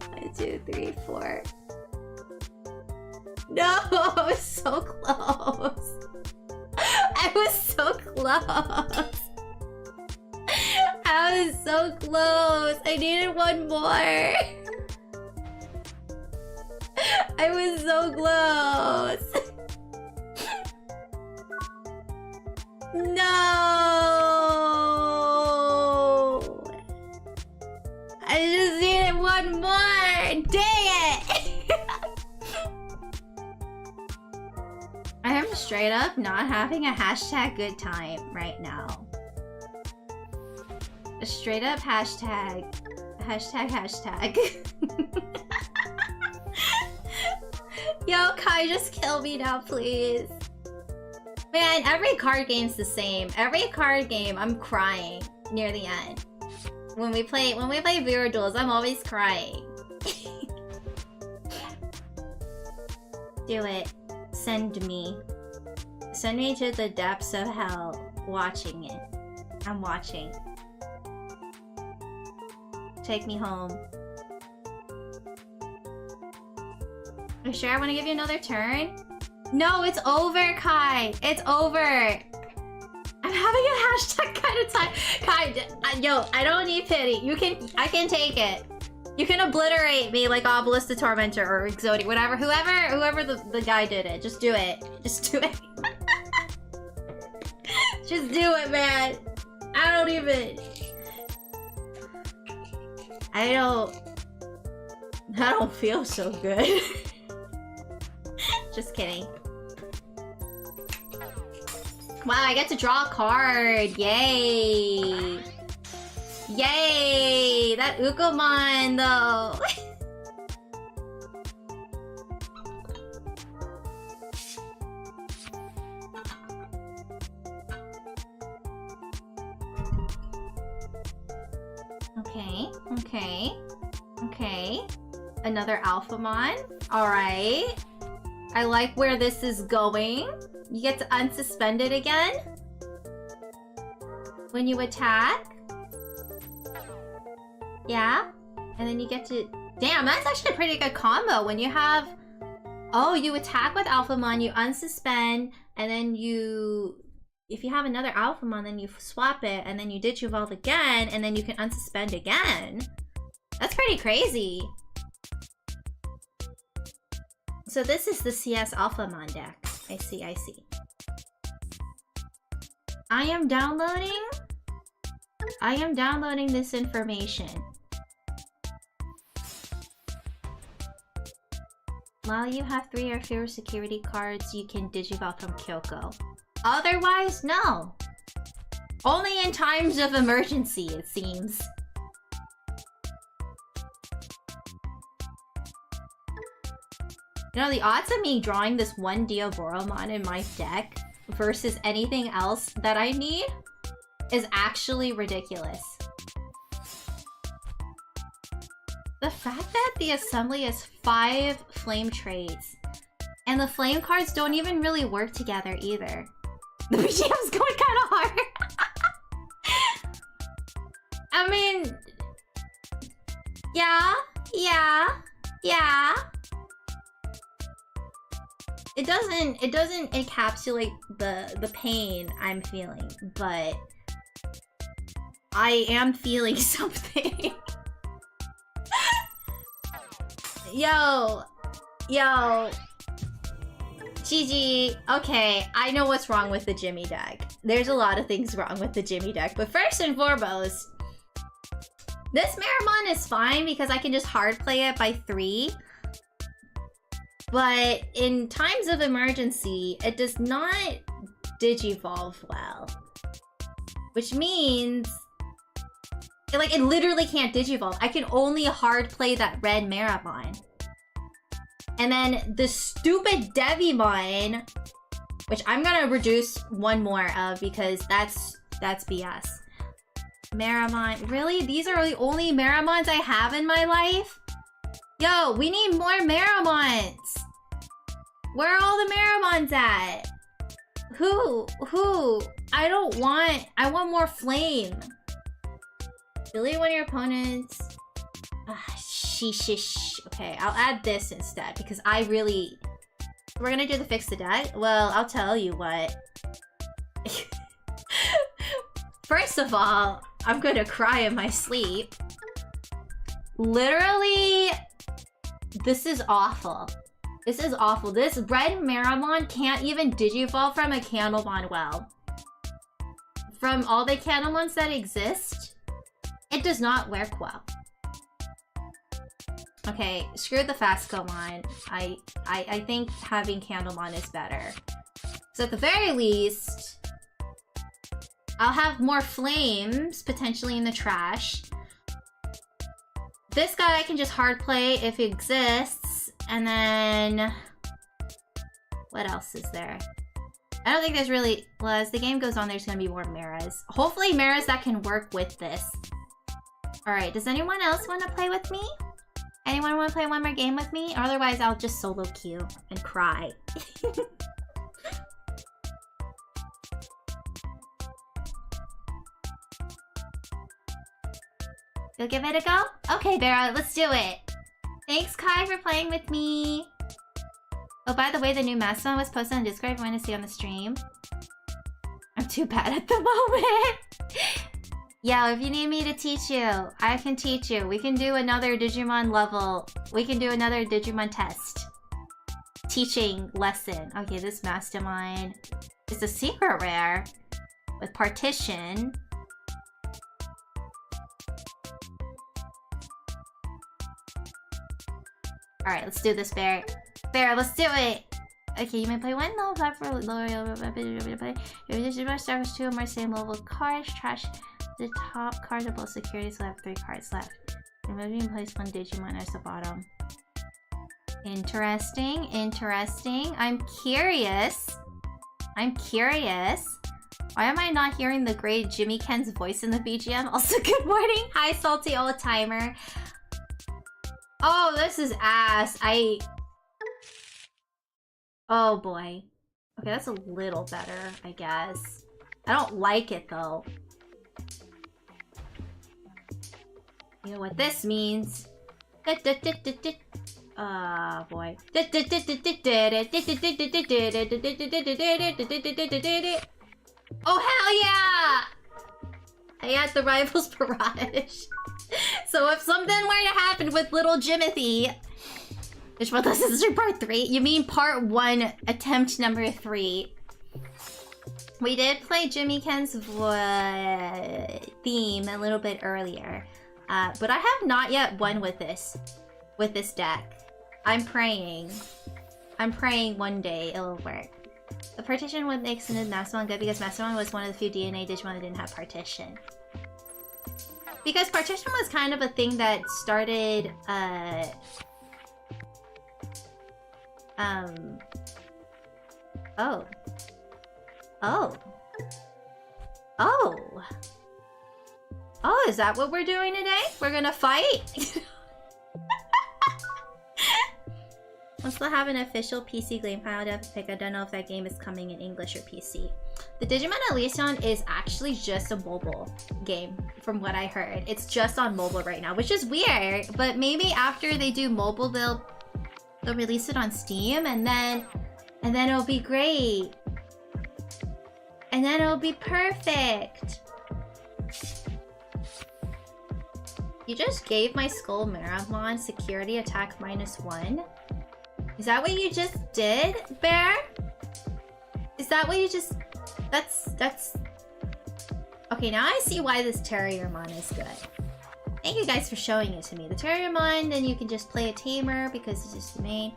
1, 2, 3, 4. No, I was so close. I was so close. I was so close. I needed one more. I was so close. I am straight up not having a hashtag good time right now. A straight up hashtag. Yo, Kai, just kill me now, please. Man, every card game's the same. Every card game, I'm crying near the end. When we play viewer duels, I'm always crying. Do it. Send me. Send me to the depths of hell. Watching it. I'm watching. Take me home. Are you sure I want to give you another turn? No, it's over, Kai. It's over. I'm having a hashtag kind of time. Kai, yo, I don't need pity. I can take it. You can obliterate me like Obelisk the Tormentor or Exodia, whatever. Whoever the guy did it. Just do it. Just do it. Just do it, man. I don't feel so good. Just kidding. Wow, I get to draw a card. Yay. Yay! That Ukomon, though. Okay. Another Alphamon. Alright. I like where this is going. You get to unsuspend it again when you attack. Yeah? And then you get to... Damn, that's actually a pretty good combo when you have... Oh, you attack with Alphamon, you unsuspend, and then you... If you have another Alphamon, then you swap it, and then you Digivolve again, and then you can unsuspend again. That's pretty crazy. So this is the CS Alphamon deck. I see. I am downloading this information. While you have 3 or fewer security cards, you can Digivolve from Kyoko. Otherwise, no. Only in times of emergency, it seems. You know, the odds of me drawing this one Diaboromon in my deck versus anything else that I need is actually ridiculous. The fact that the assembly is 5 flame traits and the flame cards don't even really work together either. The BGM's going kind of hard. I mean, yeah. It doesn't encapsulate the pain I'm feeling, but I am feeling something. Yo. GG. Okay, I know what's wrong with the Jimmy deck. There's a lot of things wrong with the Jimmy deck, but first and foremost, this Meramon is fine because I can just hard play it by 3. But in times of emergency, it does not Digivolve well. Which means... it literally can't Digivolve. I can only hard play that red Meramon. And then the stupid Devimon, which I'm gonna reduce one more of because that's BS. Meramon. Really? These are the only Meramons I have in my life? Yo, we need more Meramons! Where are all the Meramons at? Who? I want more flame. Delete one of your opponents. Sheesh. Okay, I'll add this instead because we're gonna do the fix the deck? Well, I'll tell you what. First of all, I'm gonna cry in my sleep. Literally, this is awful. This is awful. This red Meramon can't even Digivolve from a Candlemon well. From all the Candlemons that exist, it does not work well. Okay, screw the Fastcomon. I think having Candlemon is better. So at the very least, I'll have more flames potentially in the trash. This guy I can just hard play if it exists. And then... what else is there? I don't think there's really... well, as the game goes on, there's gonna be more Maras. Hopefully Maras that can work with this. Alright, does anyone else want to play with me? Anyone want to play one more game with me? Or otherwise, I'll just solo queue and cry. You'll give it a go? Okay, Vera, let's do it. Thanks, Kai, for playing with me. Oh, by the way, the new Mastodon was posted on Discord if you want to see on the stream. I'm too bad at the moment. Yeah, if you need me to teach you, I can teach you. We can do another Digimon level. We can do another Digimon test. Teaching lesson. Okay, this Mastermind is a secret rare with partition. Alright, let's do this, Bear. Bear, let's do it! Okay, you may play one level 5 for lower play. Your Digimon starts 2 or more same level cards. Trash the top cards of both security, so I have 3 cards left. Remove and place one Digimon as the bottom. Interesting, interesting. I'm curious. I'm curious. Why am I not hearing the great Jimmy Ken's voice in the BGM? Also, good morning. Hi, salty old timer. Oh, this is ass. Oh boy. Okay, that's a little better, I guess. I don't like it though. You know what this means? Boy. Oh, hell yeah! I had the Rivals Barrage. So if something were to happen with little Jimothy, which one this is part 3? You mean part 1, attempt number 3. We did play Jimmy Ken's theme a little bit earlier. But I have not yet won with this deck. I'm praying. I'm praying one day it'll work. The partition would make extended Mastodon good because Mastodon was one of the few DNA Digimon that didn't have partition. Because partition was kind of a thing that started, Oh. Oh. Oh. Oh, is that what we're doing today? We're gonna fight? Once they'll have an official PC game file to pick, I don't know if that game is coming in English or PC. The Digimon Elysion is actually just a mobile game, from what I heard. It's just on mobile right now, which is weird, but maybe after they do mobile, they'll release it on Steam, and then it'll be great. And then it'll be perfect. You just gave my Skull Maramon security attack -1? Is that what you just did, Bear? Is that what you just... That's... Okay, now I see why this Terriermon is good. Thank you guys for showing it to me. The Terriermon, then you can just play a Tamer because it's just the main.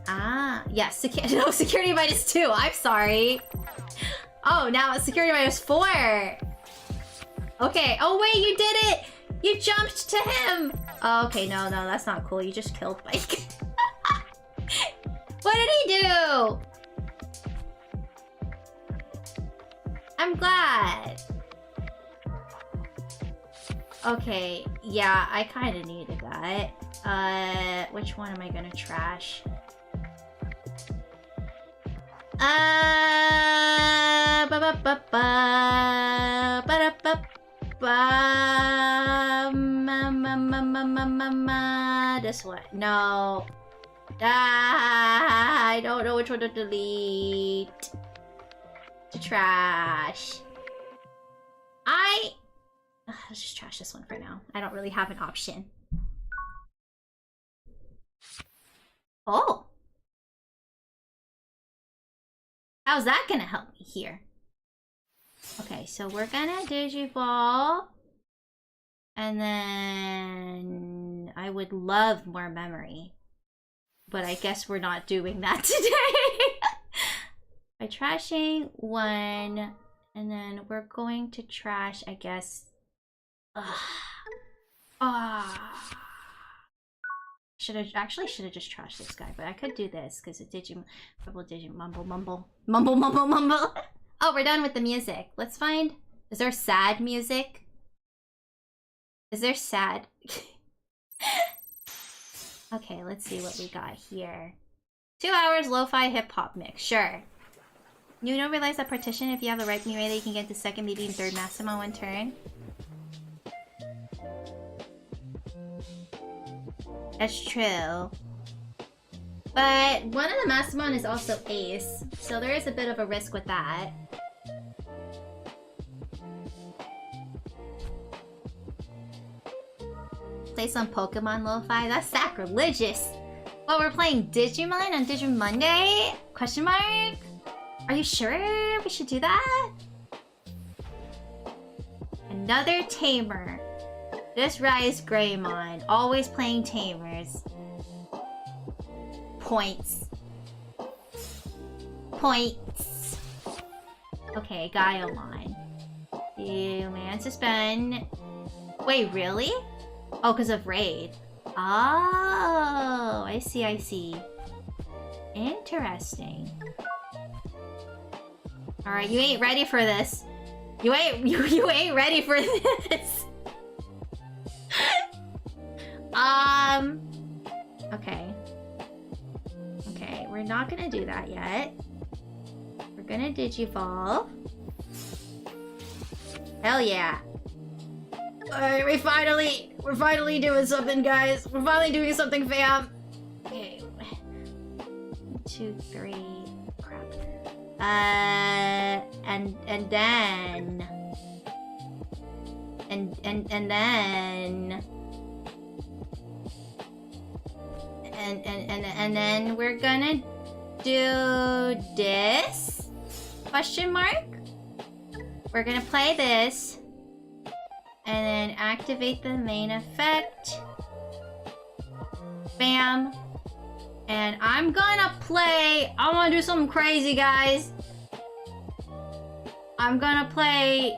Ah, yes, no, security -2. I'm sorry. Oh, now it's security -4. Okay. Oh wait, you did it. You jumped to him. Oh, okay, no, that's not cool. You just killed Mike. What did he do? I'm glad. Okay, yeah, I kind of needed that. Which one am I gonna trash? This one. No. I don't know which one to delete. To trash. Let's just trash this one for now. I don't really have an option. Oh. How's that gonna help me here? Okay, so we're gonna Digiball. And then I would love more memory. But I guess we're not doing that today. By trashing one, and then we're going to trash, I guess. Should have just trashed this guy, but I could do this because it mumble. Oh, we're done with the music. Let's find. Is there sad music? Is there sad? Okay, let's see what we got here. 2 hours lo-fi hip-hop mix. Sure. You don't realize that partition, if you have the right memory, you can get the second, maybe even third maximum on one turn. That's true. But one of the Massamon is also ace, so there is a bit of a risk with that. Play some Pokemon lo-fi? That's sacrilegious! Well, we're playing Digimon on Digimon Monday? Question mark? Are you sure we should do that? Another tamer. This Rise Greymon. Always playing tamers. Points. Points. Okay, Gaiomon. You man suspend. Wait, really? Oh, because of raid. Oh, I see, I see. Interesting. Alright, you ain't ready for this. You ain't ready for this. Okay. Okay, we're not gonna do that yet. We're gonna digivolve. Hell yeah. Alright, we're finally doing something, guys. We're finally doing something, fam. Okay. 1, 2, 3. Crap. And then we're gonna do this? Question mark? We're gonna play this. And then activate the main effect. Bam. And I'm gonna play... I wanna do something crazy, guys. I'm gonna play...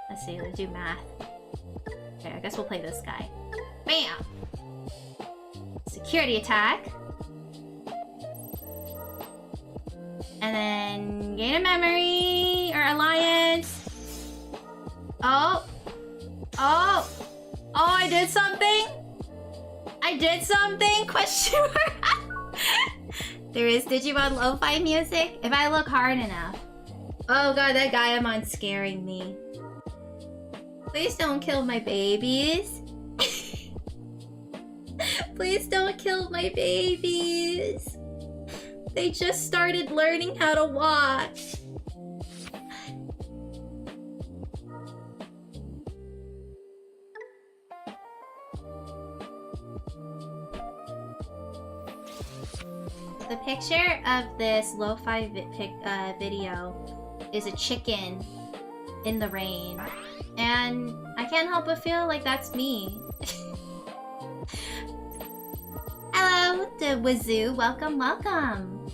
Let's see, let's do math. Okay, I guess we'll play this guy. Bam! Security attack. And then gain a memory or alliance. Oh, I did something? I did something? Question mark. There is Digimon lo-fi music? If I look hard enough. Oh god, that Gaiamon's scaring me. Please don't kill my babies. Please don't kill my babies. They just started learning how to walk. The picture of this lo-fi video is a chicken in the rain. And I can't help but feel like that's me. Hello, the Wazoo. Welcome, welcome.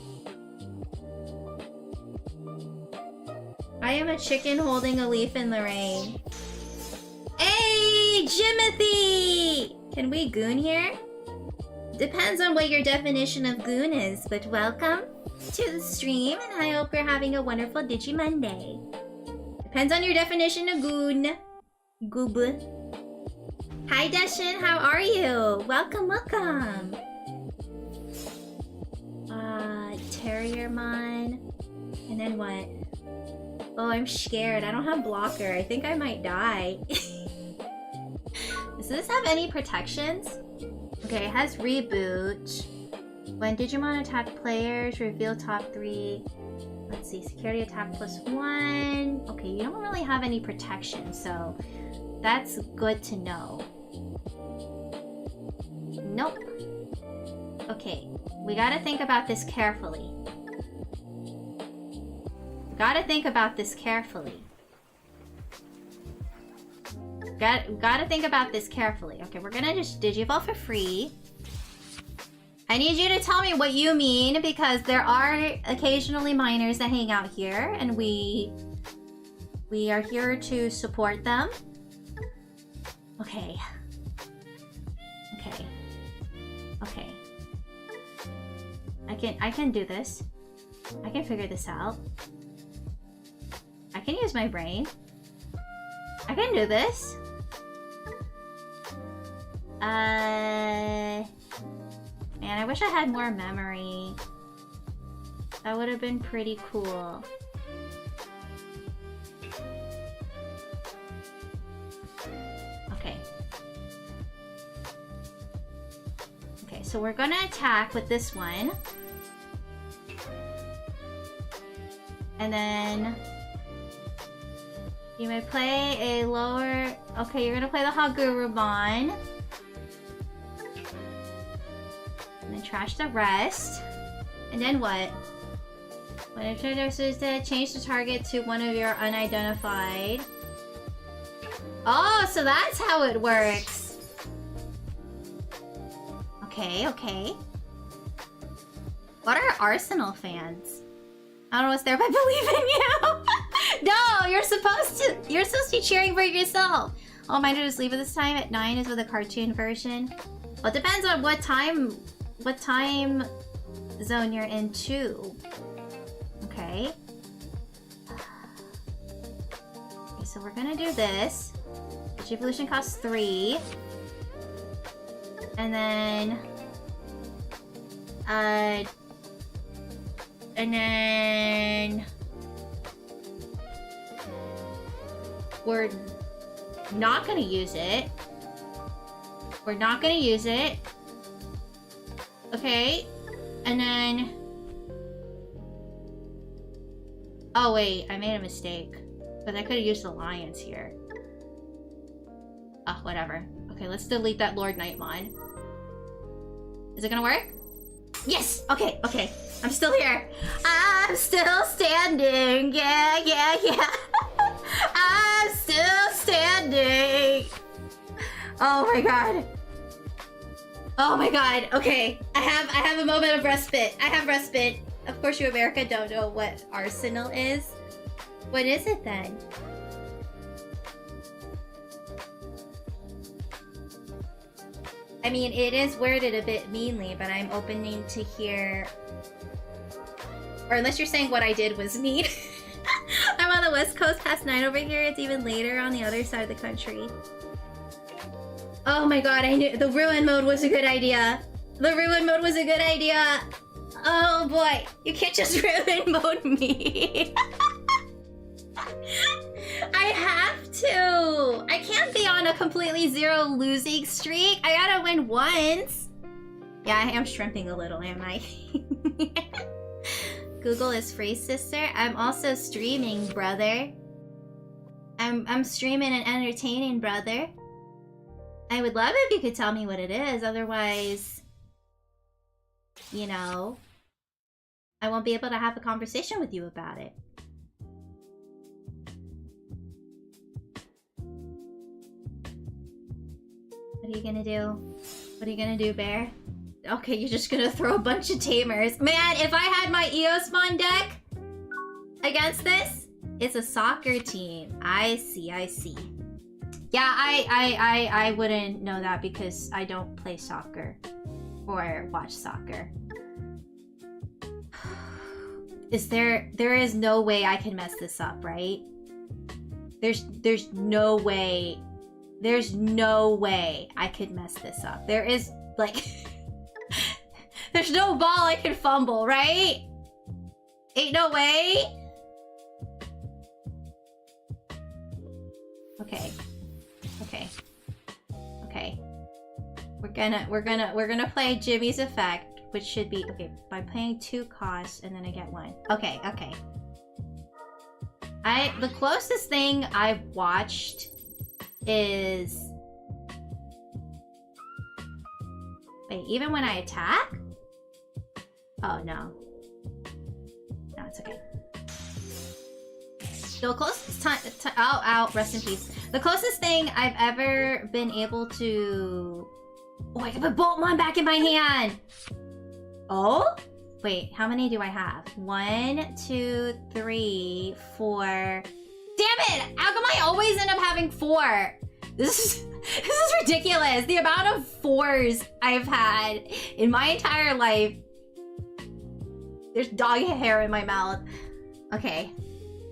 I am a chicken holding a leaf in the rain. Hey, Jimothy! Can we goon here? Depends on what your definition of goon is, but welcome to the stream, and I hope you're having a wonderful Digi Monday. Depends on your definition of goon. Goob. Hi, Deshin, how are you? Welcome, welcome. Terriermon. And then what? Oh, I'm scared. I don't have blocker. I think I might die. Does this have any protections? Okay, it has reboot. When Digimon attack players, reveal top 3. Let's see, security attack +1. Okay, you don't really have any protection, so that's good to know. Nope. Okay, we gotta think about this carefully. Gotta think about this carefully. Gotta think about this carefully. Okay, we're gonna just Digivolve for free. I need you to tell me what you mean, because there are occasionally minors that hang out here, and we are here to support them. Okay. Okay. Okay. I can do this. I can figure this out. I can use my brain. I can do this. Man, I wish I had more memory. That would have been pretty cool. Okay. Okay, so we're gonna attack with this one. And then you may play a lower... Okay, you're gonna play the Hagurumon. And then trash the rest. And then what? When a trader says that, change the target to one of your unidentified. Oh, so that's how it works. Okay, okay. What are Arsenal fans? I don't know what's there, but I believe in you. No, you're supposed to be cheering for yourself. Oh, mine to just leave it this time at 9 is with a cartoon version. Well, it depends on what time zone you're in too. Okay. Okay, so we're gonna do this. Each evolution costs 3. And then we're not gonna use it. We're not gonna use it. Okay. And then... Oh wait, I made a mistake. Because I could have used the lions here. Oh, whatever. Okay, let's delete that Lord Nightmon. Is it gonna work? Yes! Okay, okay. I'm still here. I'm still standing. Yeah, yeah, yeah. I'm still standing. Oh my god. Oh my god. Okay. I have a moment of respite. I have respite. Of course you America don't know what Arsenal is. What is it then? I mean, it is worded a bit meanly, but I'm opening to hear... Or unless you're saying what I did was mean. I'm on the west coast past 9 over here. It's even later on the other side of the country. Oh my god, I knew the ruin mode was a good idea. The ruin mode was a good idea. Oh boy, you can't just ruin mode me. I have to. I can't be on a completely zero losing streak. I gotta win once. Yeah, I am shrimping a little, am I? Google is free, sister. I'm also streaming, brother. I'm streaming and entertaining, brother. I would love it if you could tell me what it is. Otherwise, you know, I won't be able to have a conversation with you about it. What are you gonna do? What are you gonna do, Bear? Okay, you're just gonna throw a bunch of tamers. Man, if I had my Eosmon deck against this, it's a soccer team. I see, I see. Yeah, I wouldn't know that because I don't play soccer or watch soccer. There is no way I can mess this up, right? There's no way. There's no way I could mess this up. There is, like... There's no ball I can fumble, right? Ain't no way. Okay. Okay. Okay. We're gonna play Jimmy's effect, which should be okay by playing 2 costs and then I get 1. Okay, okay. The closest thing I've watched is... Wait, even when I attack? Oh, no. No, it's okay. The closest time... Oh, ow, rest in peace. The closest thing I've ever been able to... Oh, I can put Boltmon back in my hand! Oh? Wait, how many do I have? 1, 2, 3, 4. Damn it! How come I always end up having 4? This is ridiculous. The amount of 4s I've had in my entire life. There's dog hair in my mouth. Okay.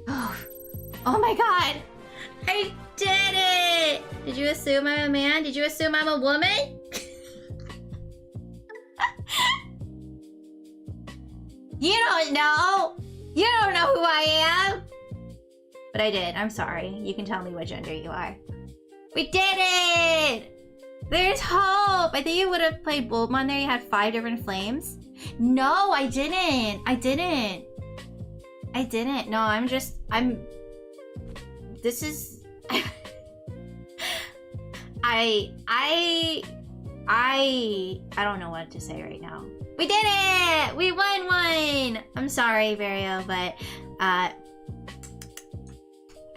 Oh my god. I did it! Did you assume I'm a man? Did you assume I'm a woman? You don't know! You don't know who I am! But I did. I'm sorry. You can tell me what gender you are. We did it! There's hope! I think you would have played Bulbmon there. You had 5 different flames. No, I didn't. I didn't. No, this is... I don't know what to say right now. We did it! We won one! I'm sorry, Vario, but I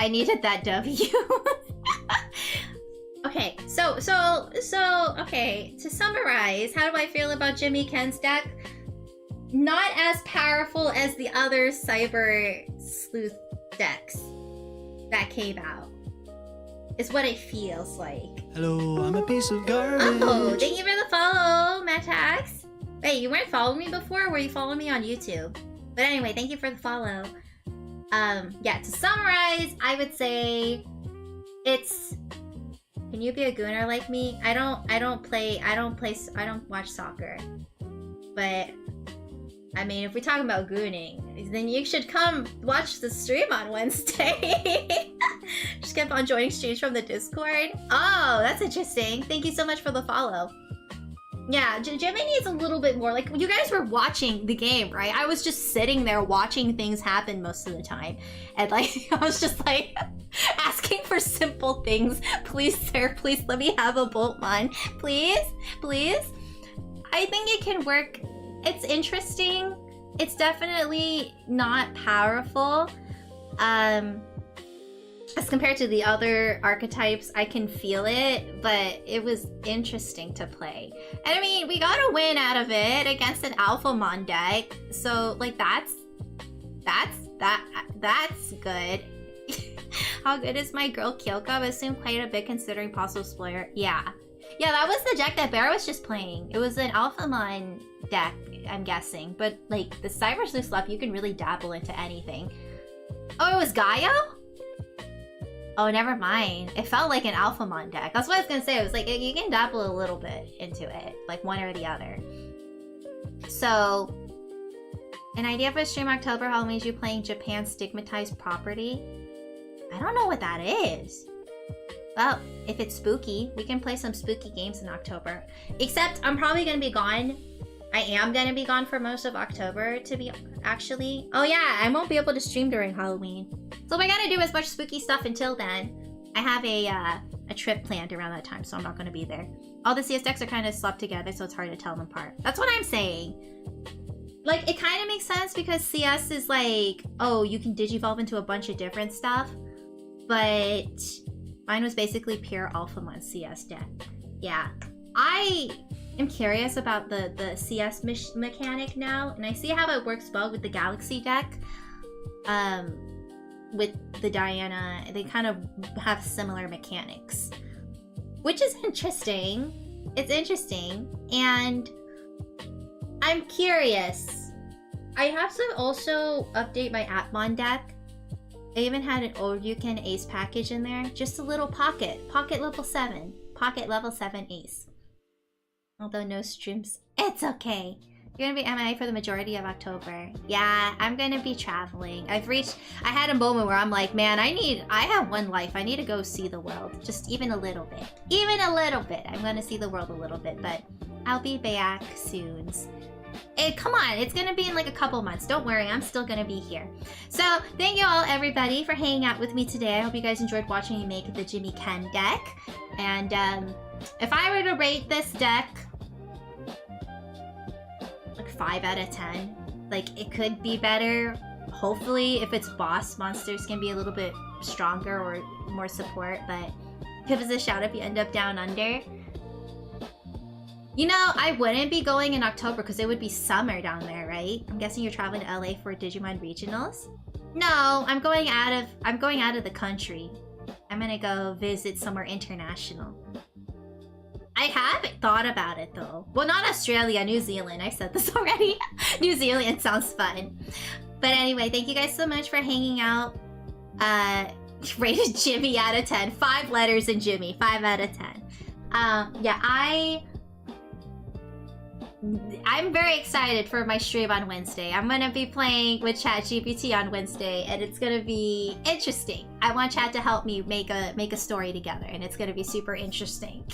needed that W. Okay, so okay, to summarize, how do I feel about Jimmy Ken's deck? Not as powerful as the other Cyber Sleuth decks that came out. Is what it feels like. Hello, I'm a piece of garbage. Oh, thank you for the follow, Matax. Wait, you weren't following me before? Or were you following me on YouTube? But anyway, thank you for the follow. Yeah, to summarize, I would say it's... Can you be a gooner like me? I don't watch soccer. But I mean, if we're talking about gooning, then you should come watch the stream on Wednesday. Just kept on joining streams from the Discord. Oh, that's interesting. Thank you so much for the follow. Yeah, Jimmy needs a little bit more. Like, you guys were watching the game, right? I was just sitting there watching things happen most of the time. And, like, I was just, like, asking for simple things. Please, sir, please let me have a Boltmon. Please, please. I think it can work. It's interesting. It's definitely not powerful. As compared to the other archetypes, I can feel it, but it was interesting to play. And I mean, we got a win out of it against an Alphamon deck, so like that's good. How good is my girl Kyoko? I assume quite a bit considering possible spoiler. Yeah, that was the deck that Bear was just playing. It was an Alphamon deck, I'm guessing, but like the Cyber Sleuth stuff, you can really dabble into anything. Oh, it was Gaio? Oh, never mind. It felt like an Alphamon deck. That's what I was gonna say. It was like, you can dabble a little bit into it, like one or the other. So, an idea for stream October Halloween is you playing Japan's stigmatized property? I don't know what that is. Well, if it's spooky, we can play some spooky games in October. Except, I'm probably gonna be gone. I am gonna be gone for most of October, to be actually. Oh yeah, I won't be able to stream during Halloween. So we're gonna do as much spooky stuff until then. I have a trip planned around that time, so I'm not gonna be there. All the CS decks are kind of slapped together, so it's hard to tell them apart. That's what I'm saying. Like, it kind of makes sense because CS is like, oh, you can digivolve into a bunch of different stuff. But mine was basically pure Alphamon CS deck. Yeah. I am curious about the CS mechanic now, and I see how it works well with the Galaxy deck. With the Diana, they kind of have similar mechanics, which is interesting. It's interesting, and I'm curious. I have to also update my Atmon deck. I even had an Oryuken Ace package in there. Just a little pocket level 7. Pocket level 7 Ace. Although no streams, it's okay. You're gonna be MIA for the majority of October. Yeah, I'm gonna be traveling. I had a moment where I'm like, man, I have one life. I need to go see the world. Just even a little bit. Even a little bit. I'm gonna see the world a little bit, but I'll be back soon. Come on, it's gonna be in like a couple months. Don't worry, I'm still gonna be here. So, thank you all, everybody, for hanging out with me today. I hope you guys enjoyed watching me make the Jimmy Ken deck. And if I were to rate this deck, like 5 out of 10. Like, it could be better. Hopefully, if its boss monsters can be a little bit stronger or more support, but give us a shout if you end up down under. You know, I wouldn't be going in October because it would be summer down there, right? I'm guessing you're traveling to LA for Digimon Regionals? No, I'm going out of the country. I'm gonna go visit somewhere international. I haven't thought about it though. Well, not Australia, New Zealand. I said this already. New Zealand sounds fun. But anyway, thank you guys so much for hanging out. Rated Jimmy out of 10. 5 letters in Jimmy. 5 out of 10. Yeah, I'm very excited for my stream on Wednesday. I'm gonna be playing with ChatGPT on Wednesday, and it's gonna be interesting. I want Chat to help me make a story together, and it's gonna be super interesting.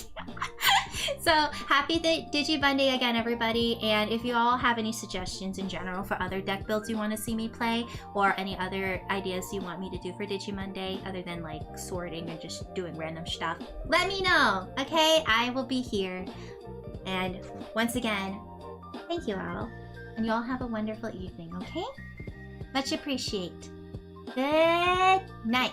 So happy Digi Monday again, everybody! And if you all have any suggestions in general for other deck builds you want to see me play, or any other ideas you want me to do for Digi Monday, other than like sorting and just doing random stuff, let me know. Okay, I will be here. And once again, thank you all. And you all have a wonderful evening, okay? Much appreciate. Good night.